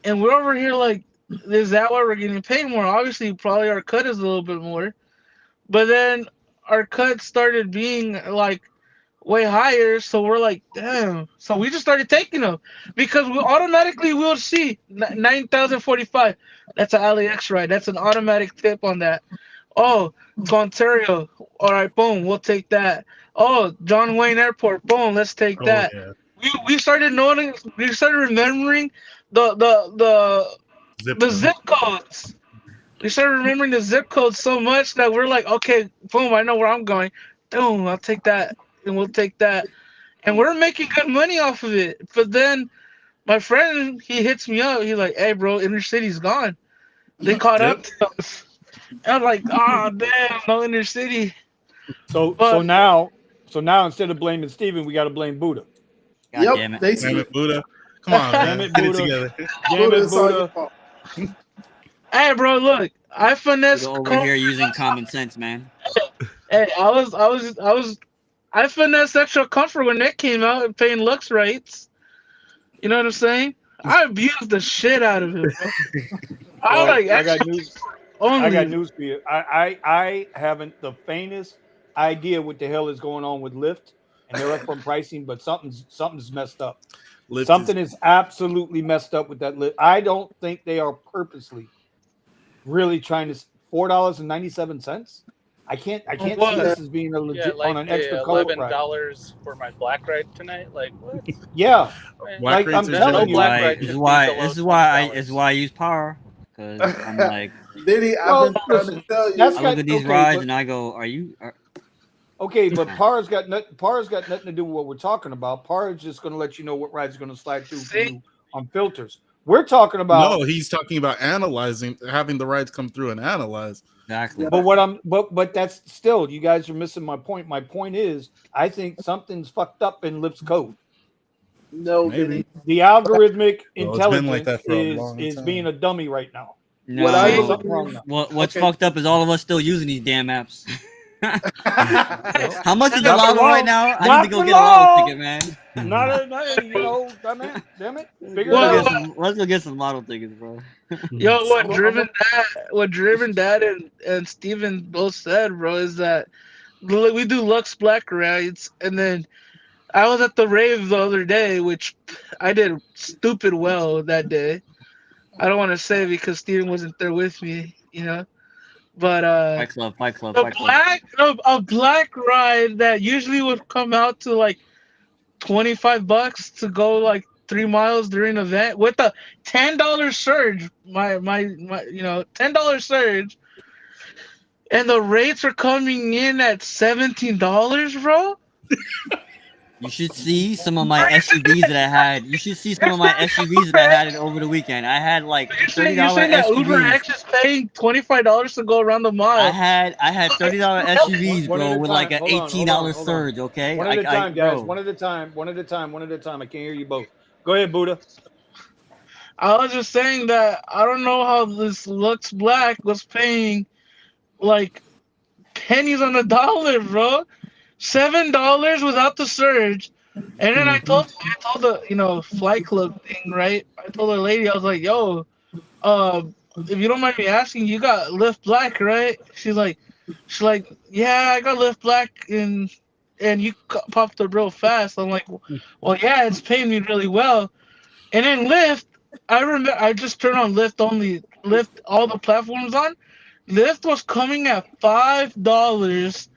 And we're over here like, is that why we're getting paid more? Obviously, probably our cut is a little bit more. But then our cut started being like way higher, so we're like, damn. So we just started taking them because we automatically will see 9,045. That's an LAX ride. That's an automatic tip on that. Oh, to Ontario. All right, boom, we'll take that. Oh, John Wayne Airport. Boom, let's take Oh that. yeah. We started noting. We started remembering the Zip zip codes. We started remembering the zip codes so much that we're like, okay, boom, I know where I'm going. Boom, I'll take that, and we'll take that, and we're making good money off of it. But then my friend, he hits me up. He's like, hey, bro, inner city's gone. They caught up to us. And I'm like, oh, damn, no inner city. So But now instead of blaming Steven, we got to blame Buddha. God Yep, damn it. Damn basically. it, Buddha. Come on, Damn man. it, Get it Buddha. together. Damn Buddha, it, it's all your Buddha. fault. hey, bro, look, I finessed. We're over here using common sense, man. Hey, I finessed extra comfort when that came out and paying Lux rates. You know what I'm saying? I abused the shit out of it, bro. I Well, like I got extra news. only. I got news for you. I haven't the faintest idea what the hell is going on with Lyft, and they're up from pricing, but something's messed up. Lyft Something is absolutely messed up with that Lyft. I don't think they are purposely really trying to $4.97. I can't see What? this as being a legit Yeah, like on an extra color price. $11 for my black ride tonight. Like what? Yeah, Man, Black like I'm rates are telling just you, black Why, ride this should is be why below this is why $20. I use power because I'm like Diddy, I've Well, been trying listen, to tell you. that's I look at these okay, rides but- and I go, are you? okay, but Par's got nothing to do with what we're talking about. Par is just going to let you know what ride's going to slide through for you on filters. We're talking about No, he's talking about analyzing, having the rides come through and analyze. Exactly. But that's still, you guys are missing my point. My point is, I think something's fucked up in Lyft's code. No, Maybe. Vinny. The algorithmic Well, it's been like intelligence that for a is long time. being a dummy right now. No, What I There's believe- something wrong now. what's Okay. fucked up is all of us still using these damn apps. Well, How much is the not for lotto right long. now? I Not need to go for get a lotto long. ticket, man. Damn it. Figure Well, it out. Let's go get some lotto tickets, bro. Yo, what I'm- Driven Dad and Steven both said, bro, is that we do Lux Black rides, and then I was at the rave the other day, which I did stupid well that day. I don't want to say because Steven wasn't there with me, you know. But Fight Club, Fight Club, a Fight Club. black ride that usually would come out to like $25 to go like 3 miles during an event with a $10 surge. My $10 surge, and the rates are coming in at $17, bro. You should see some of my SUVs that I had. You should see some of my SUVs that I had over the weekend. I had like You're $30 saying that Uber SUVs. X is paying $25 to go around the mile. I had $30 SUVs, One at bro, a with time. like an Hold on, $18 hold on. surge. Okay, One at a time, guys. bro. One at a time. One at a time. One at a time. I can't hear you both. Go ahead, Buddha. I was just saying that I don't know how this Lux Black was paying like pennies on the dollar, bro. $7 without the surge. And then I told the flight club thing, right? I told the lady, I was like, yo, if you don't mind me asking, you got Lyft Black, right? She's like, yeah, I got Lyft Black and you popped up real fast. I'm like, well, yeah, it's paying me really well. And then Lyft, I remember I just turned on Lyft only, Lyft all the platforms on. Lyft was coming at $5,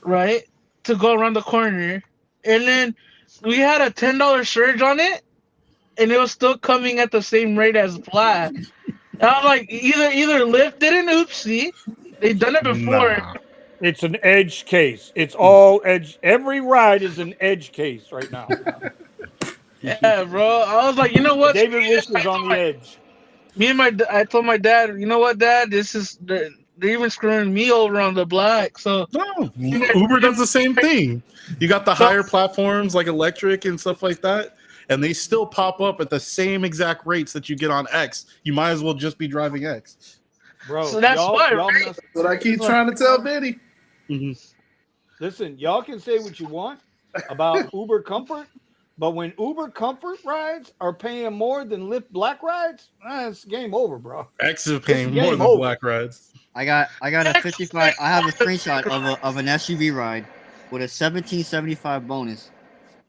right, to go around the corner, and then we had a $10 surge on it, and it was still coming at the same rate as Black. And I was like, either Lyft did an oopsie, they've done it before. Nah. It's an edge case. It's all edge. Every ride is an edge case right now. Yeah, bro. I was like, you know what? David Wish is on the edge. I told my dad, you know what, Dad? They're even screwing me over on the Black. So No, Uber does the same thing. You got the higher platforms like electric and stuff like that, and they still pop up at the same exact rates that you get on X. You might as well just be driving X. Bro, So that's why, right? mess- What I keep trying to tell Vinny. listen, y'all can say what you want about Uber Comfort, but when Uber Comfort rides are paying more than Lyft Black rides, it's game over, bro. X is paying It's more game than over. Black rides. I got a 55. I have a screenshot of an SUV ride with a 1775 bonus,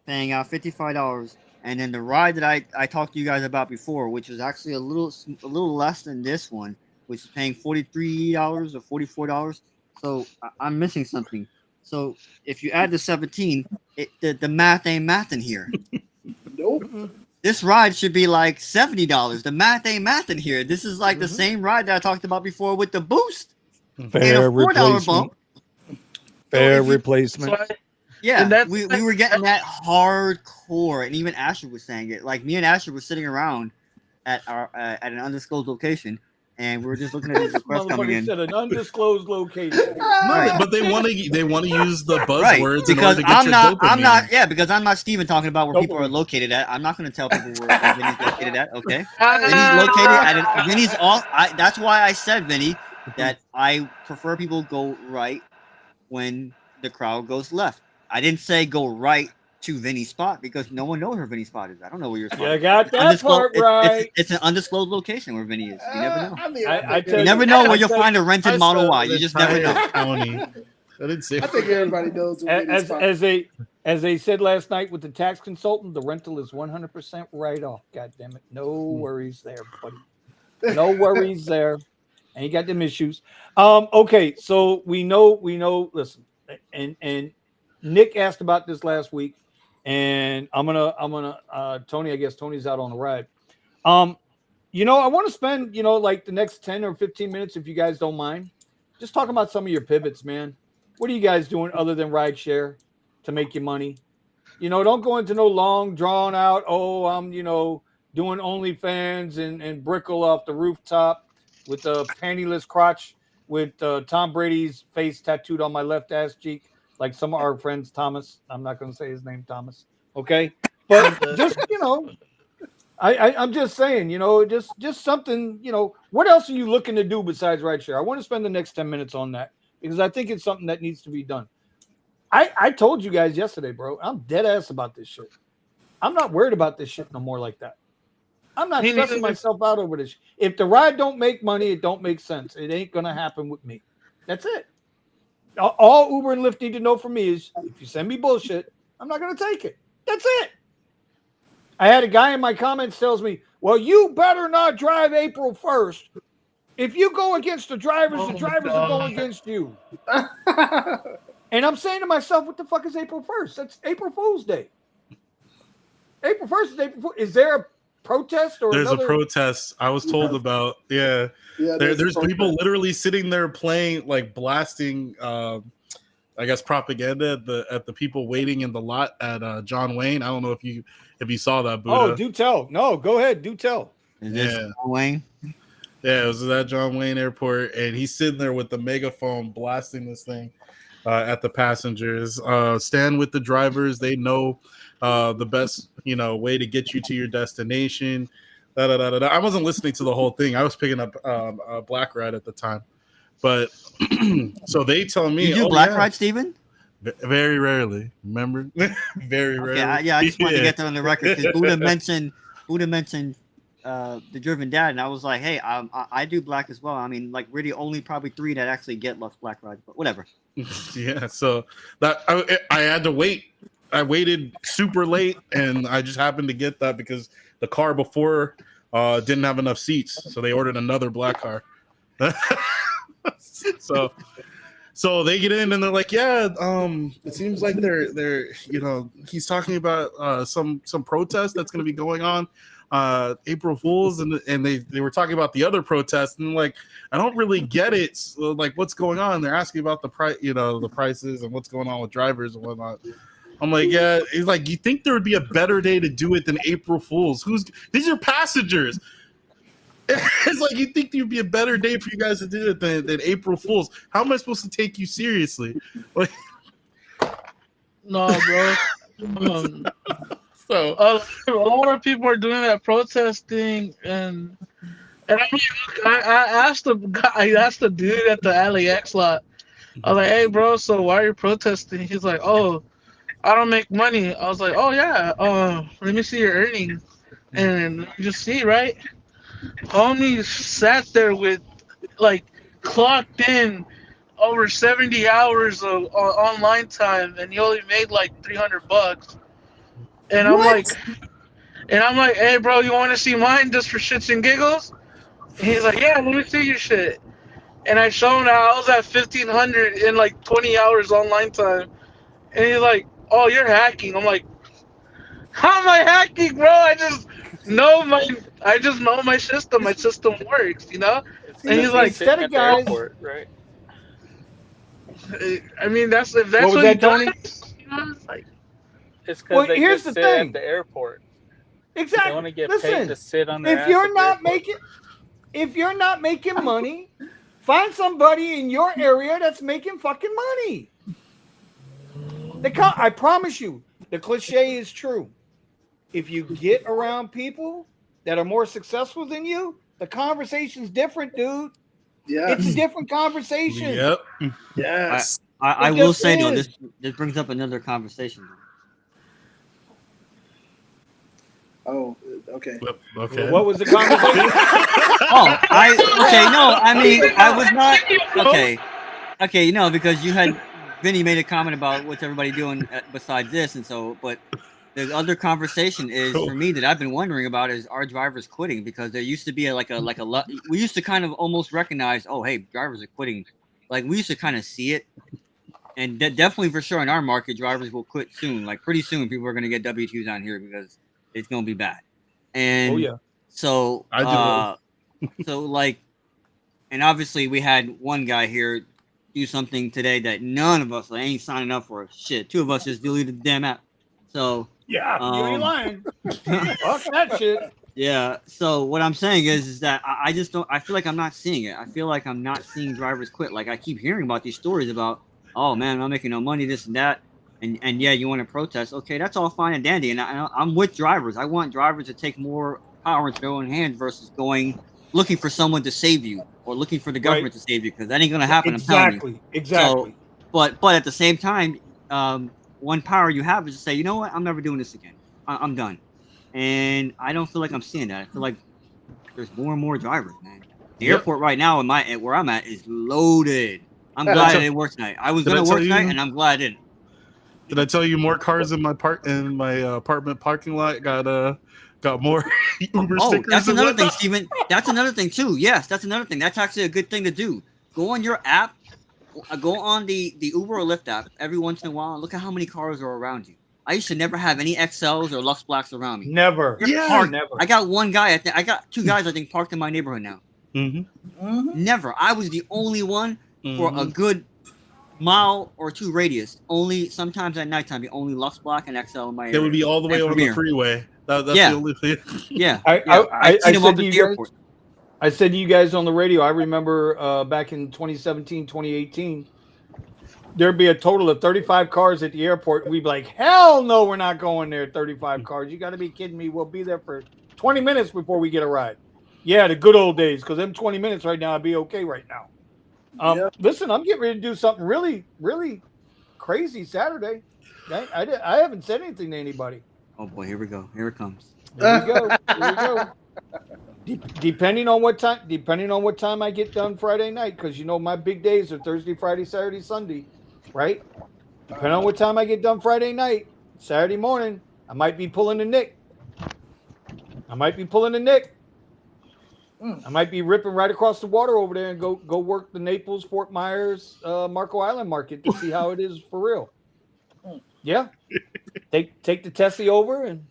paying out $55. And then the ride that I talked to you guys about before, which was actually a little less than this one, which is paying $43 or $44. So I'm missing something. So if you add the 17, the math ain't mathing here. Nope. This ride should be like $70. The math ain't mathing here. This is like the same ride that I talked about before with the boost and a Fair $4 replacement. bump. Fair if you- replacement. So Yeah, And that's- we were getting that hardcore, and even Asher was saying it. Like me and Asher were sitting around at an undisclosed location, and we were just looking at these requests coming Motherfucker in. said an undisclosed location. Right. But they want to use the buzzwords Right, in order because to get I'm your not, dopamine. because I'm not Steven talking about where people are Dopamine. located at. I'm not going to tell people where Vinny's located at. Okay, Vinny's located at Vinny's off. That's why I said, Vinny, that I prefer people go right when the crowd goes left. I didn't say go right to Vinny's spot because no one knows where Vinny's spot is. I don't know where your spot You is. got It's that undisclosed- part right. It's an undisclosed location where Vinny is. You never know. I tell You you, never know where I you'll tell- find a rented Model Y. You just never know. County. I didn't say. I think everybody knows what Vinny's spot. as they said last night with the tax consultant, the rental is 100% write off. God damn it, no worries there, buddy. No worries there. Ain't got them issues. Okay, so we know. Listen, and Nick asked about this last week, and I'm gonna Tony. I guess Tony's out on the ride. I want to spend like the next 10 or 15 minutes, if you guys don't mind, just talking about some of your pivots, man. What are you guys doing other than rideshare to make your money? Don't go into no long drawn out. Oh, I'm doing OnlyFans and Brickle off the rooftop with a pantyless crotch with Tom Brady's face tattooed on my left ass cheek, like some of our friends, Thomas. I'm not going to say his name, Thomas. Okay. But just I'm just saying, just something, what else are you looking to do besides rideshare? I want to spend the next 10 minutes on that because I think it's something that needs to be done. I told you guys yesterday, bro, I'm dead ass about this shit. I'm not worried about this shit no more like that. I'm not stressing myself out over this. If the ride don't make money, it don't make sense. It ain't going to happen with me. That's it. All Uber and Lyft need to know from me is if you send me bullshit, I'm not going to take it. That's it. I had a guy in my comments tells me, well, you better not drive April 1st. If you go against the drivers are going against you. And I'm saying to myself, what the fuck is April 1st? That's April Fool's Day. April 1st is April Fool's. Is there a protest or there's a protest I was told about? Yeah there's people literally sitting there playing, like blasting I guess propaganda at the people waiting in the lot at John Wayne. I don't know if you saw that, Buddha. Oh, do tell. No, go ahead, do tell. Is this John Wayne? Yeah, it was at John Wayne Airport, and he's sitting there with the megaphone blasting this thing at the passengers. Stand with the drivers. They know the best, way to get you to your destination. I wasn't listening to the whole thing. I was picking up a black ride at the time, but so they tell me, you do black ride, Steven? Very rarely. Remember, very rarely. I just wanted to get that on the record because Buddha mentioned the Driven Dad, and I was like, hey, I do black as well. I mean, like, really only probably 3 that actually get black rides, but whatever. Yeah, so that I had to wait. I waited super late, and I just happened to get that because the car before didn't have enough seats, so they ordered another black car. So they get in and they're like, yeah, it seems like they're he's talking about some protest that's going to be going on April Fools, and they were talking about the other protest, and like, I don't really get it. So, like, what's going on? They're asking about the price, the prices and what's going on with drivers and whatnot. I'm like, yeah. He's like, you think there would be a better day to do it than April Fools? These are passengers. It's like, you think there'd be a better day for you guys to do it than April Fools? How am I supposed to take you seriously? Like, no, bro. So a lot of people are doing that protesting, and I mean, I asked the dude at the LAX lot. I was like, hey, bro, so why are you protesting? He's like, oh, I don't make money. I was like, oh yeah, let me see your earnings, and you see, right? Homie sat there with, like, clocked in over 70 hours of online time, and he only made like $300. And I'm like, hey, bro, you want to see mine just for shits and giggles? And he's like, yeah, let me see your shit. And I show him how I was at 1,500 in like 20 hours online time. And he's like, oh, you're hacking. I'm like, how am I hacking, bro? I just know my system. My system works, And he's like, instead of guys, airport, right? I mean, if that's what was that, Tony? It's like, it's because they here's just the sit thing. at the airport. Exactly. They want to get Listen, paid to sit on their if you're ass not making money, find somebody in your area that's making fucking money. I promise you, the cliche is true. If you get around people that are more successful than you, the conversation's different, dude. Yeah, It's a different conversation. Yep. Yes. I will say though, this brings up another conversation. Oh, okay. Okay. Well, what was the conversation? I was not okay, because you had Vinny made a comment about what's everybody doing besides this, and so, but the other conversation is for me that I've been wondering about is, are drivers quitting? Because there used to be we used to kind of almost recognize, oh, hey, drivers are quitting. Like, we used to kind of see it, and definitely for sure in our market, drivers will quit soon. Like, pretty soon, people are going to get W-2s on here because it's going to be bad. And so and obviously we had one guy here do something today that none of us ain't signing up for. Shit, 2 of us just deleted the damn app. So yeah, you ain't lying. Fuck that shit. Yeah. So what I'm saying is that I just don't. I feel like I'm not seeing it. I feel like I'm not seeing drivers quit. Like, I keep hearing about these stories about, oh man, I'm not making no money, this and that. and yeah, you want to protest. Okay, that's all fine and dandy. And I'm with drivers. I want drivers to take more power into their own hands versus looking for someone to save you or looking for the government to save you, because that ain't gonna happen. I'm telling you. Exactly. So, but at the same time, one power you have is to say, you know what, I'm never doing this again. I'm done. And I don't feel like I'm seeing that. I feel like there's more and more drivers, man. The airport right now where I'm at is loaded. I'm glad I didn't work tonight. I was gonna work tonight, and I'm glad I didn't. Did I tell you more cars in my apartment parking lot got more Uber stickers? That's another thing, Steven. That's another thing too. Yes, that's another thing. That's actually a good thing to do. Go on your app, go on the Uber or Lyft app every once in a while and look at how many cars are around you. I used to never have any XLs or Lux Blacks around me. Never. Never. I got one guy. I got two guys, I think, parked in my neighborhood now. Never. I was the only one for a good mile or two radius. Only sometimes at nighttime, the only Lux Black and XL in my area. It would be all the way over the freeway. That's the only thing. Yeah. I said to you guys, I said to you guys on the radio, I remember back in 2017, 2018, there'd be a total of 35 cars at the airport. We'd be like, hell no, we're not going there. 35 cars. You got to be kidding me. We'll be there for 20 minutes before we get a ride. Yeah, the good old days, because them 20 minutes right now, I'd be okay right now. Listen, I'm getting ready to do something really, really crazy Saturday. I haven't said anything to anybody. Oh boy, here we go. Here it comes. Here we go. Here we go. Depending on what time I get done Friday night, because you know my big days are Thursday, Friday, Saturday, Sunday, right? Depending on what time I get done Friday night, Saturday morning, I might be pulling a Nick. I might be ripping right across the water over there and go work the Naples, Fort Myers, Marco Island market to see how it is for real. Yeah, take the Tessie over and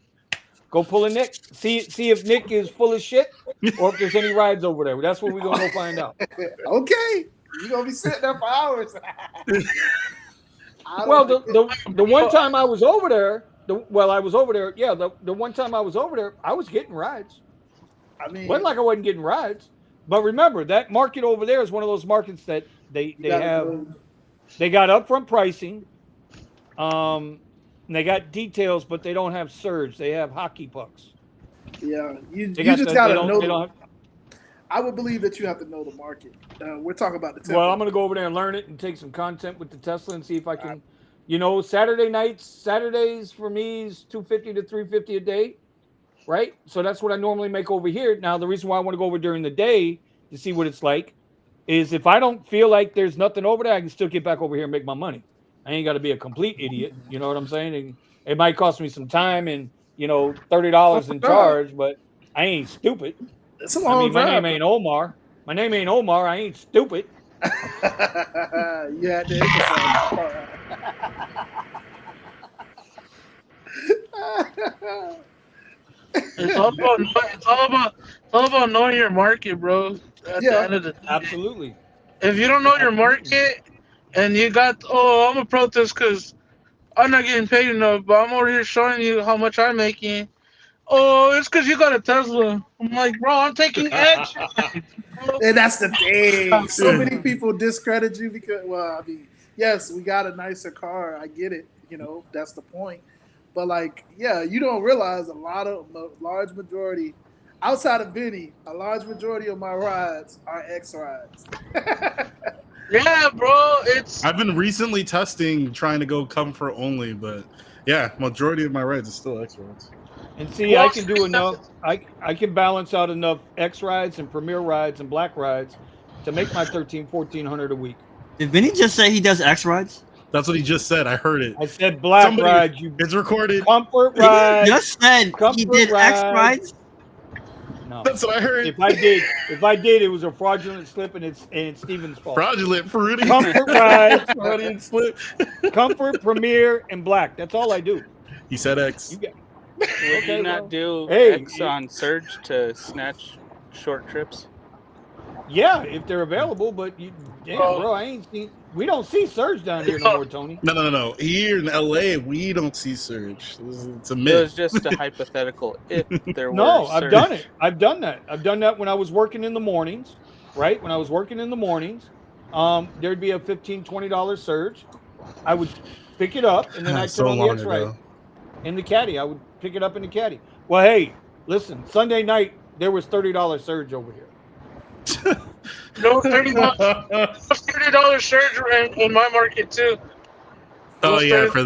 go pull a Nick. See if Nick is full of shit or if there's any rides over there. That's what we're gonna go find out. Okay, you're gonna be sitting there for hours. Well, the one time I was over there, the one time I was over there, I was getting rides. I mean, wasn't like I wasn't getting rides, but remember that market over there is one of those markets that they got upfront pricing, and they got details, but they don't have surge. They have hockey pucks. Yeah, you just gotta know. I would believe that you have to know the market. We're talking about the Tesla. Well, I'm gonna go over there and learn it and take some content with the Tesla and see if I can. Saturdays for me is $250 to $350 a day. Right, so that's what I normally make over here. Now, the reason why I want to go over during the day to see what it's like is if I don't feel like there's nothing over there, I can still get back over here and make my money. I ain't got to be a complete idiot. You know what I'm saying? And it might cost me some time and $30 in charge, but I ain't stupid. It's a long my name ain't Omar. I ain't stupid. You had to emphasize. It's all about knowing your market, bro. At the end of the day. Absolutely. If you don't know your market and you got, I'm a protest because I'm not getting paid enough, but I'm over here showing you how much I'm making. Oh, it's because you got a Tesla. I'm like, bro, I'm taking action. And that's the thing. So many people discredit you because, yes, we got a nicer car. I get it. That's the point. But you don't realize a large majority, outside of Benny, a large majority of my rides are X rides. Yeah, bro. I've been recently testing trying to go comfort only, but yeah, majority of my rides is still X rides. And see, I can do enough. I can balance out enough X rides and Premier rides and Black rides to make my $1,400 a week. Did Vinny just say he does X rides? That's what he just said. I heard it. I said Black rides. It's recorded. Comfort rides. He just said he did X rides. No, that's what I heard. If I did, it was a fraudulent slip, and it's Steven's fault. Fraudulent, Fruity. Comfort rides, fraudulent slip. Comfort, Premier, and Black. That's all I do. He said X. Would you not do X on Surge to snatch short trips? Yeah, if they're available, but bro, I ain't seen. We don't see Surge down here no more, Tony. No. Here in LA, we don't see Surge. It's a myth. It was just a hypothetical. If there were No, Surge. I've done it. I've done that when I was working in the mornings, right? When I was working in the mornings, there'd be a $15, $20 Surge. I would pick it up, and then I'd So turn on the long X-Ride ago. in the caddy. I would pick it up in the caddy. Well, hey, listen, Sunday night there was $30 surge over here. No, $30 surge in my market too. Oh yeah, 30 for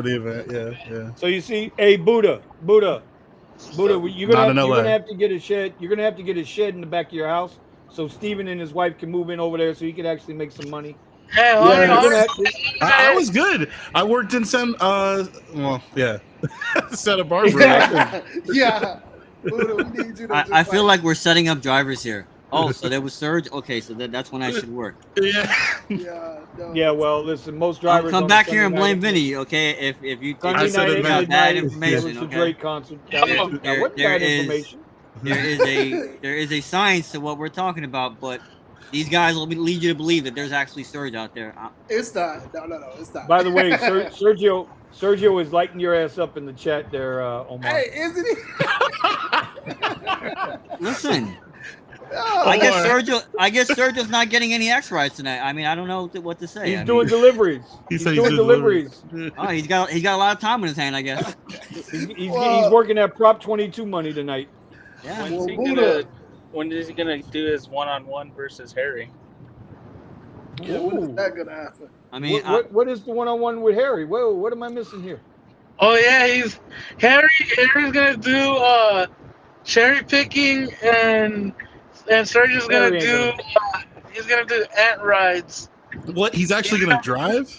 the event. Yeah. So you see, hey Buddha, you're Not in LA. gonna have to get a shed. You're gonna have to get a shed in the back of your house, so Steven and his wife can move in over there, so he could actually make some money. Hey, You're honey, gonna have to- I was good. I worked in Santa Barbara. Yeah. Buddha, we need you to I feel like we're setting up drivers here. Oh, so there was surge. Okay, so that's when I should work. Yeah. Yeah, well, listen, most drivers Come on back a here and Sunday blame night- Vinny, okay? If you Sunday I said night it at bad. midnight, bad it information, was a okay? Drake concert. That wasn't bad information. there is a science to what we're talking about, but these guys will lead you to believe that there's actually surge out there. It's not. No, it's not. By the way, Sergio is lighting your ass up in the chat there, Omar. Hey, isn't he? Listen, Oh, I guess Sergio's not getting any X-Rides tonight. I mean, I don't know what to say. He's doing deliveries. He He's said doing deliveries. Oh, he's got a lot of time in his hand, I guess. He's working that Prop 22 money tonight. Yeah. When is he gonna do his one-on-one versus Harry? Yeah, when is that gonna happen? I mean, what is the one-on-one with Harry? Whoa, what am I missing here? Oh yeah, Harry's gonna do cherry picking and Sergio's gonna do he's gonna do ant rides. What? He's actually gonna drive?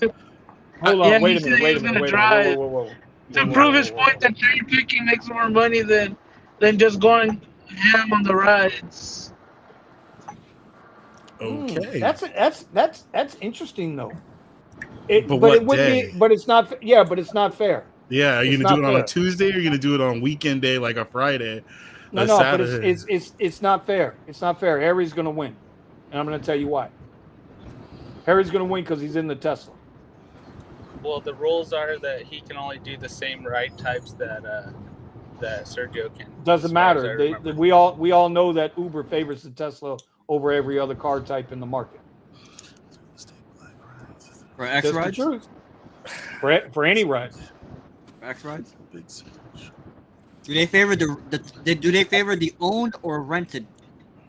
Hold on, Yeah, wait a he minute, said wait a he's minute, gonna wait a drive. minute. Whoa. To prove his point that cherry picking makes more money than just going ham on the rides. Okay. That's interesting though. But but what it wouldn't day? be. But it's not. Yeah, but it's not fair. Yeah, are you It's gonna do not it on fair. a Tuesday or are you gonna do it on a weekend day like a Friday? No, a but Saturday? it's not fair. It's not fair. Harry's gonna win, and I'm gonna tell you why. Harry's gonna win because he's in the Tesla. Well, the rules are that he can only do the same ride types that Sergio can. Doesn't as far as I matter. remember. We all know that Uber favors the Tesla over every other car type in the market. for That's the X-Rides? truth. For any ride. X-Rides? Do they favor do they favor the owned or rented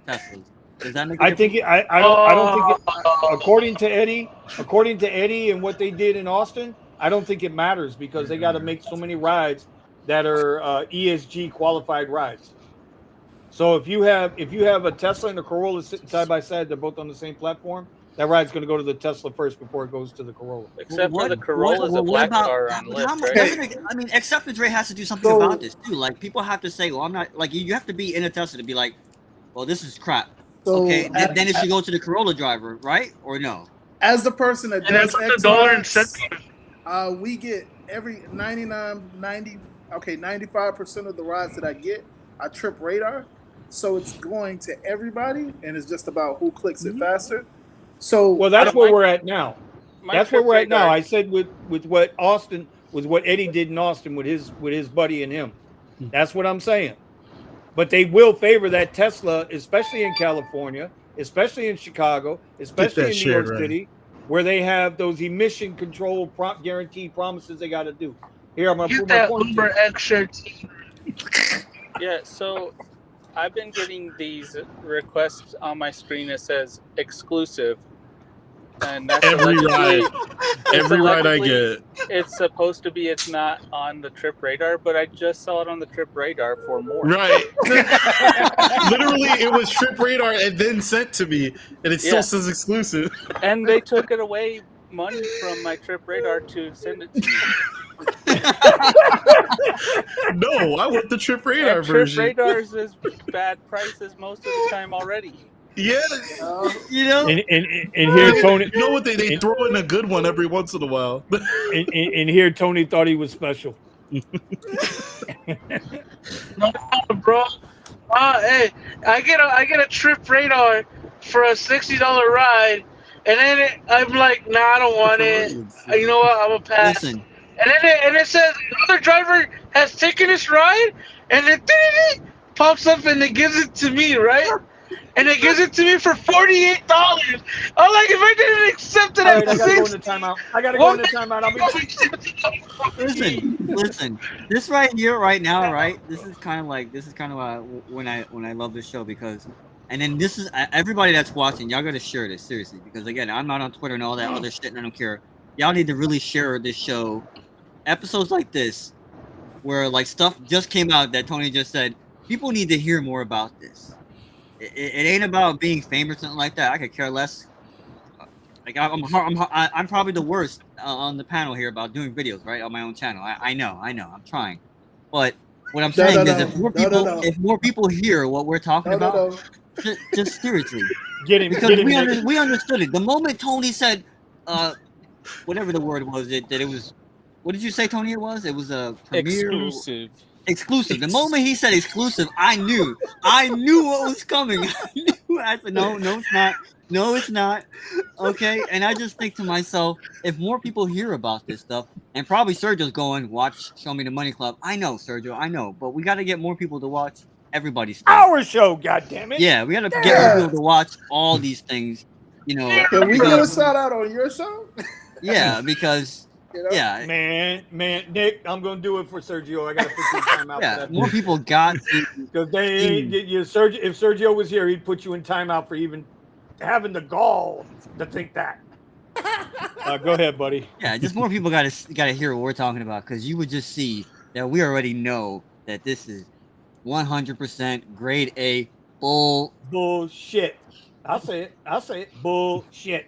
Teslas? Does that make a I difference? think I don't think it, according to Eddie and what they did in Austin, I don't think it matters because they got to make so many rides that are ESG qualified rides. So if you have a Tesla and a Corolla sitting side by side, they're both on the same platform. That ride's going to go to the Tesla first before it goes to the Corolla. Except for the Corolla's a black car on Lyft, right? I mean, acceptance rate has to do something about this too. Like people have to say, "Well, I'm not." Like you have to be in a Tesla to be like, "Well, this is crap." So, Okay, then it should go to the Corolla driver, right? Or no? as the person that And does that's what the dollar X-Rides, incentive. we get every 95% of the rides that I get, I trip radar. So it's going to everybody, and it's just about who clicks it faster. So Well, that's where we're at now. That's where trip we're at now. radar- I said with what Austin, with what Eddie did in Austin with his buddy and him. That's what I'm saying. But they will favor that Tesla, especially in California, especially in Chicago, especially in New York City, where they have those emission control guarantee promises they got to do. Here, I'm going to Get put my that point. Uber X shirt. Yeah, so I've been getting these requests on my screen that says exclusive, and that's Every allegedly- ride. Every ride I allegedly- get. It's supposed to be. It's not on the trip radar, but I just saw it on the trip radar for more. Right. Literally, it was Trip Radar and then sent to me, and it still Yeah. says exclusive. And they took it away money from my trip radar to send it to me. No, I want the Trip Radar And trip version. radar is as bad prices most of the time already. Yeah. You know? And here, Tony, You know what? They throw in a good one every once in a while. and here, Tony thought he was special. No, bro. Hey, I get a trip radar for a $60 ride, and then I'm like, nah, I don't want it. You know what? I'm gonna pass. Listen, And it says another driver has taken this ride, and it pops up and it gives it to me, right? and it gives it to me for $48. I'm like, if I didn't accept it All at right, I gotta go 6, into timeout. I gotta go into timeout. I'll be Listen. This right here, right now, right? This is kind of when I love this show because, and then this is everybody that's watching. Y'all gotta share this seriously because again, I'm not on Twitter and all that other shit, and I don't care. Y'all need to really share this show. Episodes like this, where like stuff just came out that Tony just said, people need to hear more about this. It ain't about being famous or something like that. I could care less. Like I'm probably the worst on the panel here about doing videos, right, on my own channel. I know, I'm trying, but what I'm saying is, if more people hear what we're talking about, just seriously, get him, because we understood it. The moment Tony said, whatever the word was, that it was. What did you say, Tony? It was a premiere. Exclusive. The moment he said exclusive, I knew what was coming. I said, no, it's not. No, it's not. Okay, and I just think to myself, if more people hear about this stuff, and probably Sergio's going, watch Show Me the Money Club. I know, Sergio, I know, but we got to get more people to watch everybody's stuff. Our show, goddammit. Yeah, we got to get more people to watch all these things. You know, Can we get a shout out on your show? Yeah, because. You know? Yeah, man, Nick, I'm gonna do it for Sergio. I gotta put you in timeout. Yeah, more people got because they ain't you. Sergio, if Sergio was here, he'd put you in timeout for even having the gall to think that. Go ahead, buddy. Yeah, just more people gotta hear what we're talking about because you would just see that we already know that this is 100% grade A bullshit. I'll say it. Bullshit.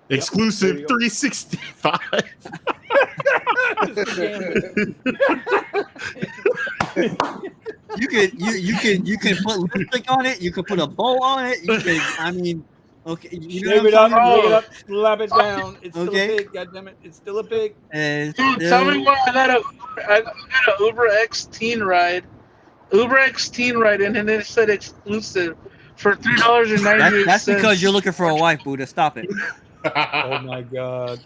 Exclusive 365. You can put lipstick on it. You can put a bow on it. You can, I mean, okay. You know Shave it up, lay it up, slap it down. It's still a pig. Goddammit, it's still a pig. Dude, tell me what I got an Uber X teen ride. Uber X teen ride, and then it said exclusive for $3.98. That's because you're looking for a wife, Buddha. Stop it. Oh my god.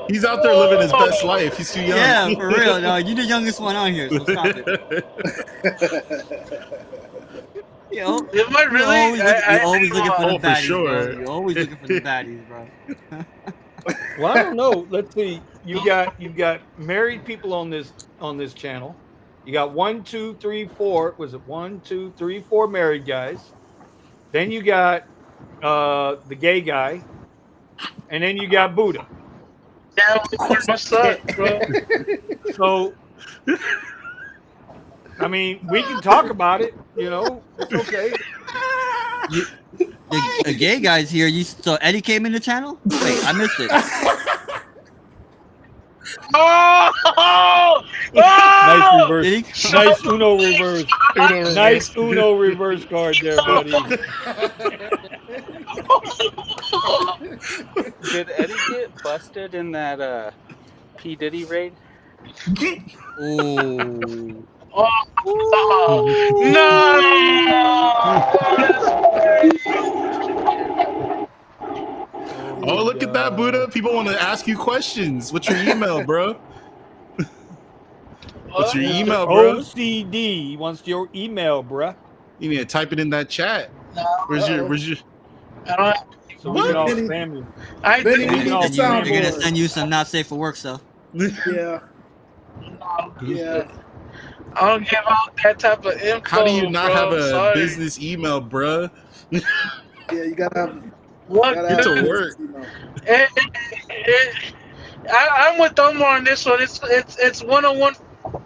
He's out there living his best life. He's too young. Yeah, for real. No, you're the youngest one on here, so stop it. Yo, am I really? You're always looking for the baddies, for sure. Bro. You're always looking for the baddies, bro. Well, I don't know. Let's see. You've got married people on this channel. You got 1, 2, 3, 4. Was it 1, 2, 3, 4 married guys? Then you got the gay guy, and then you got Buddha. Yeah, what's up, bro? So, I mean, we can talk about it. You know, it's okay. The gay guy's here. So Eddie came in the channel? Wait, I missed it. Oh! Nice reverse. Nice Uno reverse. Nice Uno reverse card there, buddy. Did Eddie get busted in that P. Diddy raid? Oh. No! Oh, look at that, Buddha. People want to ask you questions. What's your email, bro? What's your email, bro? OCD wants your email, bruh. You need to type it in that chat. Where's your? I don't. So we can all spam you. They're gonna send you some not safe for work stuff. Yeah. Yeah. I don't give out that type of info. How do you not have a Sorry. business email, bruh? Yeah, you gotta have. What? Get to work. I'm with Omar on this one. It's 101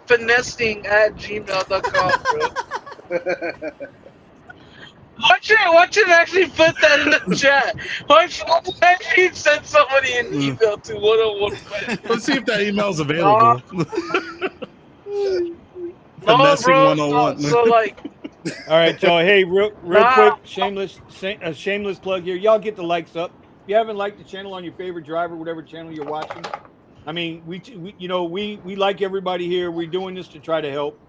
finessing at gmail.com, bro. Watch it actually put that in the chat. Watch actually send somebody an email to 101 finessing. Let's see if that email's available. No, Finessing bro. 101. So like. All right, y'all. Hey, real quick, shameless plug here. Y'all get the likes up. If you haven't liked the channel on your favorite driver, whatever channel you're watching, I mean, we like everybody here. We're doing this to try to help.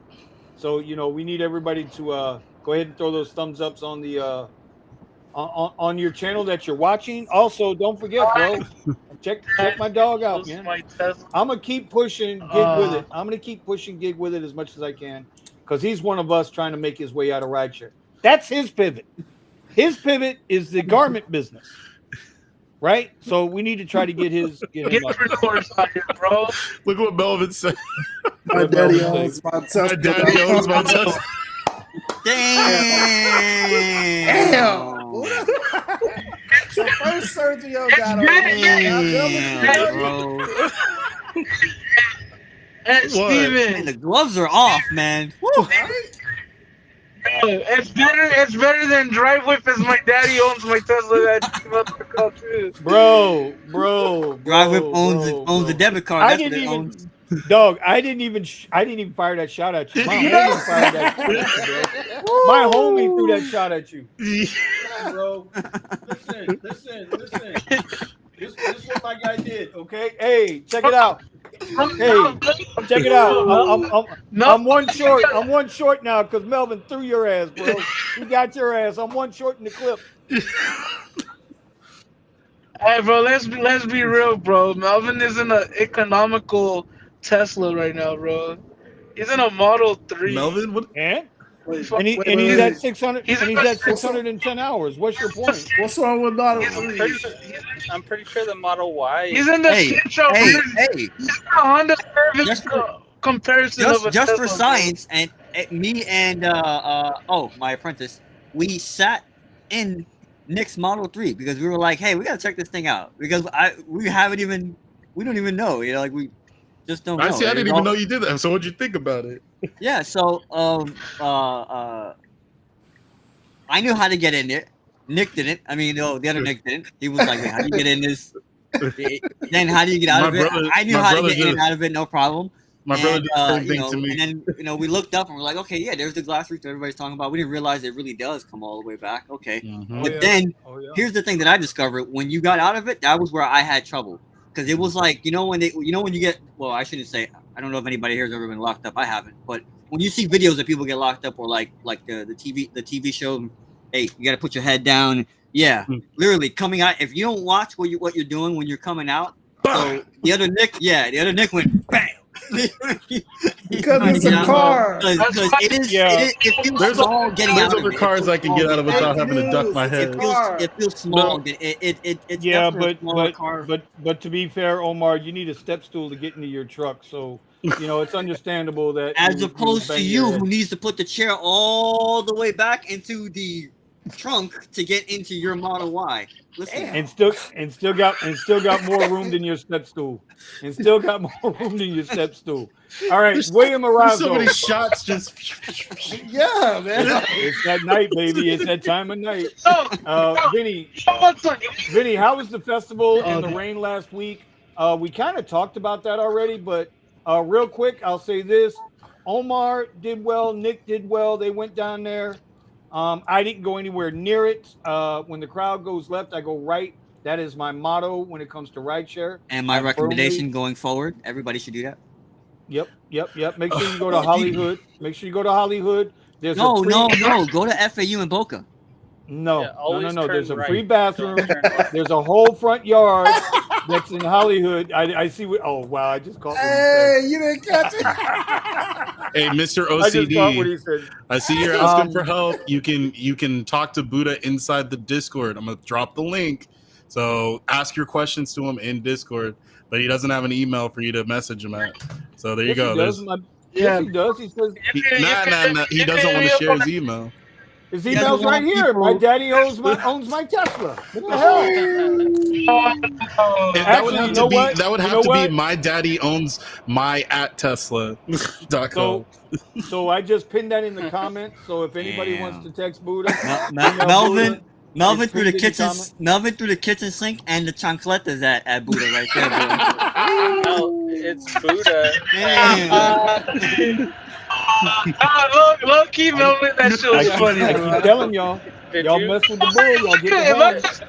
So we need everybody to go ahead and throw those thumbs ups on the on your channel that you're watching. Also, don't forget, bro, check my dog out, man. I'm gonna keep pushing Gig with it. I'm gonna keep pushing Gig with it as much as I can because he's one of us trying to make his way out of rideshare. That's his pivot. His pivot is the garment business, right? So we need to try to get him up. Out here, bro. Look what Melvin said. My daddy owns my Tesla. My daddy owns my Tesla. Damn. So first Sergio got Bro. Hey, Steven. Man, the gloves are off, man. Woo. It's better than Drive Whip as my daddy owns my Tesla. That too. Bro. Drive Whip owns the debit card. That's what it owns. Dog, I didn't even fire that shot at you. My homie fired that shot at you, bro. My homie threw that shot at you. Bro, listen. This is what my guy did, okay? Hey, check it out. Hey, check it out. I'm one short. I'm one short now because Melvin threw your ass, bro. He got your ass. I'm one short in the clip. Hey, bro, let's be real, bro. Melvin is in an economical Tesla right now, bro. He's in a Model 3. Melvin, what? And he's at 600. He's at 610 hours. What's your point? What's wrong with Model I'm pretty sure the Model Y. He's in the Central. Hey. He's in a Honda Service comparison of a just Tesla, for science, and me and my apprentice, we sat in Nick's Model 3 because we were like, hey, we gotta check this thing out because we don't even know, like we just don't know. I didn't even know you did that. So what'd you think about it? Yeah, so I knew how to get in it. Nick didn't. I mean, no, the other Nick didn't. He was like, how do you get in this? Then how do you get out of it? I knew how to get in and out of it, no problem. My brother did the same thing to me. And then, we looked up and we're like, okay, yeah, there's the glass roof that everybody's talking about. We didn't realize it really does come all the way back. Okay. Mm-hmm. But then here's the thing that I discovered. When you got out of it, that was where I had trouble. Because it was like, when you get, well, I shouldn't say, I don't know if anybody here has ever been locked up. I haven't. But when you see videos of people get locked up or like the TV show, hey, you got to put your head down. Yeah, literally coming out. If you don't watch what you're doing when you're coming out, so the other Nick went bam. Because it's a car. Because it feels small getting out of it. There's other cars I can get out of without having to duck my head. It feels small. But to be fair, Omar, you need a step stool to get into your truck. So it's understandable that as opposed to you, who needs to put the chair all the way back into the trunk to get into your Model Y. Listen. And still got more room than your step stool. All right, William Arazo. So many shots just. Yeah, man. It's that night, baby. It's that time of night. Vinny, how was the festival in the rain last week? We kind of talked about that already, but real quick, I'll say this: Omar did well, Nick did well. They went down there. I didn't go anywhere near it. When the crowd goes left, I go right. That is my motto when it comes to rideshare. And my recommendation going forward, everybody should do that. Yep. Make sure you go to Hollywood. There's no. Go to FAU in Boca. No. There's a free bathroom. There's a whole front yard that's in Hollywood. I see. Oh wow! I just caught. Hey, you didn't catch it. Hey, Mr. OCD. I just caught what he said. I see you're asking for help. You can talk to Buddha inside the Discord. I'm gonna drop the link. So ask your questions to him in Discord. But he doesn't have an email for you to message him at. So there you go. Yes, he does. He says nah. He doesn't want to share his email. His email's right here. My daddy owns my Tesla. What the hell? That would have to be my daddy owns my at Tesla.com. So I just pinned that in the comments. So if anybody wants to text Buddha, Melvin through the kitchen sink and the chancletas at Buddha right there, bro. No, it's Buddha. Low key, Melvin, that shit was funny. I keep telling y'all mess with the bull, y'all get the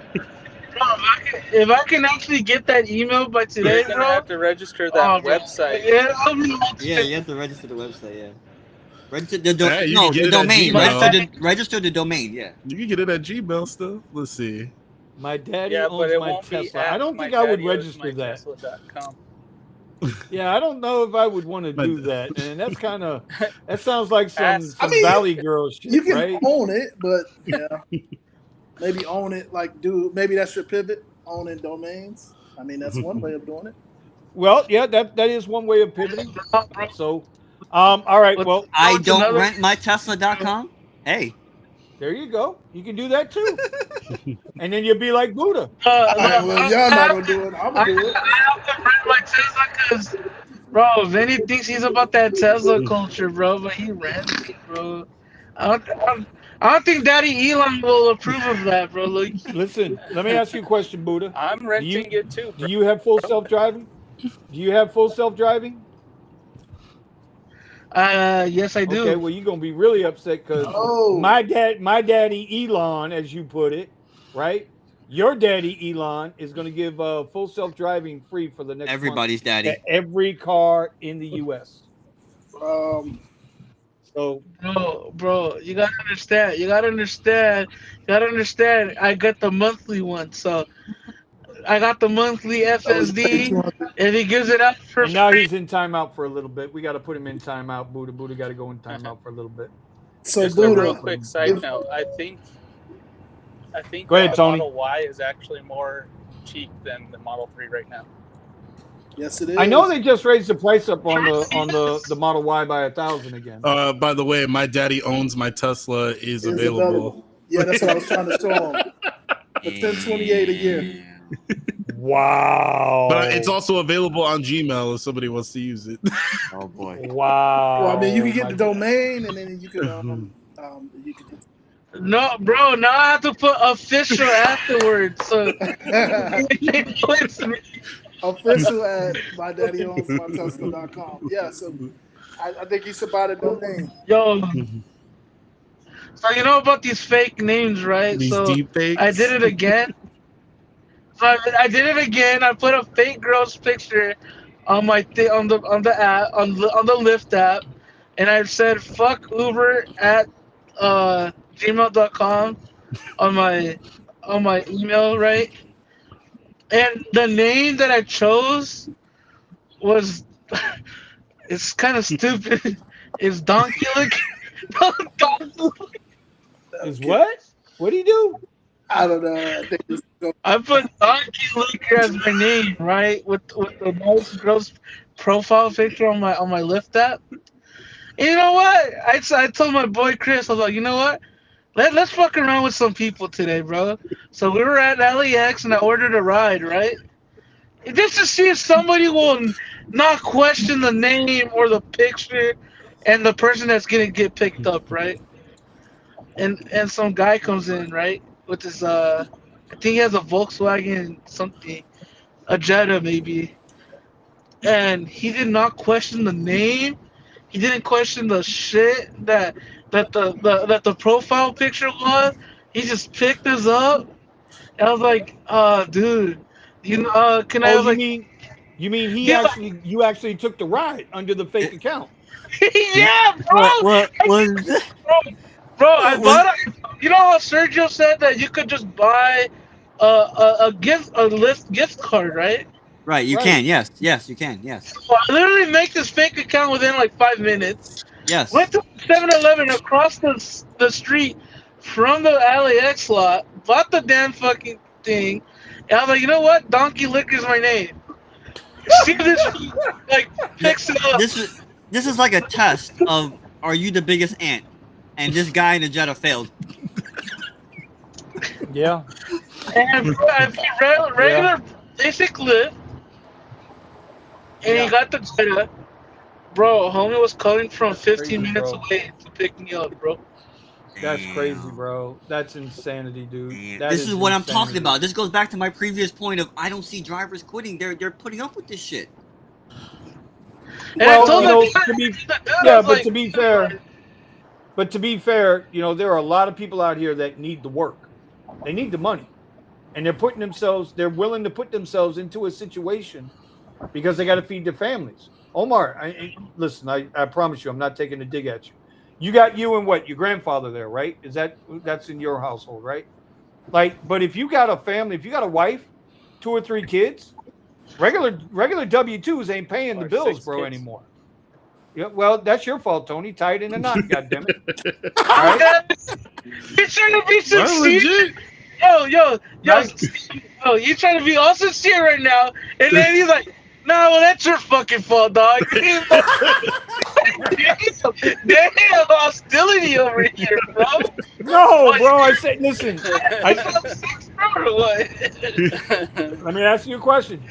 if I can actually get that email by today, bro, have to register that website. Yeah, you have to register the website. Yeah. Register the Yeah, you can get the it at domain. Gmail. Register the domain. Yeah. You can get it at Gmail still. Let's see. My daddy Yeah, owns but it my won't be Tesla. at I don't my think I would daddy owns register my that. Tesla.com. Yeah, I don't know if I would want to My do that. And that's kind of that sounds like some Ask- I mean, Valley Girl shit, You can right? own it, but yeah, maybe own it. Like, maybe that's your pivot, owning domains. I mean, that's one way of doing it. Well, yeah, that is one way of pivoting. Bro, So, all right. What's- Well, I it's don't another- rent my Tesla.com. Hey, there you go. You can do that too. And then you'll be like Buddha. All right, well, y'all not gonna do it. I'm gonna do it. I have to rent my Tesla because, bro, Vinny thinks he's about that Tesla culture, bro, but he rents it, bro. I don't think Daddy Elon will approve of that, bro. Look, Listen, let me ask you a question, Buddha. I'm renting it too. Do you have full self-driving? Do you have full self-driving? yes, I do. Okay, well, you're gonna be really upset because Oh, my daddy Elon, as you put it, right? Your daddy Elon is gonna give full self-driving free for the next month everybody's daddy. to every car in the U.S. So Bro, you gotta understand. I got the monthly one, so I got the monthly FSD, and he gives it up for and now free. he's in timeout for a little bit. We got to put him in timeout. Buddha got to go in timeout for a little bit. so Just a real Buddha. quick side note. I think Go ahead, the Tony. Model Y is actually more cheap than the Model 3 right now. Yes, it is. I know they just raised the price up on the Model Y by 1,000 again. By the way, my daddy owns my Tesla is available. Yeah, that's what I was trying to show him. For $10.28 a year. Wow. But it's also available on Gmail if somebody wants to use it. Oh boy. Wow. Well, I mean, you can get the domain, and then you can just No, bro, now I have to put official afterwards. So it's me. official at mydaddyownsmytesla.com. Yeah, so I think you should buy the domain. Yo. So you know about these fake names, right? These so deep fakes. I did it again. I did it again. I put a fake girl's picture on my on the app on the Lyft app, and I said "fuck Uber" at gmail.com on my email, right? And the name that I chose was it's kind of stupid. It's Donkey Lick. Is what? What do you do? I don't know. I think this I put Donkey Licker as my name, right? With the nice girl's profile picture on my Lyft app. And you know what? I told my boy Chris, I was like, you know what? Let's fuck around with some people today, bro. So we were at LAX and I ordered a ride, right? Just to see if somebody will not question the name or the picture and the person that's gonna get picked up, right? And some guy comes in, right? With his I think he has a Volkswagen something, a Jetta maybe. And he did not question the name. He didn't question the shit that the profile picture was. He just picked us up. And I was like, dude, you know, can I? Oh, was like, you mean Yeah. you actually took the ride under the fake account? yeah, bro. What was Bro, I bought it. You know how Sergio said that you could just buy a Lyft gift card, right? right? You Right. can. Yes. Yes, you can. Yes. So I literally make this fake account within like 5 minutes. Yes. Went to 7-Eleven across the street from the LAX lot, bought the damn fucking thing, and I was like, you know what? Donkey Licker's my name. See this like picks it up. This is like a test of are you the biggest ant? And this guy in the Jetta failed. Yeah. And I paid regular basic Lyft, and he got the Jetta. Bro, homie was calling from That's 15 crazy, minutes bro. away to pick me up, bro. That's crazy, Damn. bro. That's insanity, dude. Damn. That This is what I'm insanity. talking about. This goes back to my previous point of I don't see drivers quitting. They're putting up with this shit. And I Well, told you the know, guy- to be, the dude, yeah, I was but like, to be fair, you know, there are a lot of people out here that need the work. They need the money. And they're willing to put themselves into a situation because they got to feed their families. Omar, listen, I promise you, I'm not taking a dig at you. You got you and what? Your grandfather there, right? That's in your household, right? Like, but if you got a family, if you got a wife, 2 or 3 kids, regular W-2s ain't paying the Or bills, 6 bro, kids. anymore. Yeah, well, that's your fault, Tony. Tie it in a knot, goddammit. All I'm right, you trying to be Well, sincere? legit. Yo, right. you trying to be all sincere right now, and then he's like, "No, well, that's your fucking fault, dog." He's like, damn hostility over here, bro. No, What? bro. I said, listen. I Or what? Let me ask you a question.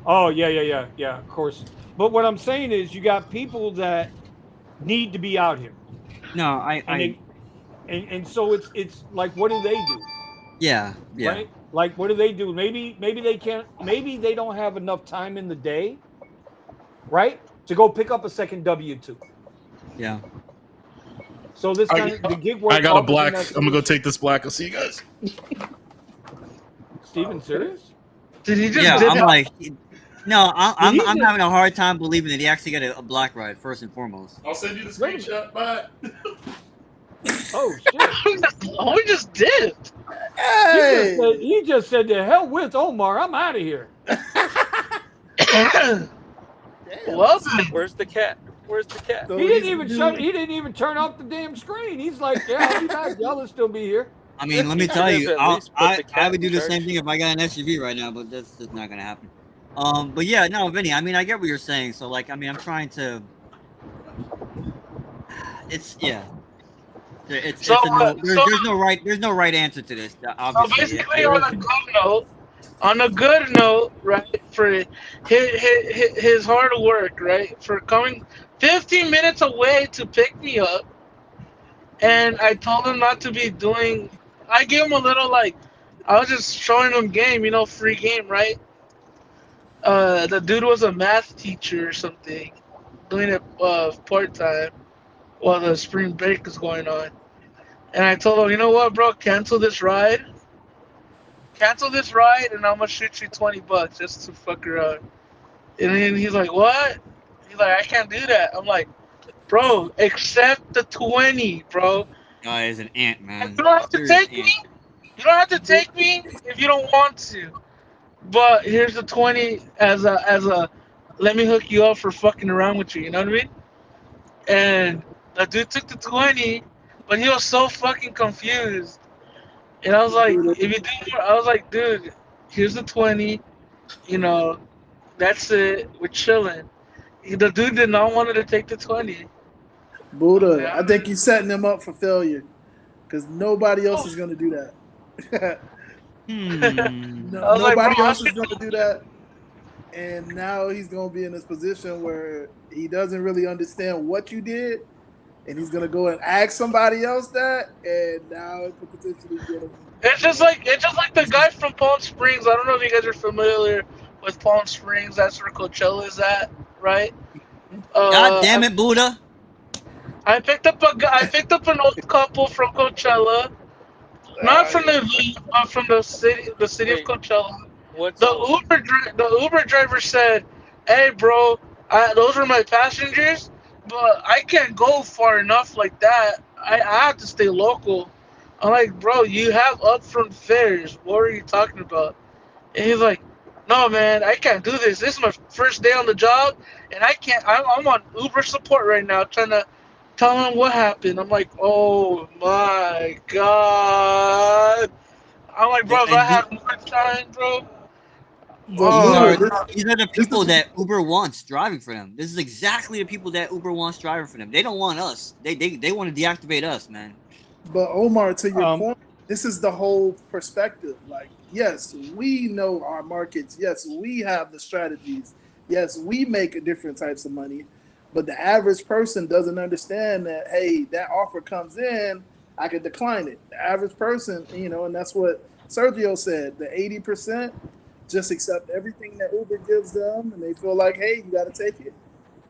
Oh yeah. Of course. But what I'm saying is, you got people that need to be out here, No, and so it's like, what do they do, yeah. right? Like, what do they do? Maybe they can't. Maybe they don't have enough time in the day, right, to go pick up a second W-2. Yeah. So this kind of the gig I work got a offers them black. that I'm gonna go solution. take this black. I'll see you guys. Steven, serious? Did he just Yeah, dip I'm out? like, no, I'm Did he just- having a hard time believing that he actually got a black ride first and foremost. I'll send you the Wait a minute. screenshot. Bye. Oh shit! Oh, we just dipped. Hey, He just said to hell with Omar. I'm out of here. Well, then. Where's the cat? Where's the cat? so He he's didn't even doing- He didn't even turn off the damn screen. He's like, "Yeah, I'll be back. Y'all will still be here." I mean, let me You tell could've you, at least put the I cat would in do the charge. same thing if I got an SUV right now, but that's just not gonna happen. But yeah, no, Vinny. I mean, I get what you're saying. So, like, I mean, I'm trying to. It's yeah. It's So, there's no right answer to this. So Obviously, basically, on a good note, right, for his hard work, right, for coming 15 minutes away to pick me up, and I told him not to be doing. I gave him a little like, I was just showing him game, free game, right? The dude was a math teacher or something, doing it part time while the spring break is going on, and I told him, you know what, bro, cancel this ride, and I'm gonna shoot you $20 just to fuck around. And then he's like, what? He's like, I can't do that. I'm like, bro, accept the 20, bro. guy is an ant, man. You don't have to Serious take ant. me. You don't have to take me if you don't want to. But here's the 20 as a let me hook you up for fucking around with you. You know what I mean? And the dude took the 20, but he was so fucking confused. And I was like, if you do more, I was like, dude, here's the 20. That's it. We're chilling. The dude did not want to take the 20. Buddha, I think you're setting him up for failure because nobody else is going to do that. I was like, Nobody bro, else is going to do that. And now he's going to be in this position where he doesn't really understand what you did. And he's going to go and ask somebody else that. And now it could potentially get him. It's just like the guy from Palm Springs. I don't know if you guys are familiar with Palm Springs. That's where Coachella is at, right? God damn it, Buddha! I picked up an old couple from Coachella, not from the event, but from the city Wait. of Coachella. What's The Uber driver said, "Hey, bro, those are my passengers, but I can't go far enough like that. I have to stay local." I'm like, "Bro, you have upfront fares. What are you talking about?" And he's like, "No, man, I can't do this. This is my first day on the job, and I can't. I'm on Uber support right now, trying to tell him what happened." I'm like, "Oh my god." I'm like, "Bro, if I had more time, bro." These are the people that Uber wants driving for them. This is exactly the people that Uber wants driving for them. They don't want us. They want to deactivate us, man. But Omar, to your point, this is the whole perspective. Like, yes, we know our markets. Yes, we have the strategies. Yes, we make different types of money. But the average person doesn't understand that, hey, that offer comes in, I could decline it. The average person, and that's what Sergio said, the 80% just accept everything that Uber gives them, and they feel like, hey, you got to take it.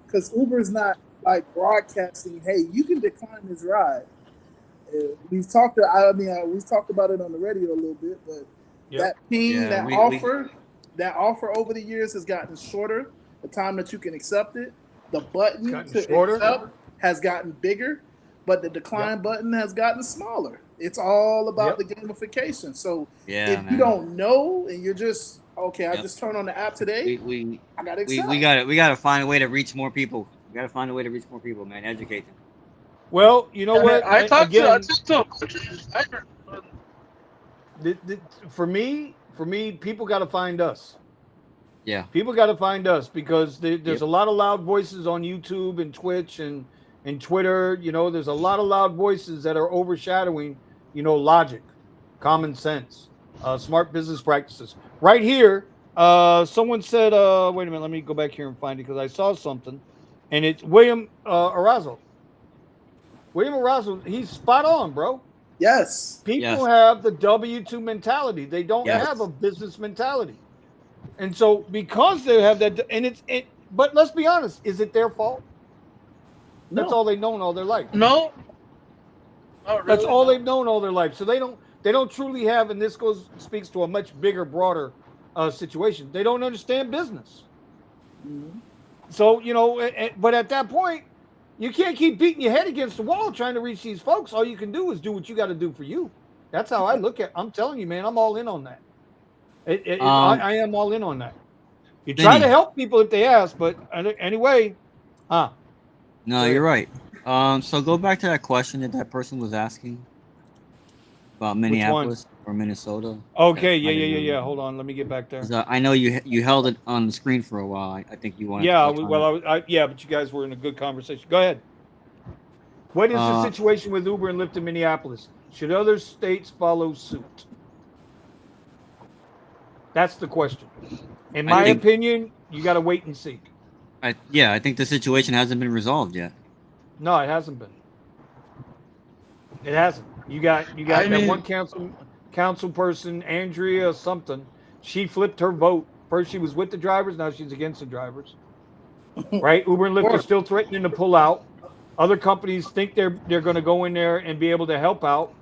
Because Uber's not like broadcasting, hey, you can decline this ride. We've talked about it on the radio a little bit, but that ping, that offer over the years has gotten shorter. The time that you can accept it, the button to accept has gotten bigger, but the decline button has gotten smaller. It's all about the gamification. So if you don't know and you're just okay, I just turned on the app today. I gotta accept. We gotta find a way to reach more people. We gotta find a way to reach more people, man. Educate them. Well, you know what? I talked to for me, people got to find us. Yeah, people got to find us because there's a lot of loud voices on YouTube and Twitch and Twitter. You know, there's a lot of loud voices that are overshadowing, you know, logic, common sense, smart business practices. Right here, someone said, wait a minute, let me go back here and find it because I saw something, and it's William Arazo. William Arazo, he's spot on, bro. Yes. People have the W-2 mentality. They don't have a business mentality. And so because they have that, and but let's be honest, is it their fault? That's all they've known all their life. No. Really, that's all they've known all their life. So they don't truly have, and this speaks to a much bigger, broader situation. They don't understand business. Mm-hmm. So, you know, but at that point, you can't keep beating your head against the wall trying to reach these folks. All you can do is do what you got to do for you. That's how I look at it. I'm telling you, man, I'm all in on that. I am all in on that. You try to help people if they ask, but anyway, No, you're right. So go back to that question that person was asking about Minneapolis or Minnesota. Okay, yeah. Hold on, let me get back there. I know you held it on the screen for a while. I think you wanted. Yeah, but you guys were in a good conversation. Go ahead. What is the situation with Uber and Lyft in Minneapolis? Should other states follow suit? That's the question. In my opinion, you got to wait and see. I think the situation hasn't been resolved yet. No, it hasn't been. It hasn't. You got one council person, Andrea something. She flipped her vote. First she was with the drivers, now she's against the drivers. Right? Uber and Lyft are still threatening to pull out. Other companies think they're going to go in there and be able to help out.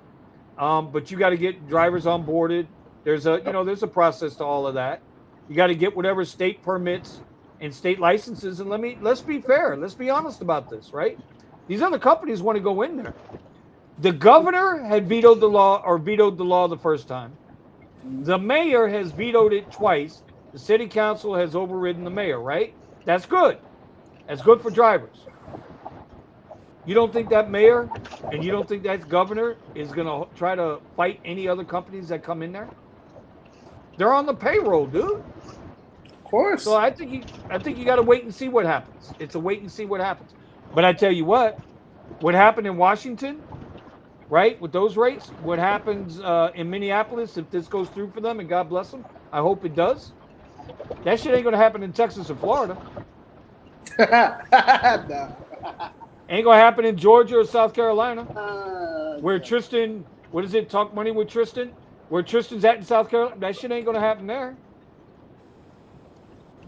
But you got to get drivers onboarded. There's a process to all of that. You got to get whatever state permits and state licenses. And let's be fair. Let's be honest about this, right? These other companies want to go in there. The governor had vetoed the law the first time. The mayor has vetoed it twice. The city council has overridden the mayor, right? That's good. That's good for drivers. You don't think that mayor and you don't think that governor is going to try to fight any other companies that come in there? They're on the payroll, dude. Of course. So I think you got to wait and see what happens. It's a wait and see what happens. But I tell you what happened in Washington, right? With those rates, what happens in Minneapolis, if this goes through for them, and God bless them, I hope it does. That shit ain't going to happen in Texas or Florida. Ain't going to happen in Georgia or South Carolina. Where Tristan, Talk Money with Tristan? Where Tristan's at in South Carolina, that shit ain't going to happen there.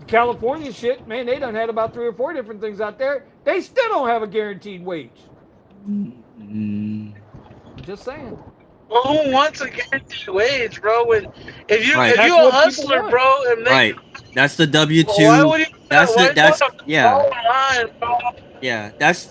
California shit, man, they done had about 3 or 4 different things out there. They still don't have a guaranteed wage. Just saying. Well, who wants a guaranteed wage, bro? If you're a hustler, bro, and that's the W-2. Why would you?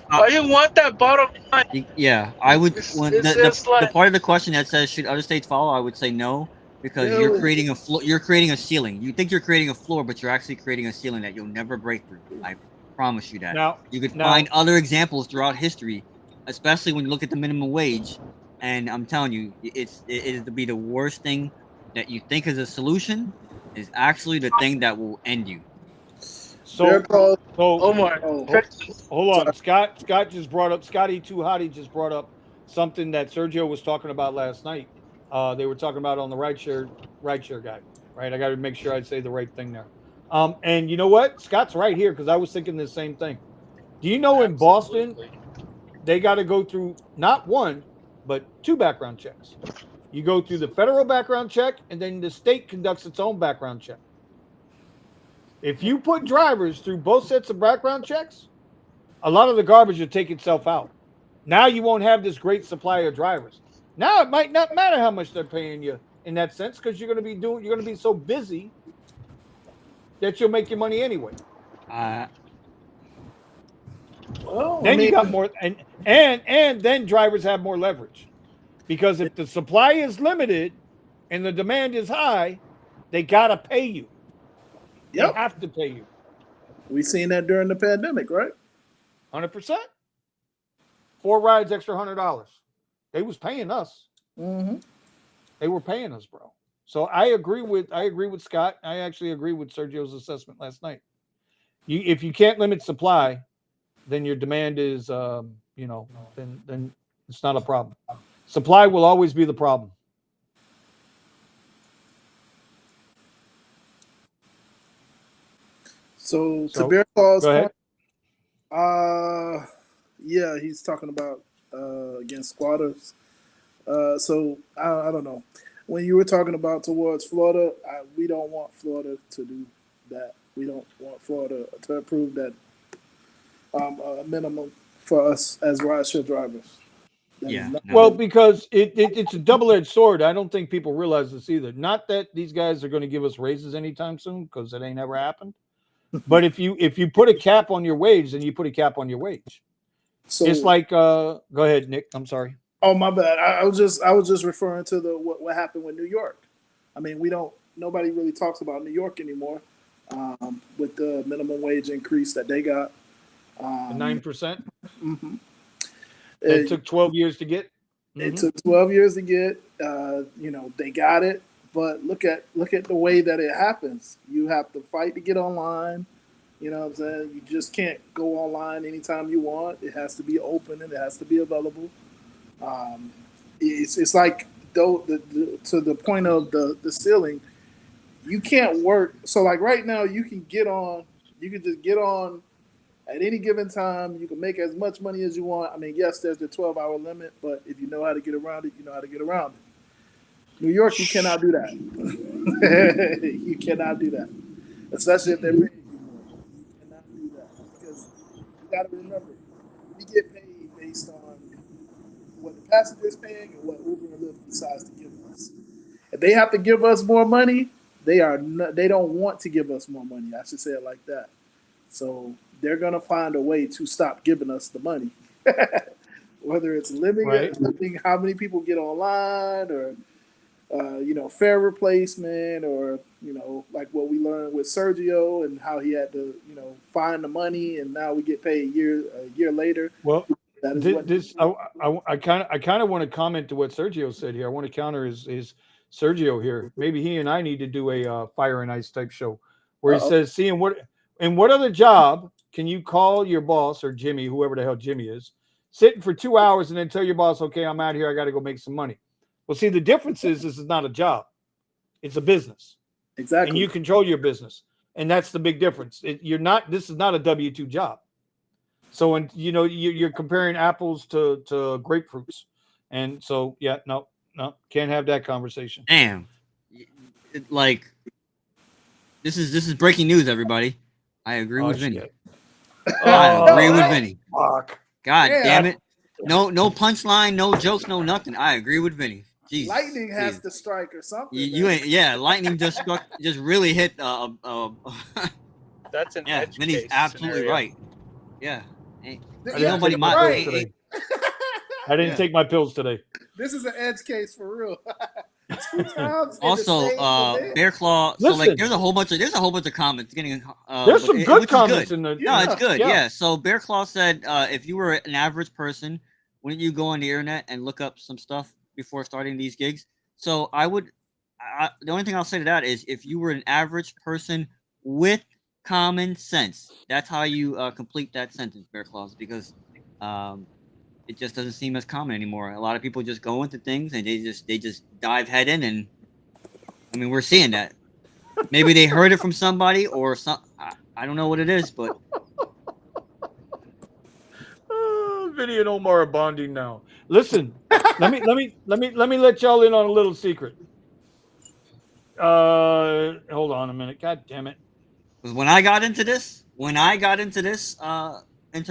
Why you want that bottom line? Yeah, I would. The part of the question that says should other states follow, I would say no, because you're creating a floor. You're creating a ceiling. You think you're creating a floor, but you're actually creating a ceiling that you'll never break through. I promise you that. You could find other examples throughout history, especially when you look at the minimum wage. And I'm telling you, it is to be the worst thing that you think is a solution is actually the thing that will end you. So Omar, hold on. Scotty Too Hottie just brought up something that Sergio was talking about last night. They were talking about on the rideshare guy, right? I got to make sure I say the right thing there. And you know what? Scott's right here because I was thinking the same thing. Do you know in Boston, they got to go through not one, but 2 background checks. You go through the federal background check, and then the state conducts its own background check. If you put drivers through both sets of background checks, a lot of the garbage will take itself out. Now you won't have this great supply of drivers. Now it might not matter how much they're paying you in that sense, because you're going to be so busy that you'll make your money anyway. Well, Then you got more, and then drivers have more leverage, because if the supply is limited and the demand is high, they gotta pay you. They yep, have to pay you we seen that during the pandemic, right? 100%. 4 rides, extra $100. They was paying us. Mm-hmm. They were paying us, bro. So I agree with Scott. I actually agree with Sergio's assessment last night. If you can't limit supply, then your demand is, then it's not a problem. Supply will always be the problem. So to Bear Claw's go ahead. point, yeah, he's talking about against squatters. So I don't know. When you were talking about towards Florida, we don't want Florida to do that. We don't want Florida to approve that minimum for us as rideshare drivers. Yeah. Well, because it's a double-edged sword. I don't think people realize this either. Not that these guys are going to give us raises anytime soon, because it ain't ever happened. But if you put a cap on your wage, then you put a cap on your wage. So it's like, go ahead, Nick. I'm sorry. Oh, my bad. I was just referring to what happened with New York. I mean, nobody really talks about New York anymore with the minimum wage increase that they got. 9%. Mm-hmm. It took 12 years to get. It took 12 years to get. They got it, but look at the way that it happens. You have to fight to get online. You know what I'm saying? You just can't go online anytime you want. It has to be open and it has to be available. It's like to the point of the ceiling. You can't work. So like right now, you can just get on at any given time. You can make as much money as you want. I mean, yes, there's the 12-hour limit, but if you know how to get around it, you know how to get around it. New York, you cannot do that. You cannot do that, especially if they're paying you more. You cannot do that because you got to remember, we get paid based on what the passenger's paying and what Uber and Lyft decides to give us. If they have to give us more money, they don't want to give us more money. I should say it like that. So they're gonna find a way to stop giving us the money, whether it's limiting how many people get online, or fare replacement, or like what we learned with Sergio and how he had to find the money, and now we get paid a year later. Well, I kind of want to comment to what Sergio said here. I want to counter his Sergio here. Maybe he and I need to do a fire and ice type show where he says, "See, in what other job can you call your boss or Jimmy, whoever the hell Jimmy is, sitting for 2 hours and then tell your boss, okay, I'm out here, I got to go make some money." Well, see, the difference is this is not a job; it's a business. Exactly, and you control your business, and that's the big difference. This is not a W-2 job. So when you're comparing apples to grapefruits, and so no, can't have that conversation. Damn, like this is breaking news, everybody. I agree with Vinny. I agree with Vinny. Fuck. God damn it! No punchline, no jokes, no nothing. I agree with Vinny. Jesus, lightning has to strike or something. You ain't. Yeah, lightning just struck. Just really hit. That's an edge Vinny's case absolutely scenario. right. Yeah. Nobody I didn't take my pills today. This is an edge case for real. 2 times. Also, Bear Claw. So like, there's a whole bunch of comments getting. There's some good comments in the. No, it's good. Yeah. So Bear Claw said, if you were an average person, wouldn't you go on the internet and look up some stuff before starting these gigs? So I would. The only thing I'll say to that is, if you were an average person with common sense, that's how you complete that sentence, Bear Claws, because it just doesn't seem as common anymore. A lot of people just go into things and they just dive head in, and I mean, we're seeing that. Maybe they heard it from somebody or some. I don't know what it is, but Vinny and Omar are bonding now. Listen, let me let y'all in on a little secret. Hold on a minute. God damn it. When I got into this, into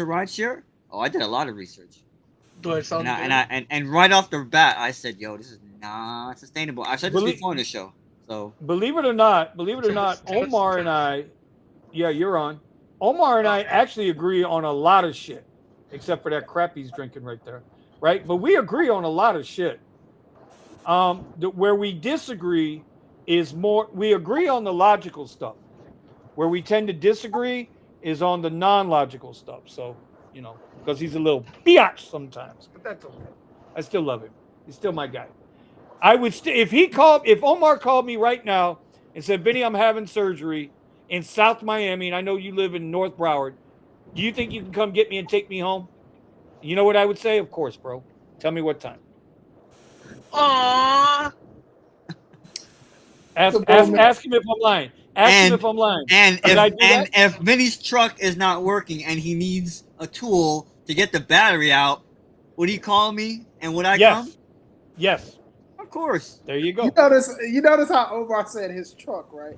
rideshare, I did a lot of research. And right off the bat, I said, "Yo, this is not sustainable." I said this before in the show. So believe it or not, Omar and I, yeah, you're on. Omar and I actually agree on a lot of shit. except for that crap he's drinking right there, right? But we agree on a lot of shit. Where we disagree is more. We agree on the logical stuff. Where we tend to disagree is on the non-logical stuff. So, because he's a little biatch sometimes, but that's okay. I still love him. He's still my guy. I would if Omar called me right now and said, Vinny, I'm having surgery in South Miami, and I know you live in North Broward. Do you think you can come get me and take me home? You know what I would say? Of course, bro. Tell me what time. Aww. Ask him if I'm lying. Ask him if I'm lying. And if Vinny's truck is not working and he needs a tool to get the battery out, would he call me and would I come? Yes. Of course. There you go. You notice how Omar said his truck, right?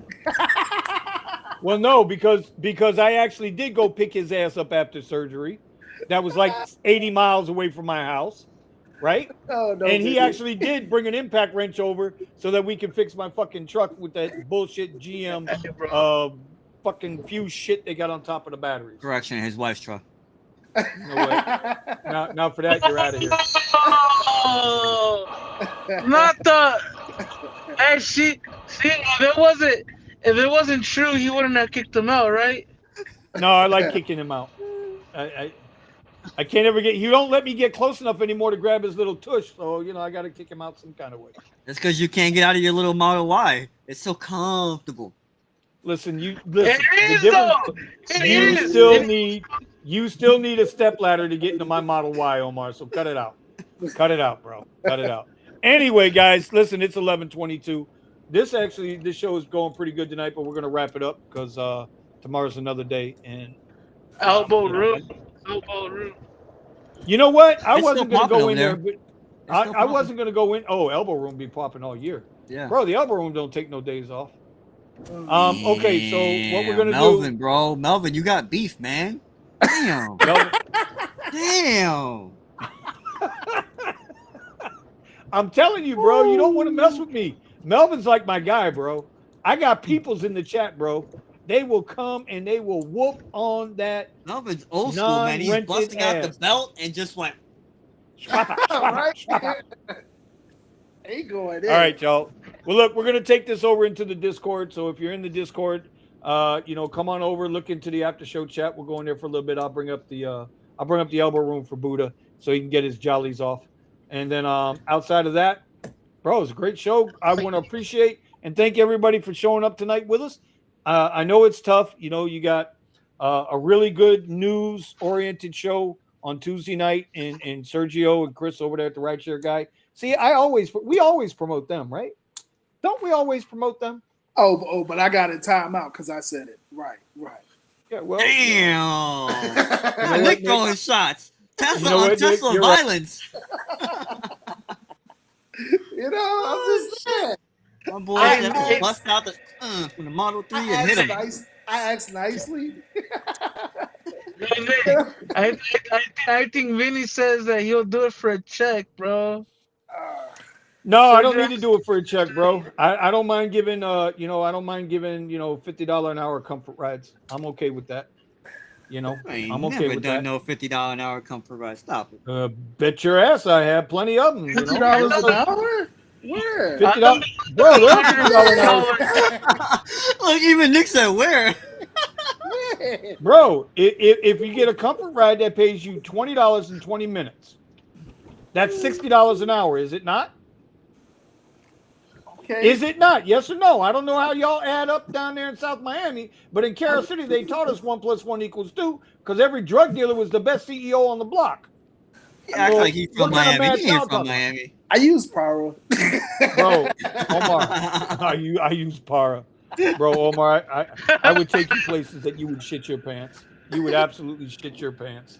Well, no, because I actually did go pick his ass up after surgery. That was like 80 miles away from my house, right? Oh, no, and he actually did bring an impact wrench over so that we can fix my fucking truck with that bullshit GM fucking fuse shit they got on top of the batteries. Correction, his wife's truck. No way. Now for that, you're out of here. Not the. Hey, see, if it wasn't true, he wouldn't have kicked him out, right? No, I like kicking him out. I can't ever you don't let me get close enough anymore to grab his little tush, so I got to kick him out some kind of way. That's because you can't get out of your little Model Y. It's so comfortable. Listen. It is though. You still need a step ladder to get into my Model Y, Omar. So cut it out. Cut it out, bro. Cut it out. Anyway, guys, listen. It's 11:22. This show is going pretty good tonight, but we're gonna wrap it up because tomorrow's another day and elbow room. You know what? I It's wasn't still gonna go popping in there, over but I wasn't gonna go in. Oh, elbow room be popping all year. Yeah, bro. The elbow room don't take no days off. Okay, so what we're gonna Melvin, bro, Melvin, you got beef, man. Damn. Damn. I'm telling you, bro, you don't want to mess with me. Melvin's like my guy, bro. I got peoples in the chat, bro. They will come and they will whoop on that. Melvin's old school, man. He's busting out the belt and just went. Ain't going in. All right, y'all. Well, look, we're gonna take this over into the Discord. So if you're in the Discord, come on over, look into the after show chat. We'll go in there for a little bit. I'll bring up the elbow room for Buddha so he can get his jollies off. And then outside of that, bro, it's a great show. I want to appreciate and thank everybody for showing up tonight with us. I know it's tough. You got a really good news-oriented show on Tuesday night, and Sergio and Chris over there at the Rideshare Guy. See, we always promote them, right? Don't we always promote them? Oh, but I got a timeout because I said it. Right. Yeah, well. Damn. Nick throwing shots. Tesla Nick, violence. I'm just saying. My boy bust out the Model 3 and hit him. I asked nicely. I think Vinny says that he'll do it for a check, bro. No, I don't need to do it for a check, bro. I don't mind giving $50 an hour comfort rides. I'm okay with that. I'm okay with that. No $50 an hour comfort ride. Stop it. Bet your ass I have plenty of them. $50 an hour? Where? $50, bro. They're $50 an hour. Look, even Nick said where. Bro, if you get a comfort ride that pays you $20 in 20 minutes, that's $60 an hour, is it not? Okay. Is it not? Yes or no? I don't know how y'all add up down there in South Miami, but in Carol City, they taught us 1 + 1 = 2 because every drug dealer was the best CEO on the block. He acts like he's from Miami. He ain't from Miami. I use Para. Bro, Omar, I use Para. Bro, Omar, I would take you places that you would shit your pants. You would absolutely shit your pants.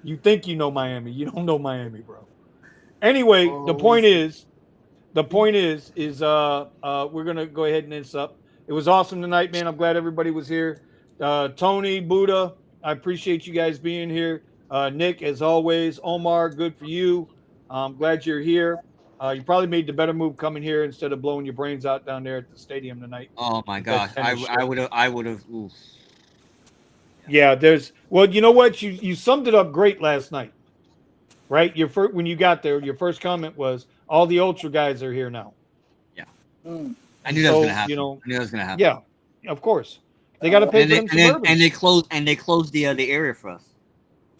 You think you know Miami. You don't know Miami, bro. Anyway, the point is we're going to go ahead and end this up. It was awesome tonight, man. I'm glad everybody was here. Tony, Buddha, I appreciate you guys being here. Nick, as always. Omar, good for you. I'm glad you're here. You probably made the better move coming here instead of blowing your brains out down there at the stadium tonight. Oh my gosh, I would have. Yeah, there's well, you know what? You summed it up great last night, right? Your first when you got there, your first comment was all the ultra guys are here now. Mm. I knew that was So, gonna happen. you know, I knew that was gonna happen. yeah, of course. They got to pay And for they them and then Suburbans. and they closed the area for us.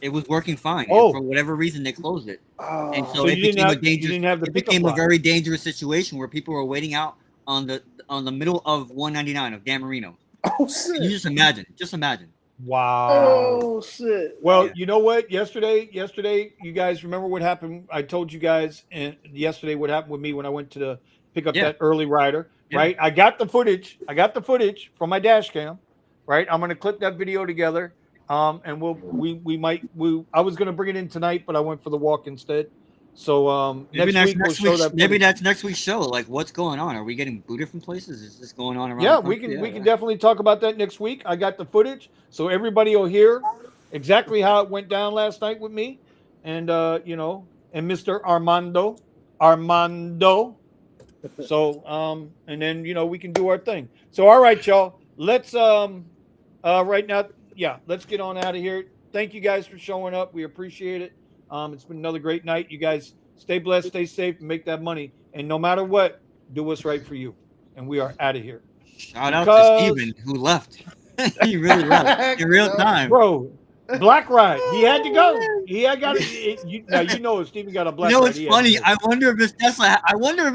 It was working fine, and Oh. for whatever reason they closed it. And Oh, so So it you became a didn't have the it pickup became a line. very dangerous situation where people were waiting out on the middle of 199 of Dan Marino. oh Can you shit. just imagine. Wow. Oh shit. Well, Yeah. you know what? Yesterday, you guys remember what happened? I told you guys and yesterday what happened with me when I went to pick up Yeah. that early rider, Yeah. right? I got the footage. I got the footage from my dash cam, right? I'm going to clip that video together. And I was going to bring it in tonight, but I went for the walk instead. So Maybe next week we'll show that maybe footage. that's next week's show. Like, what's going on? Are we getting booted from places? Is this going on around? Yeah, the we country? can definitely talk about that next week. I got the footage, so everybody will hear exactly how it went down last night with me, and and Mr. Armando. So and then we can do our thing. So all right, y'all. Let's right now, yeah, let's get on out of here. Thank you guys for showing up. We appreciate it. It's been another great night. You guys stay blessed, stay safe, and make that money. And no matter what, do what's right for you. And we are out of here. Shout out to Steven who left. He really left in real time. Bro, Black Ride. He had to go. He had got it. Now you know if Steven got a Black Ride. It's funny. I wonder if it's Tesla. I wonder if